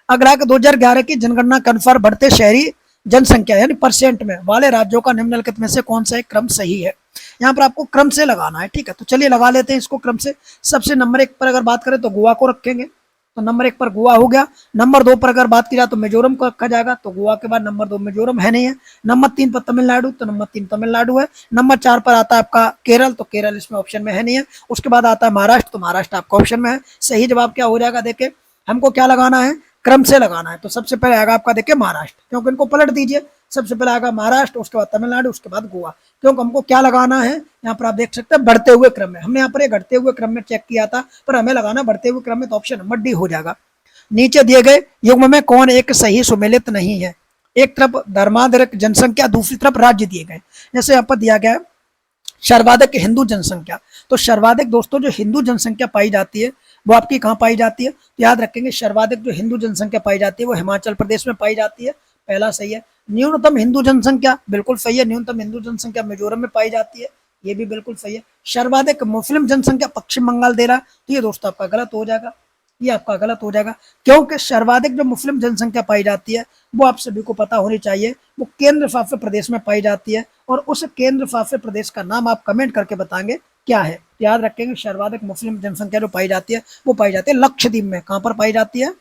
अगला 2011 की जनगणना के अनुसार बढ़ते शहरी जनसंख्या यानी परसेंट में वाले राज्यों का निम्नलिखित में से कौन सा एक क्रम सही है? यहाँ पर आपको क्रम से लगाना है। ठीक है, तो चलिए लगा लेते हैं इसको क्रम से। सबसे नंबर 1 पर अगर बात करें तो गोवा को रखेंगे, तो नंबर 1 पर गोवा हो गया। नंबर 2 पर अगर बात की जाए तो मिजोरम को रखा जाएगा, तो गोवा के बाद नंबर 2 मिजोरम है नहीं है। नंबर 3 पर तमिलनाडु, तो नंबर 3 तमिलनाडु है। नंबर 4 पर आता है आपका केरल, तो केरल इसमें ऑप्शन में है नहीं है। उसके बाद आता है महाराष्ट्र, तो महाराष्ट्र आपका ऑप्शन में है। सही जवाब क्या हो जाएगा? देखिए हमको क्या लगाना है? क्रम से लगाना है, तो सबसे पहले आएगा आपका देखिए महाराष्ट्र, क्योंकि इनको पलट दीजिए। सबसे पहले आएगा महाराष्ट्र, उसके बाद तमिलनाडु, उसके बाद गोवा, क्योंकि हमको क्या लगाना है? यहाँ पर आप देख सकते हैं बढ़ते हुए क्रम में। हमने यहाँ पर ये घटते हुए क्रम में चेक किया था, पर हमें लगाना बढ़ते हुए क्रम में, तो ऑप्शन नंबर डी हो जाएगा। नीचे दिए गए युग्म में कौन एक सही सुमेलित नहीं है? एक तरफ धर्मांतरित जनसंख्या, दूसरी तरफ राज्य दिए गए। जैसे यहाँ पर दिया गया है सर्वाधिक हिंदू जनसंख्या, तो सर्वाधिक दोस्तों जो हिंदू जनसंख्या पाई जाती है वो आपकी कहाँ पाई जाती है? तो याद रखेंगे सर्वाधिक जो हिंदू जनसंख्या पाई जाती है वो हिमाचल प्रदेश में पाई जाती है, पहला सही है। न्यूनतम हिंदू जनसंख्या, बिल्कुल सही है, न्यूनतम हिंदू जनसंख्या मिजोरम में पाई जाती है, ये भी बिल्कुल सही है। सर्वाधिक मुस्लिम जनसंख्या पश्चिम बंगाल दे रहा, तो ये दोस्तों आपका गलत हो जाएगा, ये आपका गलत हो जाएगा, क्योंकि सर्वाधिक जो मुस्लिम जनसंख्या पाई जाती है वो आप सभी को पता होनी चाहिए, वो केंद्र शासित प्रदेश में पाई जाती है, और उस केंद्र शासित प्रदेश का नाम आप कमेंट करके बताएंगे क्या है। याद रखेंगे सर्वाधिक मुस्लिम जनसंख्या जो पाई जाती है वो पाई जाती है लक्षद्वीप में। कहां पर पाई जाती है?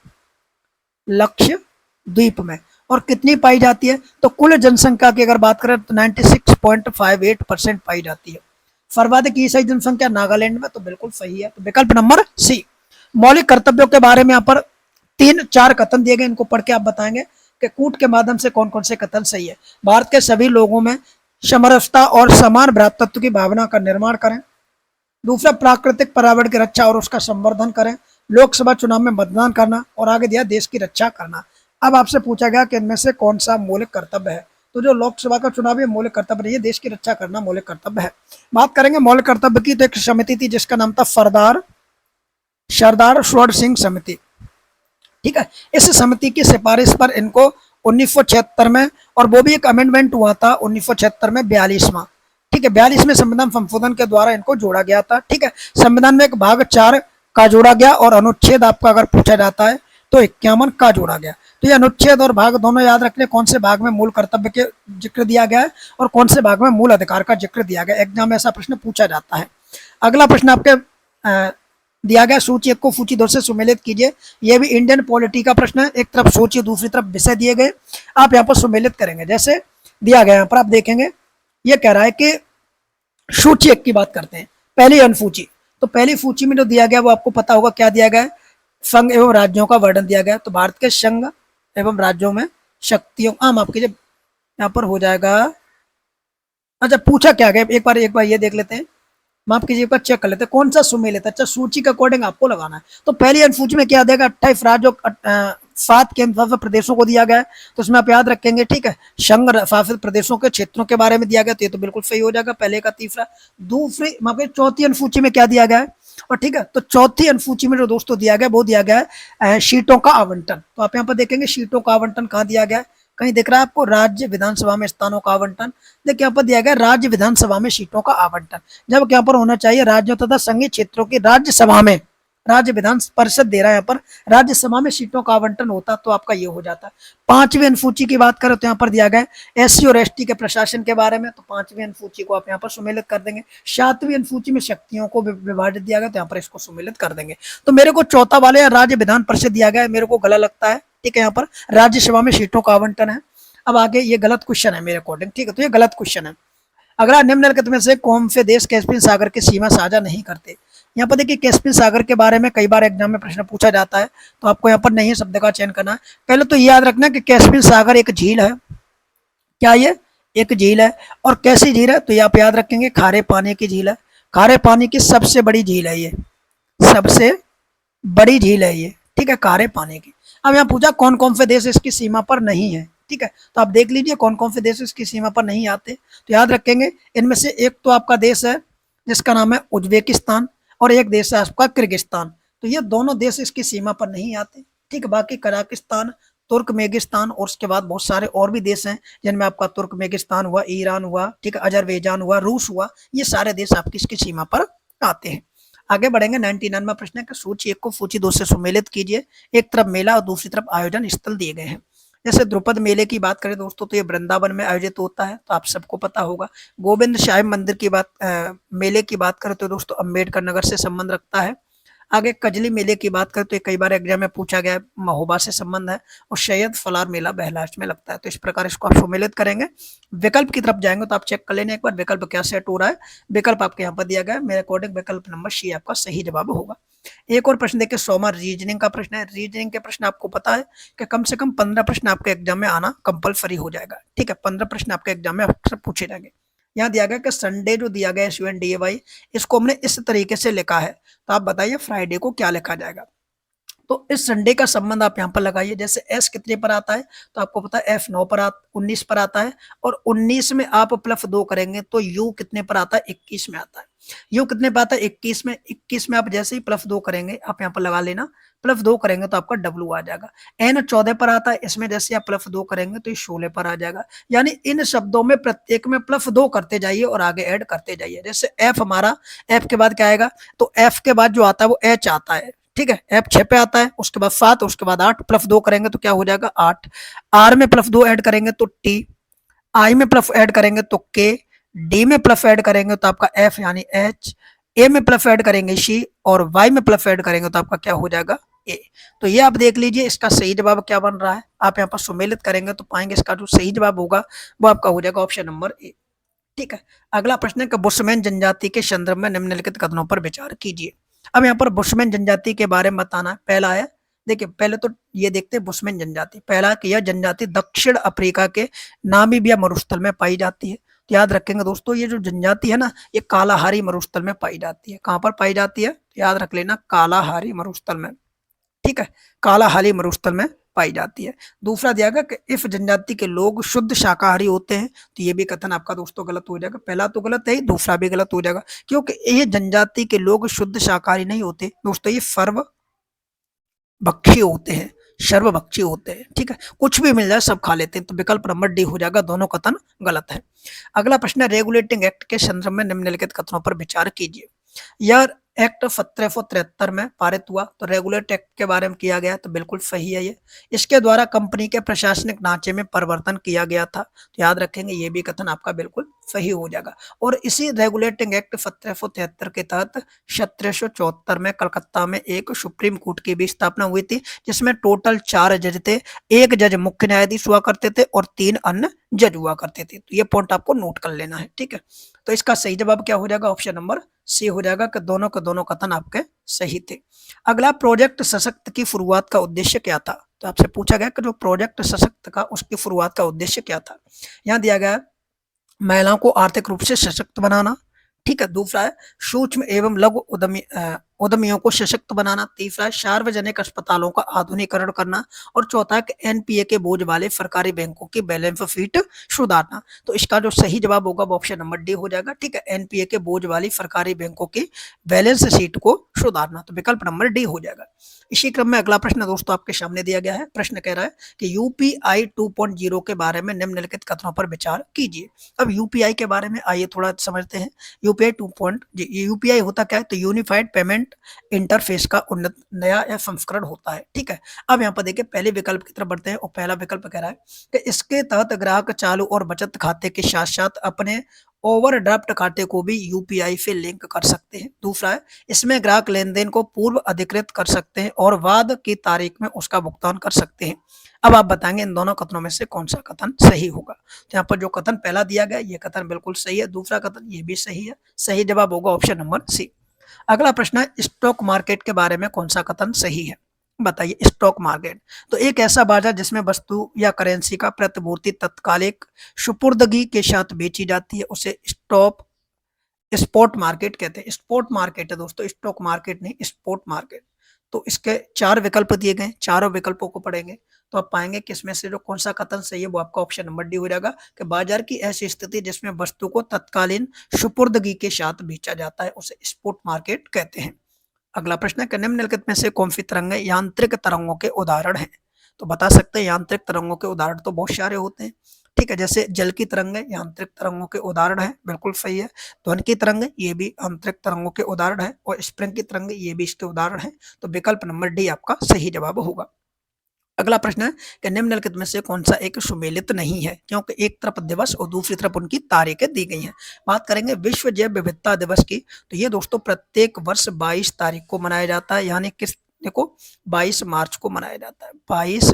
लक्षद्वीप में। और कितनी पाई जाती है? तो कुल जनसंख्या की अगर बात करें तो 96.58% पाई जाती है। सर्वाधिक ईसाई जनसंख्या नागालैंड में, तो बिल्कुल सही है, तो विकल्प नंबर सी। मौलिक कर्तव्यों के बारे में यहाँ पर 3-4 कथन दिए गए, इनको पढ़ के आप बताएंगे कि कूट के माध्यम से कौन कौन से कथन सही है। भारत के सभी लोगों में समरसता और समान भ्रातृत्व की भावना का निर्माण करें। दूसरा, प्राकृतिक पर्यावरण की रक्षा और उसका संवर्धन करें। लोकसभा चुनाव में मतदान करना, और आगे दिया देश की रक्षा करना। अब आपसे पूछा गया कि इनमें से कौन सा मौलिक कर्तव्य है, तो जो लोकसभा का चुनाव है मौलिक कर्तव्य नहीं है, देश की रक्षा करना मौलिक कर्तव्य है। बात करेंगे मौलिक कर्तव्य की, तो एक समिति थी जिसका नाम था सरदार स्वर्ण सिंह समिति। ठीक है, इस समिति की सिफारिश पर इनको 1976 में, और वो भी एक अमेंडमेंट हुआ था 1976 में 42वां, ठीक है, 42वें संविधान संशोधन के द्वारा इनको जोड़ा गया था। ठीक है, संविधान में एक भाग 4 का जोड़ा गया, और अनुच्छेद आपका अगर पूछा जाता है तो 51 का जोड़ा गया। तो ये अनुच्छेद और भाग दोनों याद रखने, कौन से भाग में मूल कर्तव्य के जिक्र दिया गया है और कौन से भाग में मूल अधिकार का जिक्र दिया गया। एग्जाम में ऐसा प्रश्न पूछा जाता है। अगला प्रश्न आपके दिया गया सूची 1 को सूची 2 से सुमेलित कीजिए। ये भी इंडियन पॉलिटी का प्रश्न है, एक तरफ सूची दूसरी तरफ विषय दिए गए, आप यहाँ पर सुमेलित करेंगे। जैसे दिया गया यहाँ पर आप देखेंगे, ये कह रहा है कि सूची 1 की बात करते हैं, पहली अनुसूची। तो पहली सूची में जो दिया गया वो आपको पता होगा क्या दिया गया है, संघ एवं राज्यों का वर्णन दिया गया है। तो भारत के संघ एवं राज्यों में शक्तियों, माफ कीजिए यहाँ पर हो जाएगा, अच्छा पूछा क्या गया, एक बार ये देख लेते हैं, माफ कीजिए, एक बार चेक कर लेते हैं कौन सा सुमेलित है। अच्छा सूची के अकॉर्डिंग आपको लगाना है। तो पहली अनुसूची में क्या देगा, 28 राज्यों 7 केंद्र शासित प्रदेशों को दिया गया है, तो उसमें आप याद रखेंगे, ठीक है, संघ शासित प्रदेशों के क्षेत्रों के बारे में दिया गया, तो ये तो बिल्कुल सही हो जाएगा, पहले का तीसरा। दूसरी माफ कीजिए चौथी अनुसूची में क्या दिया गया है, और ठीक है, तो चौथी अनुसूची में जो दोस्तों दिया गया वो दिया गया है सीटों का आवंटन। तो आप यहाँ पर देखेंगे सीटों का आवंटन कहाँ दिया गया है, कहीं दिख रहा है आपको, राज्य विधानसभा में स्थानों का आवंटन। देखिए यहाँ पर दिया गया राज्य विधानसभा में सीटों का आवंटन, जब यहाँ पर होना चाहिए राज्यों तथा संघीय क्षेत्रों की राज्यसभा में, राज्य विधान परिषद दे रहा है यहाँ पर, राज्यसभा में सीटों का आवंटन होता, तो आपका ये हो जाता है। पांचवी अनुसूची की बात करें तो यहाँ पर दिया गया है एससी और एसटी के प्रशासन के बारे में, तो पांचवी अनुसूची को आप यहाँ पर सुमेलित कर देंगे। सातवीं अनुसूची में शक्तियों को विभाजित दिया गया, तो यहाँ पर इसको सुमेलित कर देंगे। तो मेरे को चौथा वाले राज्य विधान परिषद दिया गया है, मेरे को गलत लगता है, ठीक है, यहाँ पर राज्यसभा में सीटों का आवंटन है। अब आगे ये गलत क्वेश्चन है मेरे अकॉर्डिंग, ठीक है, तो ये गलत क्वेश्चन है। अगला, निम्नलिखित में से कौन से देश कैस्पियन सागर की सीमा साझा नहीं करते। यहाँ पर देखिए कैस्पियन सागर के बारे में कई बार एग्जाम में प्रश्न पूछा जाता है, तो आपको यहाँ पर नहीं शब्द का चयन करना है। पहले तो याद रखना कि कैस्पियन सागर एक झील है, क्या ये एक झील है, और कैसी झील है, तो ये आप याद रखेंगे खारे पानी की झील है, खारे पानी की सबसे बड़ी झील है ये, सबसे बड़ी झील है ये, ठीक है, खारे पानी की। अब यहाँ पूछा कौन कौन से देश इसकी सीमा पर नहीं है, ठीक है, तो आप देख लीजिए कौन कौन से देश इसकी सीमा पर नहीं आते। तो याद रखेंगे इनमें से एक तो आपका देश है जिसका नाम है उज्बेकिस्तान, और एक देश है आपका किर्गिस्तान, तो ये दोनों देश इसकी सीमा पर नहीं आते, ठीक है। बाकी कजाकिस्तान, तुर्कमेगिस्तान और उसके बाद बहुत सारे और भी देश हैं, जिनमें आपका तुर्कमेगिस्तान हुआ, ईरान हुआ, ठीक है, अजरबैजान हुआ, रूस हुआ, ये सारे देश आपकी इसकी सीमा पर आते हैं। आगे बढ़ेंगे। 99वां प्रश्न है कि सूची 1 को सूची 2 से सुमेलित कीजिए। एक तरफ मेला और दूसरी तरफ आयोजन स्थल दिए गए हैं। जैसे द्रुपद मेले की बात करें दोस्तों, तो ये वृंदावन में आयोजित होता है, तो आप सबको पता होगा। गोविंद शाही मंदिर की बात मेले की बात करें तो दोस्तों अम्बेडकर नगर से संबंध रखता है। आगे कजली मेले की बात करें तो ये कई बार एग्जाम में पूछा गया है, महोबा से संबंध है। और सैयद फलार मेला बहलाश में लगता है। तो इस प्रकार इसको आप सुमेलित करेंगे। विकल्प की तरफ जाएंगे तो आप चेक कर लेना एक बार विकल्प क्या सेट हो रहा है। विकल्प आपके यहाँ पर दिया गया है, मेरे अकॉर्डिंग विकल्प नंबर सी आपका सही जवाब होगा। एक और प्रश्न देखिए, 100वां रीजनिंग का प्रश्न है। रीजनिंग के प्रश्न आपको पता है कि कम से कम 15 प्रश्न आपके एग्जाम में आना कंपलसरी हो जाएगा, ठीक है। 15 प्रश्न आपके एग्जाम में अक्सर पूछे जाएंगे। यहाँ दिया गया कि संडे जो दिया गया है SUNDAY, इसको हमने इस तरीके से लिखा है, तो आप बताइए फ्राइडे को क्या लिखा जाएगा। तो इस संडे का संबंध आप यहाँ पर लगाइए। जैसे एस कितने पर आता है, तो आपको पता है F 9 पर 19 पर आता है, और 19 में आप +2 करेंगे तो यू कितने पर आता है, 21 में आता है। यू कितने पर आता है, 21 में। 21 में आप जैसे ही +2 करेंगे, आप यहाँ पर लगा लेना, +2 करेंगे तो आपका W आ जाएगा। N 14 पर आता है, इसमें जैसे आप +2 करेंगे तो ये 16 पर आ जाएगा। यानी इन शब्दों में प्रत्येक में +2 करते जाइए और आगे ऐड करते जाइए। जैसे F हमारा, F के बाद क्या आएगा, तो F के बाद जो आता है वो H आता है, ठीक है। F 6 पे आता है, उसके बाद 7, उसके बाद 8, +2 करेंगे तो क्या हो जाएगा 8। R में +2 ऐड करेंगे तो T, I में प्लस ऐड करेंगे तो K, D में प्लस ऐड करेंगे तो आपका F यानी H, A में प्लस ऐड करेंगे C, और Y में प्लस ऐड करेंगे तो आपका क्या हो जाएगा A। तो ये आप देख लीजिए इसका सही जवाब क्या बन रहा है। आप यहाँ पर सुमेलित करेंगे तो पाएंगे इसका जो सही जवाब होगा वो आपका हो जाएगा ऑप्शन नंबर A, ठीक है। अगला प्रश्न है कि बुशमैन जनजाति के संदर्भ में निम्नलिखित कथनों पर विचार कीजिए। अब यहाँ पर बुशमैन जनजाति के बारे में बताना है। पहला है, देखिए पहले तो ये देखते हैं बुशमैन जनजाति। पहला कि यह जनजाति दक्षिण अफ्रीका के नामीबिया मरुस्थल में पाई जाती है। तो याद रखेंगे दोस्तों, ये जो जनजाति है ना, ये कालाहारी मरुस्थल में पाई जाती है। कहाँ पर पाई जाती है, याद रख लेना, कालाहारी मरुस्थल में, ठीक है, कालाहारी मरुस्थल में पाई जाती है। दूसरा दिया गया कि इस जनजाति के लोग शुद्ध शाकाहारी होते हैं। तो ये भी कथन आपका दोस्तों गलत हो जाएगा। पहला तो गलत है, दूसरा भी गलत हो जाएगा, क्योंकि ये जनजाति के लोग शुद्ध शाकाहारी नहीं होते दोस्तों, ये सर्वभक्षी होते हैं, सर्वभक्षी होते हैं, ठीक है। कुछ भी मिल जाए सब खा लेते हैं। तो विकल्प नंबर डी हो जाएगा, दोनों कथन गलत है। अगला प्रश्न है, रेगुलेटिंग एक्ट के संदर्भ में निम्नलिखित कथनों पर विचार कीजिए। यह एक्ट 1773 में पारित हुआ, तो रेगुलेट एक्ट के बारे में किया गया, तो बिल्कुल सही है ये। इसके द्वारा कंपनी के प्रशासनिक ढांचे में परिवर्तन किया गया था, तो याद रखेंगे ये भी कथन आपका बिल्कुल सही हो जाएगा। और इसी रेगुलेटिंग एक्ट 1773 के तहत 1774 में कलकत्ता में एक सुप्रीम कोर्ट की भी स्थापना हुई थी, जिसमें टोटल 4 जज थे। एक जज मुख्य न्यायाधीश हुआ करते थे और 3 अन्य जज हुआ करते थे। तो ये पॉइंट आपको नोट कर लेना है, ठीक है। तो इसका सही जवाब क्या हो जाएगा, ऑप्शन नंबर सी हो जाएगा कि दोनों के दोनों कथन आपके सही थे। अगला, प्रोजेक्ट सशक्त की शुरुआत का उद्देश्य क्या था? तो आपसे पूछा गया कि जो प्रोजेक्ट सशक्त का उसकी शुरुआत का उद्देश्य क्या था। यहाँ दिया गया महिलाओं को आर्थिक रूप से सशक्त बनाना, ठीक है। दूसरा है सूक्ष्म एवं लघु उद्यमियों को सशक्त बनाना। तीसरा है सार्वजनिक अस्पतालों का आधुनिकीकरण करना। और चौथा है एनपीए के बोझ वाले सरकारी बैंकों की बैलेंस शीट सुधारना। तो इसका जो सही जवाब होगा वो ऑप्शन नंबर डी हो जाएगा, ठीक है। एनपीए के बोझ वाली सरकारी बैंकों की बैलेंस शीट को सुधारना, तो विकल्प नंबर डी हो जाएगा। इसी क्रम में अगला प्रश्न दोस्तों आपके सामने दिया गया है। प्रश्न कह रहा है कि यूपीआई 2.0 के बारे में निम्नलिखित कथनों पर विचार कीजिए। अब यूपीआई के बारे में आइए थोड़ा समझते हैं। यूपीआई होता क्या है, तो यूनिफाइड पेमेंट इंटरफेस का उन्नत नया या संस्करण होता है, ठीक है। अब यहाँ पर देखिए पहले विकल्प की तरफ बढ़ते हैं, और पहला विकल्प कह रहा है कि इसके तहत ग्राहक चालू और बचत खाते के साथ साथ अपने ओवरड्राफ्ट खाते को भी यूपीआई से लिंक कर सकते हैं। दूसरा है इसमें ग्राहक लेन देन को पूर्व अधिकृत कर सकते हैं और बाद की तारीख में उसका भुगतान कर सकते हैं। अब आप बताएंगे इन दोनों कथनों में से कौन सा कथन सही होगा। तो यहाँ पर जो कथन पहला दिया गया ये कथन बिल्कुल सही है, दूसरा कथन ये भी सही है। सही जवाब होगा ऑप्शन नंबर सी। अगला प्रश्न है स्टॉक मार्केट के बारे में कौन सा कथन सही है, बताइए। स्टॉक मार्केट तो एक ऐसा बाजार जिसमें वस्तु या करेंसी का प्रतिपूर्ति तत्कालिक सुपुर्दगी के साथ बेची जाती है, उसे स्पॉट मार्केट कहते हैं। स्पॉट मार्केट है दोस्तों, स्टॉक मार्केट नहीं, स्पॉट मार्केट। तो इसके 4 विकल्प दिए गए, चारों विकल्पों को पढ़ेंगे तो आप पाएंगे कि इसमें से जो कौन सा कथन सही है वो आपका ऑप्शन नंबर डी हो जाएगा कि बाजार की ऐसी स्थिति जिसमें वस्तु को तत्कालीन सुपुर्दगी के साथ बेचा जाता है उसे स्पॉट मार्केट कहते हैं। अगला प्रश्न है कि निम्नलिखित में से कौन सी तरंगें यांत्रिक तरंगों के उदाहरण हैं। तो बता सकते हैं यांत्रिक तरंगों के उदाहरण तो बहुत सारे होते हैं, ठीक है। जैसे जल की तरंगें यांत्रिक तरंगों के उदाहरण है, बिल्कुल सही है। ध्वनि की तरंगें ये भी यांत्रिक तरंगों के उदाहरण है, और स्प्रिंग की तरंगें ये भी इसके उदाहरण है। तो विकल्प नंबर डी आपका सही जवाब होगा। अगला प्रश्न है कि निम्नलिखित में से कौन सा एक सुमेलित नहीं है, क्योंकि एक तरफ दिवस और दूसरी तरफ उनकी तारीखें दी गई हैं। बात करेंगे विश्व जैव विविधता दिवस की, तो ये दोस्तों प्रत्येक वर्ष 22 तारीख को मनाया जाता है, यानी किस देखो 22 मार्च को मनाया जाता है, 22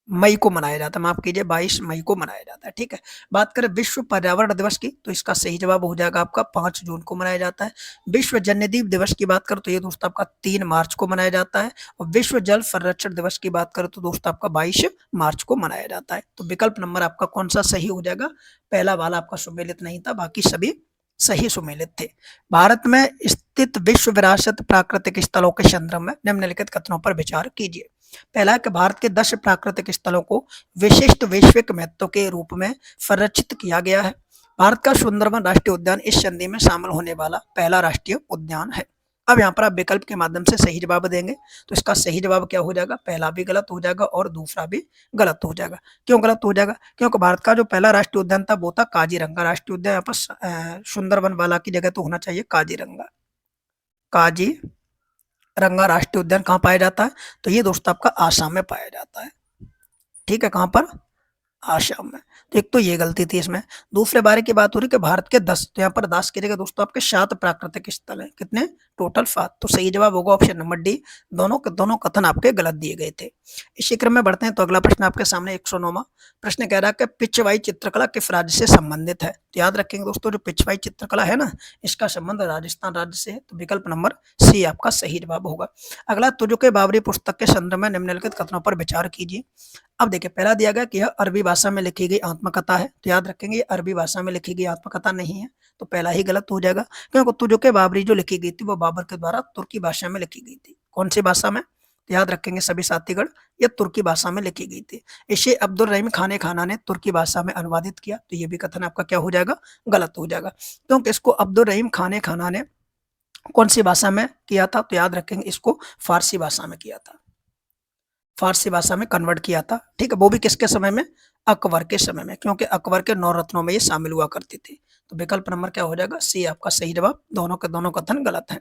मई को मनाया जाता है, माफ कीजिए 22 मई को मनाया जाता है, ठीक है। बात करें विश्व पर्यावरण दिवस की, तो इसका सही जवाब हो जाएगा आपका 5 जून को मनाया जाता है। विश्व जन्मदिन दिवस की बात करें तो ये दोस्तों आपका 3 मार्च को मनाया जाता है। और विश्व जल संरक्षण दिवस की बात करें तो दोस्तों आपका 22 मार्च को मनाया जाता है। तो विकल्प नंबर आपका कौन सा सही हो जाएगा, पहला वाला आपका सुमेलित नहीं था, बाकी सभी सही सुमेलित थे। भारत में स्थित विश्व विरासत प्राकृतिक स्थलों के संदर्भ में निम्नलिखित कथनों पर विचार कीजिए। पहला है कि भारत के 10 प्राकृतिक स्थलों को विशिष्ट वैश्विक महत्व के रूप में संरक्षित किया गया है। भारत का सुंदरवन राष्ट्रीय उद्यान इस संधि में शामिल होने वाला पहला राष्ट्रीय उद्यान है। अब यहाँ पर आप विकल्प के माध्यम से सही जवाब देंगे, तो इसका सही जवाब क्या हो जाएगा, पहला भी गलत हो जाएगा और दूसरा भी गलत हो जाएगा। क्यों गलत हो जाएगा, क्योंकि भारत का जो पहला राष्ट्रीय उद्यान था वो था काजीरंगा राष्ट्रीय उद्यान। यहाँ पर सुंदरवन वाला की जगह तो होना चाहिए काजीरंगा। काजीरंगा राष्ट्रीय उद्यान कहाँ पाया जाता है, तो ये दोस्तों आपका आसाम में पाया जाता है, ठीक है। कहाँ पर, आसाम में। तो एक तो ये गलती थी इसमें। दूसरे बारे की बात हो रही कि भारत के 10, तो यहाँ पर 10 की जगह दोस्तों आपके 7 प्राकृतिक स्थल हैं, कितने टोटल 7। तो सही जवाब होगा ऑप्शन नंबर डी, दोनों के दोनों कथन आपके गलत दिए गए थे। इसी क्रम में बढ़ते हैं तो अगला प्रश्न आपके सामने 109वां प्रश्न कह रहा है कि पिछवाई चित्रकला किस राज्य से संबंधित है। तो याद रखेंगे दोस्तों जो पिछवाई चित्रकला है ना, इसका संबंध राजस्थान राज्य से है, तो विकल्प नंबर सी आपका सही जवाब होगा। अगला, तुजुके बाबरी पुस्तक के संदर्भ में निम्नलिखित कथनों पर विचार कीजिए। अब देखिए पहला दिया गया कि यह अरबी भाषा में लिखी गई आत्मकथा है, तो याद रखेंगे ये अरबी भाषा में लिखी गई आत्मकथा नहीं है, तो पहला ही गलत हो जाएगा। क्योंकि तुजुके बाबरी जो लिखी गई थी वो बाबर के द्वारा तुर्की भाषा में लिखी गई थी। कौन सी भाषा में, तो याद रखेंगे सभी साथीगण, ये तुर्की भाषा में लिखी गई थी। इसे अब्दुल रहीम खाने खाना ने तुर्की भाषा में अनुवादित किया, तो ये भी कथन आपका क्या हो जाएगा, गलत हो जाएगा। क्योंकि इसको अब्दुल रहीम खाने खाना ने कौन सी भाषा में किया था, तो याद रखेंगे इसको फारसी भाषा में किया था, फारसी भाषा में कन्वर्ट किया था, ठीक है। वो भी किसके समय में, अकबर के समय में, क्योंकि अकबर के 9 रत्नों में ये शामिल हुआ करती थी। तो विकल्प नंबर क्या हो जाएगा? सी आपका सही जवाब। दोनों के दोनों कथन गलत हैं।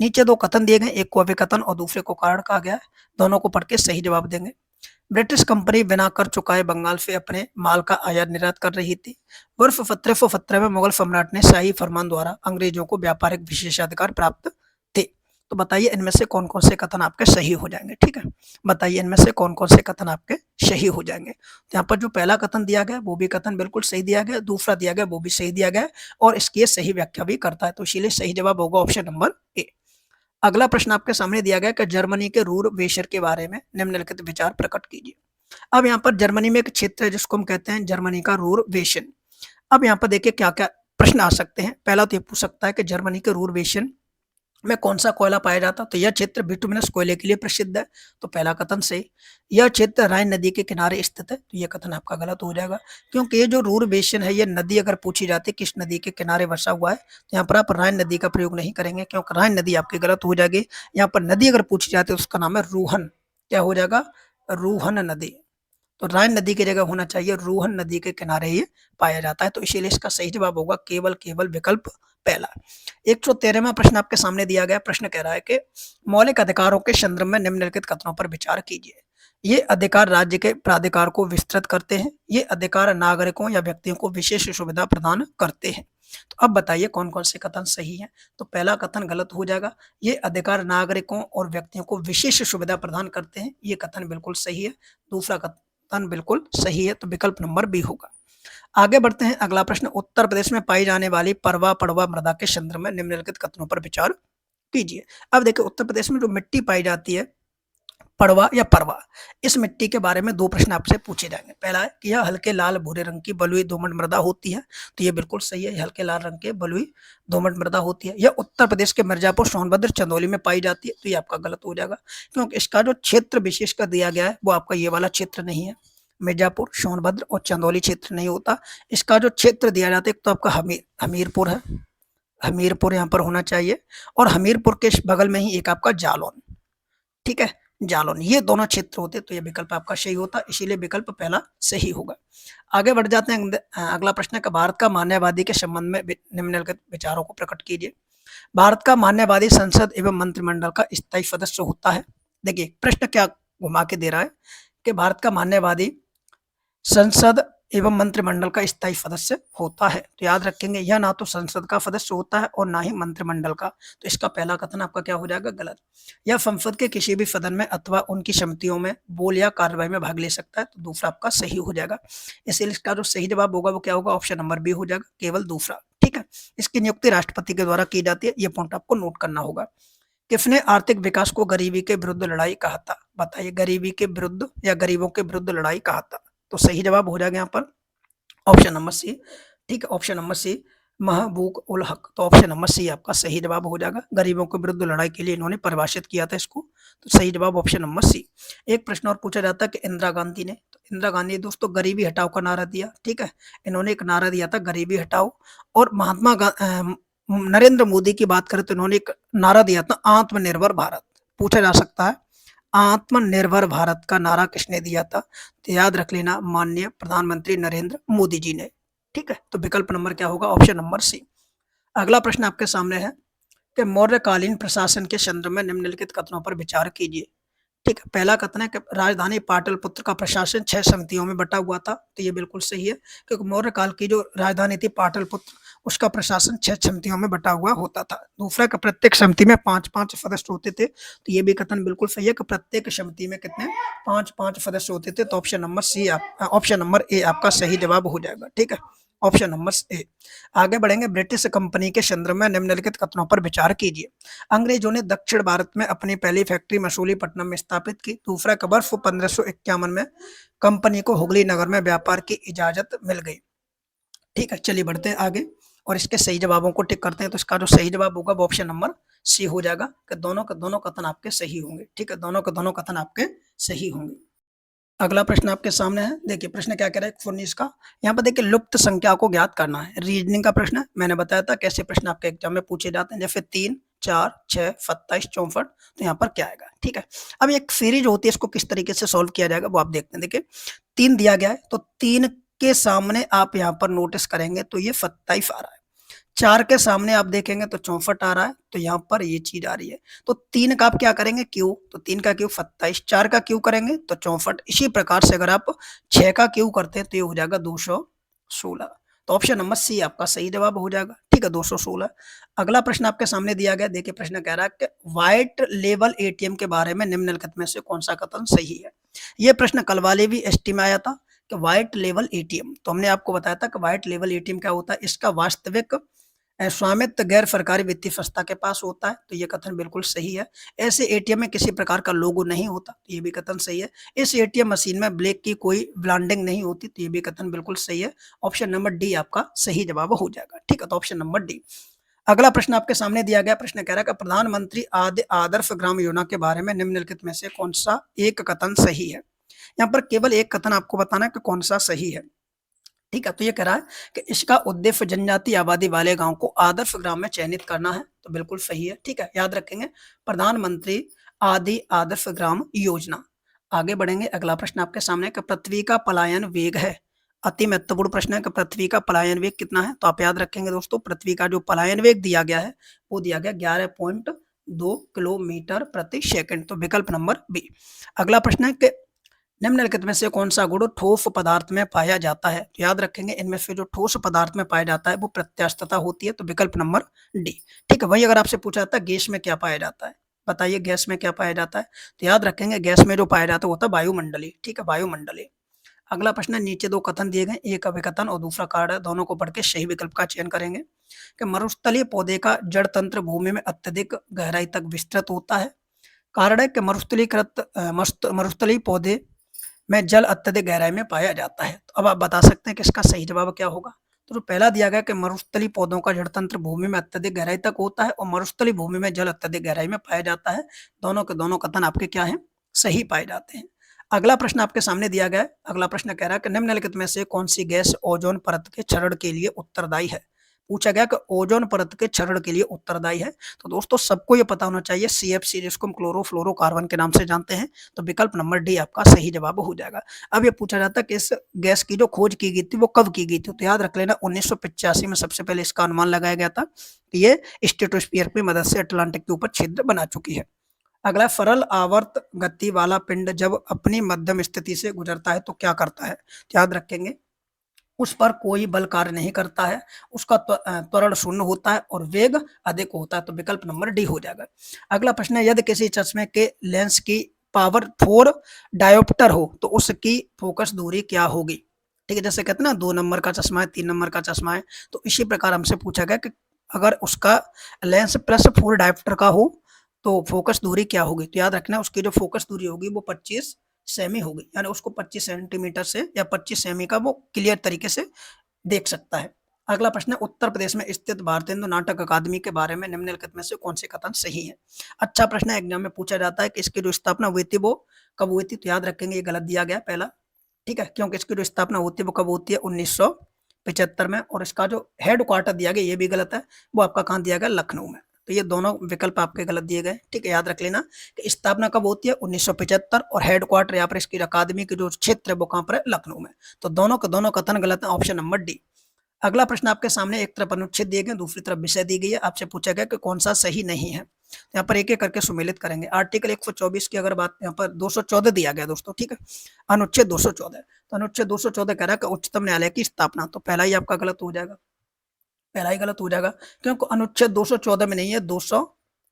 नीचे 2 कथन दिए गए, एक को अभिकथन और दूसरे को कारण कहा गया है। दोनों को पढ़ के सही जवाब देंगे। ब्रिटिश कंपनी बिना कर चुकाए बंगाल से अपने माल का आयात निर्यात कर रही थी। वर्ष 1715 में मुगल सम्राट ने शाही फरमान द्वारा अंग्रेजों को व्यापारिक विशेषाधिकार प्राप्त थे। तो बताइए इनमें से कौन कौन से कथन आपके सही हो जाएंगे। ठीक है, बताइए इनमें से कौन कौन से कथन आपके सही हो जाएंगे। तो यहाँ पर जो पहला कथन दिया गया वो भी कथन बिल्कुल सही दिया गया, दूसरा दिया गया वो भी सही दिया गया और इसकी सही व्याख्या भी करता है। तो इसीलिए सही जवाब होगा ऑप्शन नंबर ए। अगला प्रश्न आपके सामने दिया गया कि जर्मनी के रूर वेशर के बारे में निम्नलिखित विचार प्रकट कीजिए। अब यहाँ पर जर्मनी में एक क्षेत्र है जिसको हम कहते हैं जर्मनी का रूर वेशन। अब यहाँ पर देखिए क्या क्या प्रश्न आ सकते हैं। पहला तो ये पूछ सकता है कि जर्मनी के रूर वेशन में कौन सा कोयला पाया जाता है? तो यह क्षेत्र बिटुमिनस कोयले के लिए प्रसिद्ध है। तो पहला कथन सही। यह क्षेत्र राइन नदी के किनारे स्थित है। तो यह कथन आपका गलत हो जाएगा, क्योंकि ये जो रूर बेसिन है, ये नदी अगर पूछी जाती है किस नदी के किनारे बसा हुआ है, तो यहाँ पर आप राइन नदी का प्रयोग नहीं करेंगे, क्योंकि राइन नदी आपकी गलत हो जाएगी। यहाँ पर नदी अगर पूछी जाती है उसका नाम है रूहन। क्या हो जाएगा? रूहन नदी। तो राइन नदी की जगह होना चाहिए रूहन नदी के किनारे ये पाया जाता है। तो इसीलिए इसका सही जवाब होगा केवल विकल्प पहला। 113वां प्रश्न आपके सामने दिया गया। प्रश्न कह रहा है कि मौलिक अधिकारों के संदर्भ में निम्नलिखित कथनों पर विचार कीजिए। ये अधिकार राज्य के प्राधिकार को विस्तृत करते हैं। ये अधिकार नागरिकों या व्यक्तियों को विशेष सुविधा प्रदान करते हैं। तो अब बताइए कौन कौन से कथन सही हैं। तो पहला कथन गलत हो जाएगा। ये अधिकार नागरिकों और व्यक्तियों को विशेष सुविधा प्रदान करते हैं, ये कथन बिल्कुल सही है। दूसरा कथन बिल्कुल सही है, तो विकल्प नंबर बी होगा। आगे बढ़ते हैं। अगला प्रश्न, उत्तर प्रदेश में पाई जाने वाली परवा पड़वा मृदा के संदर्भ में निम्नलिखित कथनों पर विचार कीजिए। अब देखिए उत्तर प्रदेश में जो मिट्टी पाई जाती है पड़वा या परवा, इस मिट्टी के बारे में 2 प्रश्न आपसे पूछे जाएंगे। पहला है कि यह हल्के लाल भूरे रंग की बलुई दोमट मृदा होती है। तो ये बिल्कुल सही है, हल्के लाल रंग के बलुई दोमट मृदा होती है। यह उत्तर प्रदेश के मिर्जापुर, सोनभद्र, चंदौली में पाई जाती है। तो ये आपका गलत हो जाएगा, क्योंकि इसका जो क्षेत्र विशेष कर दिया गया है वो आपका ये वाला क्षेत्र नहीं है। मिर्जापुर, सोनभद्र और चंदौली क्षेत्र नहीं होता। इसका जो क्षेत्र दिया जाता है एक तो आपका हमीरपुर है, हमीरपुर यहाँ पर होना चाहिए, और हमीरपुर के बगल में ही एक आपका जालौन। ठीक है, जालौन, ये दोनों क्षेत्र होते। तो ये विकल्प आपका सही होता, इसीलिए विकल्प पहला सही होगा। आगे बढ़ जाते हैं। अगला प्रश्न है कि भारत का मान्यवादी के संबंध में निम्नलिखित विचारों को प्रकट कीजिए। भारत का मान्यवादी संसद एवं मंत्रिमंडल का स्थायी सदस्य होता है। देखिए प्रश्न क्या घुमा के दे रहा है कि भारत का मान्यवादी संसद एवं मंत्रिमंडल का स्थायी सदस्य होता है। तो याद रखेंगे यह ना तो संसद का सदस्य होता है और ना ही मंत्रिमंडल का। तो इसका पहला कथन आपका क्या हो जाएगा? गलत। यह संसद के किसी भी सदन में अथवा उनकी समितियों में बोल या कार्रवाई में भाग ले सकता है। तो दूसरा आपका सही हो जाएगा। इसलिए इसका जो सही जवाब होगा वो क्या होगा? ऑप्शन नंबर बी हो जाएगा, केवल दूसरा। ठीक है, इसकी नियुक्ति राष्ट्रपति के द्वारा की जाती है। ये पॉइंट आपको नोट करना होगा। किसने आर्थिक विकास को गरीबी के विरुद्ध लड़ाई कहा था? बताइए, गरीबी के विरुद्ध या गरीबों के विरुद्ध लड़ाई कहा था? तो सही जवाब हो जाएगा यहाँ पर ऑप्शन नंबर सी। ठीक है, ऑप्शन नंबर सी, महबूब उल हक। तो ऑप्शन नंबर सी आपका सही जवाब हो जाएगा। गरीबों के विरुद्ध लड़ाई के लिए इन्होंने परिभाषित किया था इसको। तो सही जवाब ऑप्शन नंबर सी। एक प्रश्न और पूछा जाता है कि इंदिरा गांधी ने, तो इंदिरा गांधी दोस्तों गरीबी हटाओ का नारा दिया। ठीक है, इन्होंने एक नारा दिया था गरीबी हटाओ। और नरेंद्र मोदी की बात करें तो इन्होंने एक नारा दिया था आत्मनिर्भर भारत। पूछा जा सकता है आत्मनिर्भर भारत का नारा किसने दिया था? तो याद रख लेना, माननीय प्रधानमंत्री नरेंद्र मोदी जी ने। ठीक है, तो विकल्प नंबर क्या होगा? Option number C. अगला प्रश्न आपके सामने है कि मौर्यकालीन प्रशासन के संदर्भ में निम्नलिखित कथनों पर विचार कीजिए। ठीक है, पहला कथन है कि राजधानी पाटलिपुत्र का प्रशासन 6 समितियों में बटा हुआ था। तो ये बिल्कुल सही है, क्योंकि मौर्य काल की जो राजधानी थी पाटलिपुत्र, उसका प्रशासन 6 समितियों में बटा हुआ होता था। दूसरा कि प्रत्येक समिति में 5-5 सदस्य होते थे। तो ये भी कथन बिल्कुल सही है कि प्रत्येक समिति में कितने 5-5 सदस्य होते थे। तो option number C, option number A आपका सही जवाब हो जाएगा। ठीक है, ऑप्शन नंबर ए। आगे बढ़ेंगे। ब्रिटिश कंपनी के संदर्भ में निम्नलिखित कथनों पर विचार कीजिए। अंग्रेजों ने दक्षिण भारत में अपनी पहली फैक्ट्री मसूलीपट्टनम में स्थापित की। दूसरा का वर्ष 1551 में कंपनी को हुगली नगर में व्यापार की इजाजत मिल गई। ठीक है, चलिए बढ़ते हैं आगे और इसके सही जवाबों को टिक करते हैं। तो इसका जो सही जवाब होगा वो ऑप्शन नंबर सी हो जाएगा कि दोनों के दोनों कथन आपके सही होंगे। ठीक है, दोनों के दोनों कथन आपके सही होंगे। अगला प्रश्न आपके सामने है। देखिए प्रश्न क्या कह रहा है 19 का। यहाँ पर देखिए लुप्त संख्या को ज्ञात करना है। रीजनिंग का प्रश्न है। मैंने बताया था कैसे प्रश्न आपके एग्जाम में पूछे जाते हैं, जैसे 3, 4, 6, 27, 64। तो यहाँ पर क्या आएगा? ठीक है, अब एक सीरीज होती है, इसको किस तरीके से सॉल्व किया जाएगा वो आप देखते हैं। देखिए 3 दिया गया है, तो 3 के सामने आप यहाँ पर नोटिस करेंगे तो ये 27 आ रहा है। 4 के सामने आप देखेंगे तो 64 आ रहा है, तो यहाँ पर ये चीज आ रही है। तो 3 का आप क्या करेंगे क्यू, तो 3 का क्यू 27, 4 का क्यू करेंगे तो 64। इसी प्रकार से अगर आप 6 का क्यू करते हैं तो ये हो जाएगा 216। तो ऑप्शन नंबर सी आपका सही जवाब हो जाएगा, ठीक है, 216। अगला प्रश्न आपके सामने दिया गया, देखिए प्रश्न कह रहा है कि व्हाइट लेबल एटीएम के बारे में निम्नलिखित में से कौन सा कथन सही है। ये प्रश्न कल वाले भी एसटी में आया था कि व्हाइट लेबल एटीएम, तो हमने आपको बताया था कि व्हाइट लेबल एटीएम क्या होता है, इसका वास्तविक स्वामित्व गैर सरकारी वित्तीय संस्था के पास होता है, तो ये कथन बिल्कुल सही है। ऐसे एटीएम में किसी प्रकार का लोगो नहीं होता, तो ये भी कथन सही है। इस एटीएम मशीन में ब्लैक की कोई ब्रांडिंग नहीं होती, तो ये भी कथन बिल्कुल सही है। ऑप्शन नंबर डी आपका सही जवाब हो जाएगा, ठीक है, तो ऑप्शन नंबर डी। अगला प्रश्न आपके सामने दिया गया, प्रश्न कह रहा है कि प्रधानमंत्री आदर्श ग्राम योजना के बारे में निम्नलिखित में से कौन सा एक कथन सही है। यहाँ पर केवल एक कथन आपको बताना है कि कौन सा सही है, ठीक है। तो ये कह रहा है कि इसका उद्देश्य जनजातीय आबादी वाले गांव को आदर्श ग्राम में चयनित करना है, तो बिल्कुल सही है, ठीक है, याद रखेंगे प्रधानमंत्री आदर्श ग्राम योजना। आगे बढ़ेंगे, अगला प्रश्न आपके सामने कि पृथ्वी का पलायन वेग है, अति महत्वपूर्ण प्रश्न है कि पृथ्वी का पलायन वेग कितना है। तो आप याद रखेंगे दोस्तों, पृथ्वी का जो पलायन वेग दिया गया है वो दिया गया 11.2 किलोमीटर प्रति सेकंड, तो विकल्प नंबर बी। अगला प्रश्न है कि निम्नलिखित में से कौन सा गुण ठोस पदार्थ में पाया जाता है। तो याद रखेंगे इनमें से जो ठोस पदार्थ में पाया जाता है वो प्रत्यास्थता होती है, तो विकल्प नंबर डी, ठीक है। वही अगर आपसे पूछा जाता है गैस में क्या पाया जाता है, बताइए गैस में क्या पाया जाता है, तो याद रखेंगे गैस में जो पाया जाता है वो होता है वायुमंडलीय, ठीक है, वायुमंडलीय। अगला प्रश्न है, नीचे 2 कथन दिए गए, एक अभिकथन और दूसरा कार्ड है, दोनों को पढ़ के सही विकल्प का चयन करेंगे कि मरुस्थलीय पौधे का जड़ तंत्र भूमि में अत्यधिक गहराई तक विस्तृत होता है। कारण है कि मरुस्थलीय पौधे में जल अत्यधिक गहराई में पाया जाता है। तो अब आप बता सकते हैं कि इसका सही जवाब क्या होगा। तो जो पहला दिया गया कि मरुस्थलीय पौधों का जड़ तंत्र भूमि में अत्यधिक गहराई तक होता है और मरुस्थलीय भूमि में जल अत्यधिक गहराई में पाया जाता है, दोनों के दोनों कथन आपके क्या हैं, सही पाए जाते हैं। अगला प्रश्न आपके सामने दिया गया है, अगला प्रश्न कह रहा है कि निम्नलिखित में से कौन सी गैस ओजोन परत के क्षरण के लिए उत्तरदायी है। पूछा गया कि ओजोन परत के क्षरण के लिए उत्तरदायी है, तो दोस्तों सबको ये पता होना चाहिए CFC, जिसको हम क्लोरोफ्लोरोकार्बन के नाम से जानते हैं, तो विकल्प नंबर डी आपका सही जवाब हो जाएगा। अब ये पूछा जाता है कि इस गैस की जो खोज की गई थी वो कब की गई थी, तो याद रख लेना 1985 में सबसे पहले इसका अनुमान लगाया गया था कि ये स्ट्रेटोस्फीयर की मदद से अटलांटिक के ऊपर छिद्र बना चुकी है। अगला, सरल आवर्त गति वाला पिंड जब अपनी मध्यम स्थिति से गुजरता है तो क्या करता है। तो याद रखेंगे उस पर कोई बल कार्य नहीं करता है, उसका त्वरण शून्य होता है और वेग अधिक होता है, तो विकल्प नंबर डी हो जाएगा। अगला प्रश्न है, यदि किसी चश्मे के लेंस की पावर 4 डायोप्टर हो तो उसकी फोकस दूरी क्या होगी। ठीक है, जैसे कहते हैं ना 2 नंबर का चश्मा है, 3 नंबर का चश्मा है, तो इसी प्रकार हमसे पूछा गया कि अगर उसका लेंस +4 डायोप्टर का हो तो फोकस दूरी क्या होगी। तो याद रखना उसकी जो फोकस दूरी होगी वो 25 सेमी होगी, यानी उसको 25 सेंटीमीटर से या 25 सेमी का वो क्लियर तरीके से देख सकता है। अगला प्रश्न है, उत्तर प्रदेश में स्थित भारतेंदु नाटक अकादमी के बारे में निम्नलिखित में से कौन से कथन सही है। अच्छा प्रश्न है, एग्जाम में पूछा जाता है कि इसकी जो स्थापना हुई थी वो कब हुई थी। तो याद रखेंगे ये गलत दिया गया पहला, ठीक है, क्योंकि इसकी जो स्थापना होती है वो कब होती है 1975 में, और इसका जो हेड क्वार्टर दिया गया ये भी गलत है, वो आपका कहाँ दिया गया, लखनऊ में। तो ये दोनों विकल्प आपके गलत दिए गए, ठीक है, याद रख लेना कि स्थापना कब होती है 1975 और हेड क्वार्टर यहाँ पर इसकी अकादमी के जो क्षेत्र है वो कहाँ पर है, लखनऊ में। तो दोनों के दोनों कथन गलत है, ऑप्शन नंबर डी। अगला प्रश्न आपके सामने, एक तरफ अनुच्छेद दिए गए, दूसरी तरफ विषय दी गई है, आपसे पूछा गया कि कौन सा सही नहीं है। तो यहाँ पर एक एक करके सुमेलित करेंगे। आर्टिकल 124 की अगर बात, यहाँ पर 214 दिया गया दोस्तों, ठीक है, अनुच्छेद 214। तो अनुच्छेद 214 कह रहा है कि उच्चतम न्यायालय की स्थापना, तो पहला ही आपका गलत हो जाएगा, पहला ही गलत हो जाएगा, क्योंकि अनुच्छेद 214 में नहीं है, 200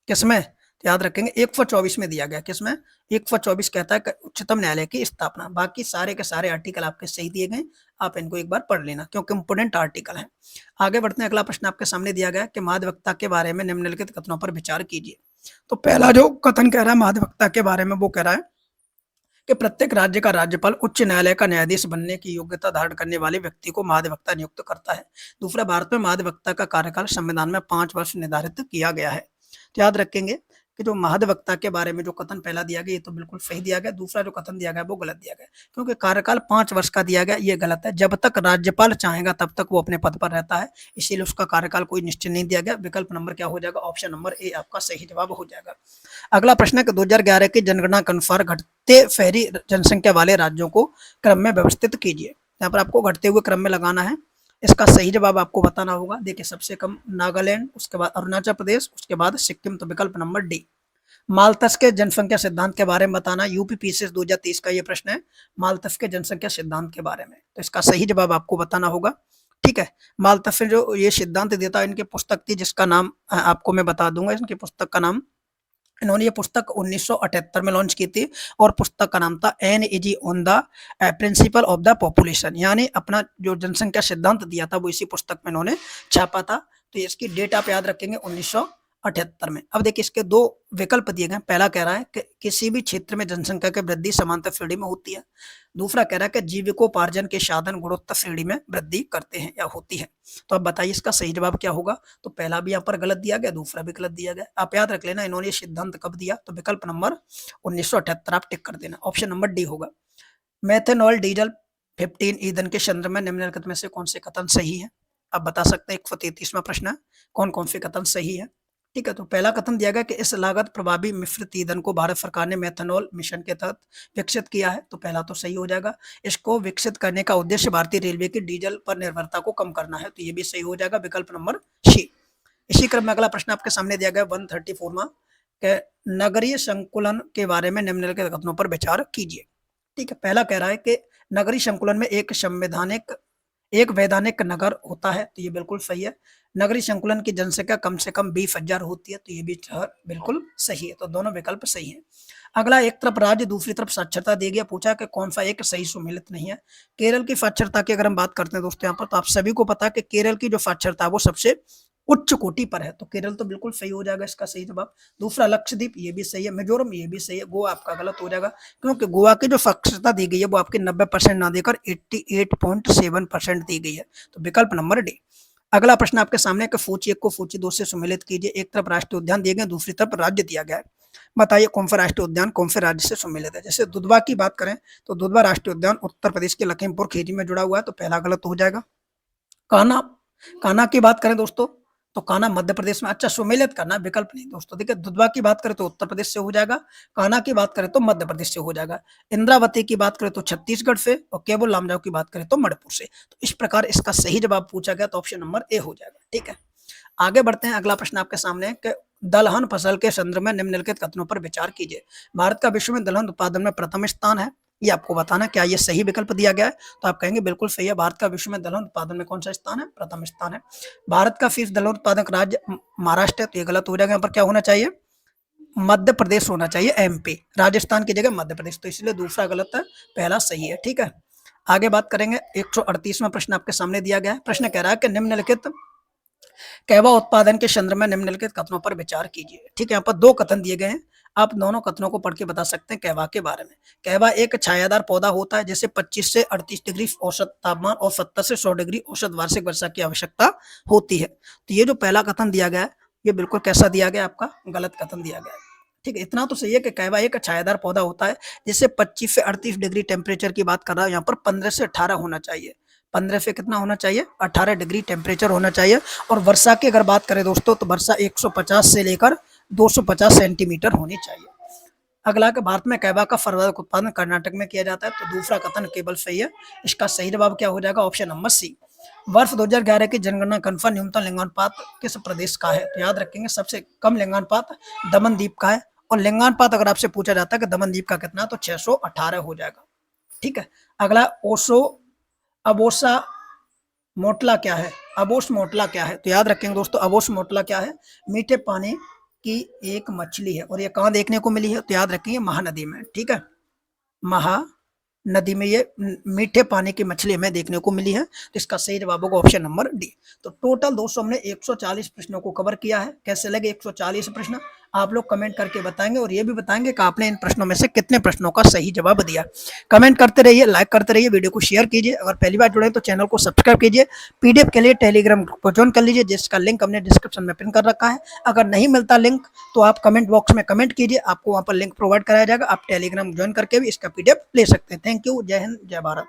किसमें, तो याद रखेंगे 124 में दिया गया, किसमें, 124 कहता है कि उच्चतम न्यायालय की स्थापना। बाकी सारे के सारे आर्टिकल आपके सही दिए गए, आप इनको एक बार पढ़ लेना क्योंकि इंपोर्टेंट आर्टिकल है। आगे बढ़ते हैं, अगला प्रश्न आपके सामने दिया गया कि माध्यवक्ता के बारे में निम्नलिखित कथनों पर विचार कीजिए। तो पहला जो कथन कह रहा है माध्यवक्ता के बारे में, वो कह रहा है कि प्रत्येक राज्य का राज्यपाल उच्च न्यायालय का न्यायाधीश बनने की योग्यता धारण करने वाले व्यक्ति को महाधिवक्ता नियुक्त करता है। दूसरा, भारत में महाधिवक्ता का कार्यकाल संविधान में 5 वर्ष निर्धारित किया गया है। तो याद रखेंगे कि जो महाधिवक्ता के बारे में जो कथन पहला दिया गया ये तो बिल्कुल सही दिया गया, दूसरा जो कथन दिया गया वो गलत दिया गया, क्योंकि कार्यकाल 5 वर्ष का दिया गया ये गलत है। जब तक राज्यपाल चाहेगा तब तक वो अपने पद पर रहता है, इसीलिए उसका कार्यकाल कोई निश्चित नहीं दिया गया। विकल्प नंबर क्या हो जाएगा, ऑप्शन नंबर ए आपका सही जवाब हो जाएगा। अगला प्रश्न है कि 2011 की जनगणना के अनुसार घटते शहरी जनसंख्या वाले राज्यों को क्रम में व्यवस्थित कीजिए। यहाँ पर आपको घटते हुए क्रम में लगाना है, इसका सही जवाब आपको बताना होगा। देखिए सबसे कम नागालैंड, उसके बाद अरुणाचल प्रदेश, उसके बाद सिक्किम, तो विकल्प नंबर डी। मालथस के जनसंख्या सिद्धांत के बारे में बताना, यूपीपीसीएस 2023 का ये प्रश्न है, मालथस के जनसंख्या सिद्धांत के बारे में, तो इसका सही जवाब आपको बताना होगा। ठीक है, मालथस ने जो ये सिद्धांत देता है, इनकी पुस्तक थी जिसका नाम आपको मैं बता दूंगा, इनकी पुस्तक का नाम, इन्होंने ये पुस्तक 1978 में लॉन्च की थी और पुस्तक का नाम था an essay on the principle of the population, यानी अपना जो जनसंख्या सिद्धांत दिया था वो इसी पुस्तक में इन्होंने छापा था। तो इसकी डेट आप याद रखेंगे 1978 में। अब देखिए इसके दो विकल्प दिए गए, पहला कह रहा है कि किसी भी क्षेत्र में जनसंख्या की वृद्धि समांतर श्रेणी में होती है, दूसरा कह रहा है कि जीविकोपार्जन के साधन गुणोत्तर श्रेणी में वृद्धि करते हैं या होती है। तो अब बताइए इसका सही जवाब क्या होगा। तो पहला भी यहाँ पर गलत दिया गया, दूसरा भी गलत दिया गया। आप याद रख लेना इन्होंने सिद्धांत कब दिया, तो विकल्प नंबर 1978 आप टिक कर देना, ऑप्शन नंबर डी होगा। मेथेनॉल डीजल 15 ईंधन के संदर्भ में निम्नलिखित में से कौन से कथन सही है। आप बता सकते हैं, 133वां प्रश्न है, कौन कौन से कथन सही है। ठीक है, तो पहला कथन दिया गया कि इस लागत प्रभावी मिश्रित ईंधन को भारत सरकार ने मेथनॉल मिशन के तहत विकसित किया है, तो पहला तो सही हो जाएगा। इसको विकसित करने का उद्देश्य भारतीय रेलवे की डीजल पर निर्भरता को कम करना है, तो ये भी सही हो जाएगा, विकल्प नंबर सी। इसी क्रम में अगला प्रश्न आपके सामने दिया गया 134वां के नगरीय संकुलन के बारे में निम्नलिखित कथनों पर विचार कीजिए। ठीक है, पहला कह रहा है कि नगरीय संकुलन में एक वैधानिक नगर होता है, तो ये बिल्कुल सही है। नगरीय संकुलन की जनसंख्या कम से कम 20,000 होती है, तो ये भी बिल्कुल सही है, तो दोनों विकल्प सही है। अगला, एक तरफ राज्य दूसरी तरफ साक्षरता दिया गया, पूछा कि कौन सा एक सही सुमेलित नहीं है। केरल की साक्षरता की अगर हम बात करते हैं दोस्तों यहाँ पर, तो आप सभी को पता है कि केरल की जो साक्षरता है वो सबसे उच्च कोटि पर है, तो केरल तो बिल्कुल सही हो जाएगा इसका सही जवाब। दूसरा लक्षद्वीप, ये भी सही है। मिजोरम, ये भी सही है। गोवा आपका गलत हो जाएगा, क्योंकि गोवा की जो साक्षरता दी गई है वो आपकी 90% ना देकर 88.7% दी गई है, तो विकल्प नंबर डी। अगला प्रश्न आपके सामने कि सूची 1 को सूची 2 से सुमेलित कीजिए। एक तरफ राष्ट्रीय उद्यान दिए गए, दूसरी तरफ राज्य दिया गया है, बताइए कौन सा राष्ट्रीय उद्यान कौन से राज्य से सुमेलित है। जैसे दुधवा की बात करें तो दुधवा राष्ट्रीय उद्यान उत्तर प्रदेश के लखीमपुर खीरी में जुड़ा हुआ है, तो पहला गलत हो जाएगा। कान्हा की बात करें दोस्तों तो कान्हा मध्य प्रदेश में, अच्छा सुमेलित करना विकल्प नहीं दोस्तों। देखिए दुधवा की बात करें तो उत्तर प्रदेश से हो जाएगा, कान्हा की बात करें तो मध्य प्रदेश से हो जाएगा, इंद्रावती की बात करें तो छत्तीसगढ़ से, और केबुल लामजाओ की बात करें तो मणिपुर से। तो इस प्रकार इसका सही जवाब पूछा गया, तो ऑप्शन नंबर ए हो जाएगा। ठीक है, आगे बढ़ते हैं। अगला प्रश्न आपके सामने कि दलहन फसल के संदर्भ में निम्नलिखित कथनों पर विचार कीजिए। भारत का विश्व में दलहन उत्पादन में प्रथम स्थान है, ये आपको बताना क्या ये सही विकल्प दिया गया है, तो आप कहेंगे बिल्कुल सही है। भारत का विश्व में दलहन उत्पादन में कौन सा स्थान है, प्रथम स्थान है। भारत का शीर्ष दलहन उत्पादक राज्य महाराष्ट्र है, तो ये गलत हो जाएगा। यहाँ पर क्या होना चाहिए, मध्य प्रदेश होना चाहिए, एमपी। राजस्थान की जगह मध्य प्रदेश, तो इसलिए दूसरा गलत है, पहला सही है। ठीक है, आगे बात करेंगे। 138वां प्रश्न आपके सामने दिया गया है। प्रश्न कह रहा है कि निम्नलिखित कहवा उत्पादन के संदर्भ में निम्नलिखित कथनों पर विचार कीजिए। ठीक है, यहाँ पर दो कथन दिए गए हैं, आप दोनों कथनों को पढ़ के बता सकते हैं कहवा के बारे में। कहवा एक छायादार पौधा होता है जिसे 25 से 38 डिग्री औसत तापमान और 70 से 100 डिग्री औसत वार्षिक वर्षा की आवश्यकता होती है। तो ये जो पहला कथन दिया गया है ये बिल्कुल कैसा दिया गया, आपका गलत कथन दिया गया है। ठीक है, इतना तो सही है कि कहवा एक छायादार पौधा होता है जिससे 25 से 38 डिग्री टेम्परेचर की बात कर रहा है, यहाँ पर 15 से 18 होना चाहिए। 15 से कितना होना चाहिए, 18 डिग्री टेम्परेचर होना चाहिए। और वर्षा की अगर बात करें दोस्तों तो वर्षा 150 से लेकर 250 सेंटीमीटर होनी चाहिए। अगला कि भारत में कहवा का सर्वाधिक उत्पादन कर्नाटक में किया जाता है, तो दूसरा कथन केवल सही है। इसका सही जवाब क्या हो जाएगा, ऑप्शन नंबर सी। वर्ष 2011 की जनगणना के अनुसार न्यूनतम लिंगानुपात किस प्रदेश का है, तो याद रखेंगे सबसे कम लिंगानुपात दमनदीप का है। और लिंगानुपात अगर आपसे पूछा जाता है कि दमनदीप का कितना, तो 618 हो जाएगा। ठीक है, अगला अबोसा मोटला क्या है, अबोस मोटला क्या है, तो याद रखेंगे दोस्तों अबोस मोटला क्या है, मीठे पानी की एक मछली है। और ये कहाँ देखने को मिली है, तो याद रखेंगे महानदी में। ठीक है, महानदी में ये मीठे पानी की मछली हमें देखने को मिली है, तो इसका सही जवाब होगा ऑप्शन नंबर डी। तो टोटल दोस्तों हमने 140 प्रश्नों को कवर किया है। कैसे लगे 140 प्रश्न, आप लोग कमेंट करके बताएंगे और ये भी बताएंगे कि आपने इन प्रश्नों में से कितने प्रश्नों का सही जवाब दिया। कमेंट करते रहिए, लाइक करते रहिए, वीडियो को शेयर कीजिए। अगर पहली बार जुड़े तो चैनल को सब्सक्राइब कीजिए। पीडीएफ के लिए टेलीग्राम ग्रुप को ज्वाइन कर लीजिए, जिसका लिंक हमने डिस्क्रिप्शन में पिन कर रखा है। अगर नहीं मिलता लिंक तो आप कमेंट बॉक्स में कमेंट कीजिए, आपको वहां पर लिंक प्रोवाइड कराया जाएगा। आप टेलीग्राम ज्वाइन करके भी इसका पीडीएफ ले सकते हैं। Thank you. जय हिंद, जय भारत।